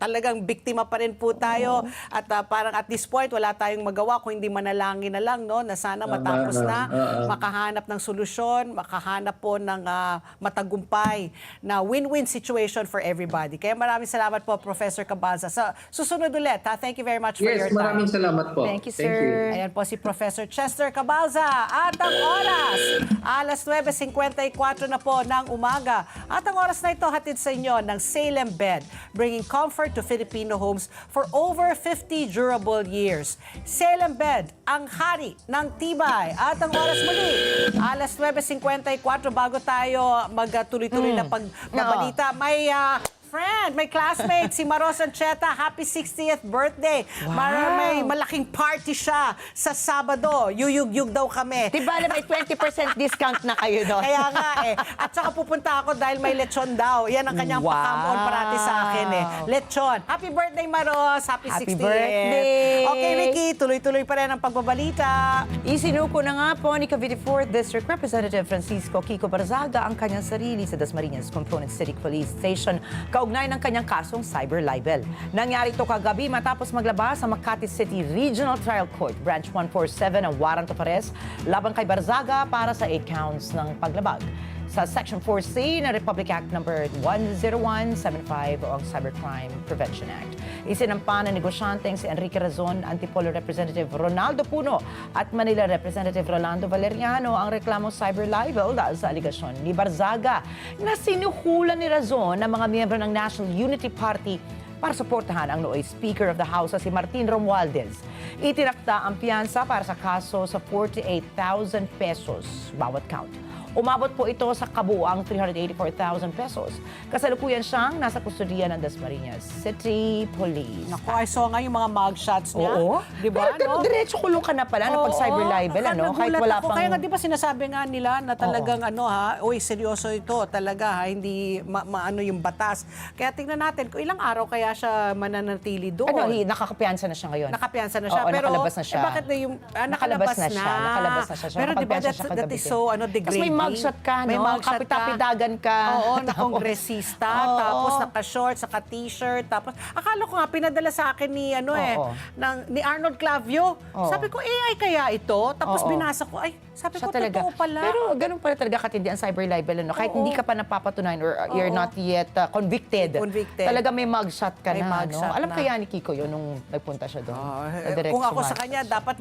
talagang biktima pa rin po tayo. At parang at this point, wala tayong magawa kung hindi manalangin na lang, no? Na sana matapos na, makahanap ng solusyon, makahanap po ng matagumpay na win-win situation for everybody. Kaya maraming salamat po, Professor Cabalza. Sa susunod ulit, Thank you very much for your time. Yes, maraming salamat po. Thank you, sir. Ayan po si Professor Chester Cabalza. At ang oras, alas 9:54 na po ng umaga. At ang oras na ito hatid sa inyo ng Salem Bed, bringing comfort to Filipino homes for over 50 durable years. Salem Bed, ang hari ng tibay. At ang oras muli, alas 9:54 bago tayo magtuloy-tuloy na pagbabalita. May classmate, si Maros Ancheta, happy 60th birthday. Wow. May malaking party siya sa Sabado. Yuyug-yug daw kami. Diba na may 20% discount na kayo doon? Kaya nga At saka pupunta ako dahil may lechon daw. Yan ang kanyang pakamon parati sa akin Lechon. Happy birthday, Maros. Happy 60th. Birthday. Okay, Ricky, tuloy-tuloy pa rin ang pagbabalita. Isinuko na nga po ni Cavite 4th District Representative Francisco Kiko Barzaga ang kanyang sarili sa Dasmariñas Component City Police Station kaugnay ng kanyang kasong cyber libel. Nangyari ito kagabi matapos maglabas sa Makati City Regional Trial Court Branch 147 ang warrant of arrest laban kay Barzaga para sa 8 counts ng paglabag sa Section 4C ng Republic Act No. 10175 o ang Cybercrime Prevention Act. Isinampa ng negosyanteng si Enrique Razon, Antipolo Representative Ronaldo Puno at Manila Representative Rolando Valeriano ang reklamong cyber libel dahil sa aligasyon ni Barzaga na sinuhulan ni Razon ng mga miyembro ng National Unity Party para suportahan ang nooy Speaker of the House na si Martin Romualdez. Itinakda ang piyansa para sa kaso sa 48,000 pesos bawat count. Umabot po ito sa kabuuang 384,000 pesos. Kasalukuyan siyang nasa kustodiya ng Dasmariñas City Police. Naku, I saw nga yung mga mugshots niya. Oo. Di ba? Pero diretso kulong ka na pala pag cyber libel, ano? Kahit nagulat wala ako. pang... Kaya nga, di ba sinasabi nga nila na talagang uy, seryoso ito talaga hindi maano yung batas. Kaya tingnan natin kung ilang araw kaya siya mananatili doon. Nakakapiyansa na siya ngayon. Nakapiyansa na siya. Oo, pero, nakalabas na siya. bakit na yung... Nakalabas na siya. Nakalabas na siya. Pero di ba, Nakapagpiyansa siya that kagabi is din. so degrading. Tapos may mugshot ka, no? May mugshot ka. Kapitapidagan ka. Oo, na kongresista. Oo. Tapos naka-shorts, naka-t-shirt. Tapos, akala ko nga, pinadala sa akin ni, ni Arnold Clavio. Oo. Sabi ko, AI kaya ito? Tapos Oo. binasa ko, ay, sabi Siya ko, talaga. totoo pala. Pero ganun pala talaga katindi ang cyber libel, ano? Kahit Oo. hindi ka pa napapatunayan or you're not yet convicted. Talaga may mugshot ka May na, mugshot no? Alam na. kaya ni Kiko yun nung nagpunta siya doon. Kung ako sa kanya, dapat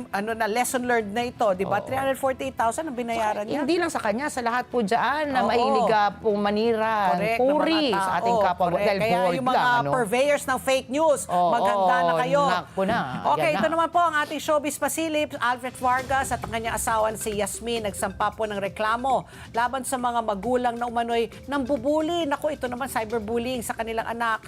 lesson learned na ito, di ba? 348,000 ang binayaran niya. Hindi lang sa kanya, sa lahat po dyan na Oo. mahilig pong manira, Correct, puri ng mga sa ating tao. kapwa. Correct. Dahil Kaya bored yung mga lang, ano? purveyors ng fake news, Oo, maghanda na kayo. naku na. Okay, Yan ito na. naman po ang ating showbiz pasilip, Alfred Vargas at ang kanyang asawa na si Yasmin nagsampa po ng reklamo laban sa mga magulang na umano'y nambubuli. Naku, ito naman cyberbullying sa kanilang anak.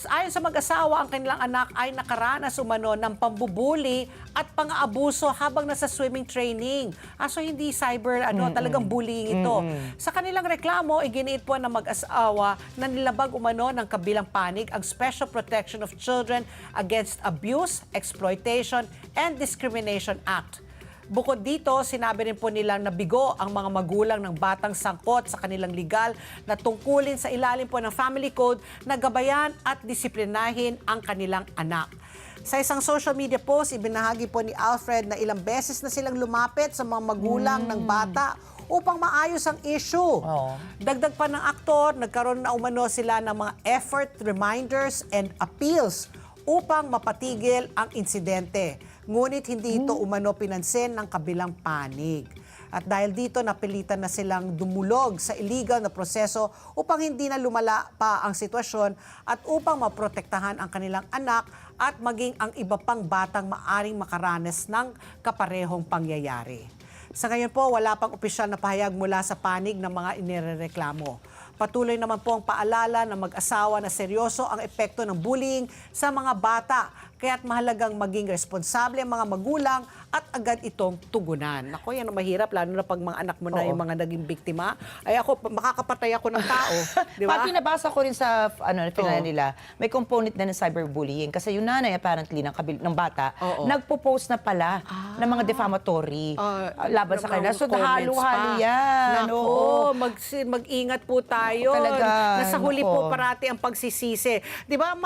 Ayon sa mag-asawa, ang kanilang anak ay nakaranas umano ng pambubuli at pang-aabuso habang nasa swimming training. So hindi cyber, talagang bullying ito. Sa kanilang reklamo, iginiit po ng mag-asawa na nilabag umano ng kabilang panig ang Special Protection of Children Against Abuse, Exploitation, and Discrimination Act. Bukod dito, sinabi rin po nilang nabigo ang mga magulang ng batang sangkot sa kanilang legal na tungkulin sa ilalim po ng Family Code na gabayan at disiplinahin ang kanilang anak. Sa isang social media post, ibinahagi po ni Alfred na ilang beses na silang lumapit sa mga magulang ng bata upang maayos ang issue. Oo. Dagdag pa ng aktor, nagkaroon na umano sila ng mga effort, reminders, and appeals upang mapatigil ang insidente. Ngunit hindi ito umano pinansin ng kabilang panig. At dahil dito, napilitan na silang dumulog sa illegal na proseso upang hindi na lumala pa ang sitwasyon at upang maprotektahan ang kanilang anak at maging ang iba pang batang maaring makaranas ng kaparehong pangyayari. Sa ngayon po, wala pang opisyal na pahayag mula sa panig ng mga inirereklamo. Patuloy naman po ang paalala ng mag-asawa na seryoso ang epekto ng bullying sa mga bata. Kaya't mahalagang maging responsable ang mga magulang at agad itong tugunan. Ako, yan ang mahirap, lalo na pag mga anak mo na yung mga naging biktima. Ay ako, makakapatay ako ng tao. Di ba? Pati nabasa ko rin sa pinala nila, may component na ng cyberbullying. Kasi yung nanay apparently ng bata, nagpo-post na pala ng mga defamatory laban sa kanila. So halo-halo yan. Naku, Oo. mag-ingat po tayo. Talaga, Nasa huli naku. po parati ang pagsisisi. Di ba,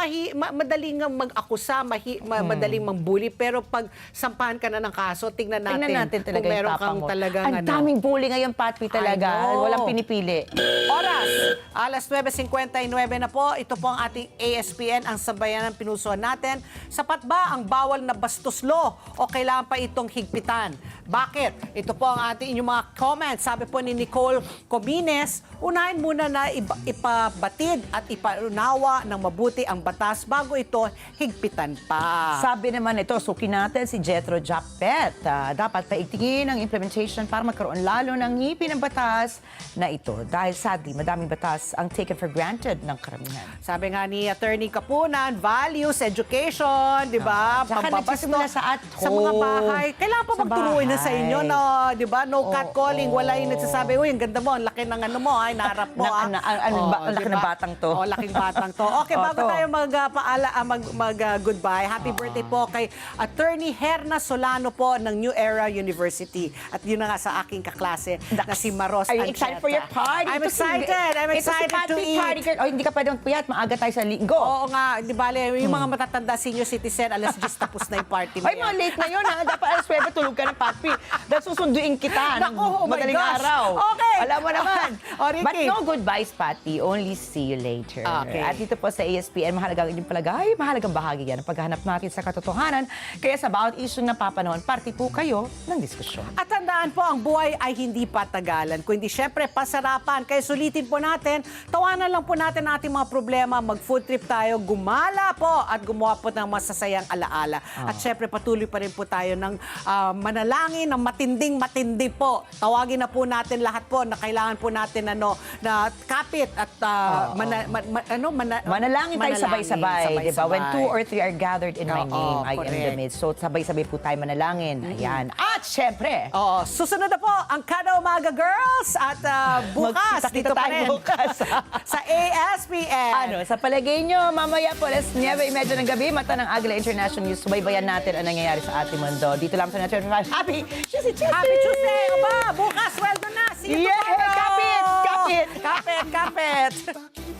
madaling nga mag-akusa, madaling mambuli, pero pag sampahan ka na ng kaso, tingnan natin talaga kung meron yung kang tapang mo. talagang Ang daming bully ngayon, Patri, talaga. I know. Walang pinipili. Oras, alas 9:59 na po. Ito po ang ating ASPN, ang sabayan ng pinusuan natin. Sapat ba ang bawal na bastos law o kailangan pa itong higpitan? Bakit? Ito po ang ating inyong mga comments. Sabi po ni Nicole Comines, unahin muna na ipabatid at ipaunawa ng mabuti ang batas bago ito higpitan pa. Sabi naman ito, suki natin si Jethro Japet. Dapat paigtingin ang implementation para magkaroon lalo ng ngipin ng batas na ito. Dahil sadly, madaming batas ang taken for granted ng karamihan. Sabi nga ni Attorney Kapunan, values, education, di ba? Tsaka Pambabasto nagsisimula sa at sa mga home. bahay. Kailangan pa Sa magturuin na sa bahay. inyo, no? Di ba? No catcalling. Wala yung nagsasabi, uy, ang ganda mo, ang laki ng ano mo, ay, naharap mo. Ang laki ng batang to. Oh, laking batang to. Okay, bago to. tayo mag-goodbye, happy birthday po kay Attorney Herna Solano po ng New Era University. At yun na nga sa aking kaklase na si Maros Are you excited for your party? I'm excited. I'm excited to eat. Oh, hindi ka pwedeng puyat. Maaga tayo sa linggo. Oo nga, di bale, yung mga matatanda senior citizen, alas 10 tapos na yung party na Ay, mga late na yun, ha? Dapat alas 9 tulog ka ng papi. Dahil susunduin kita. Naku, oh my madaling gosh. araw. Okay. Alam mo naman. O, Ricky. But no goodbyes, Patty. Only see you later. Okay. At dito po sa ASPN, mahalagang inyong palagay, mahalagang bahagi yan ang paghahanap natin sa katotohanan. Kaya sa bawat issue na papanahon, parte po kayo ng diskusyon. At tandaan po, ang buhay ay hindi patagalan, kundi syempre pasarapan. Kaya sulitin po natin, tawanan lang po natin ang ating mga problema, mag-food trip tayo, gumala po at gumawa po ng masasayang alaala. At syempre patuloy pa rin po tayo ng manalangin, ng matinding-matindi po. Tawagin na po natin lahat po na kailangan po natin na kapit at Manalangin tayo sabay-sabay, di ba? When 2 or 3 are gathered in my Oo, name, I am the correct. midst. So sabay-sabay po tayo manalangin. Ayan. At syempre, Susunod na po ang Kada Umaga Girls at bukas magkita-kita dito pa tayo rin bukas. sa ASPN. sa palagay nyo, mamaya po, alas 9:30 ng gabi, mata ng Agla International News, subaybayan natin ang nangyayari sa ating mundo. Dito lang sa Nature 5. Happy Tuesday! Happy Tuesday! Aba, bukas, sweldo na! See you Yeah! tomorrow! Kapit! Kapit! Kapit! Kapit!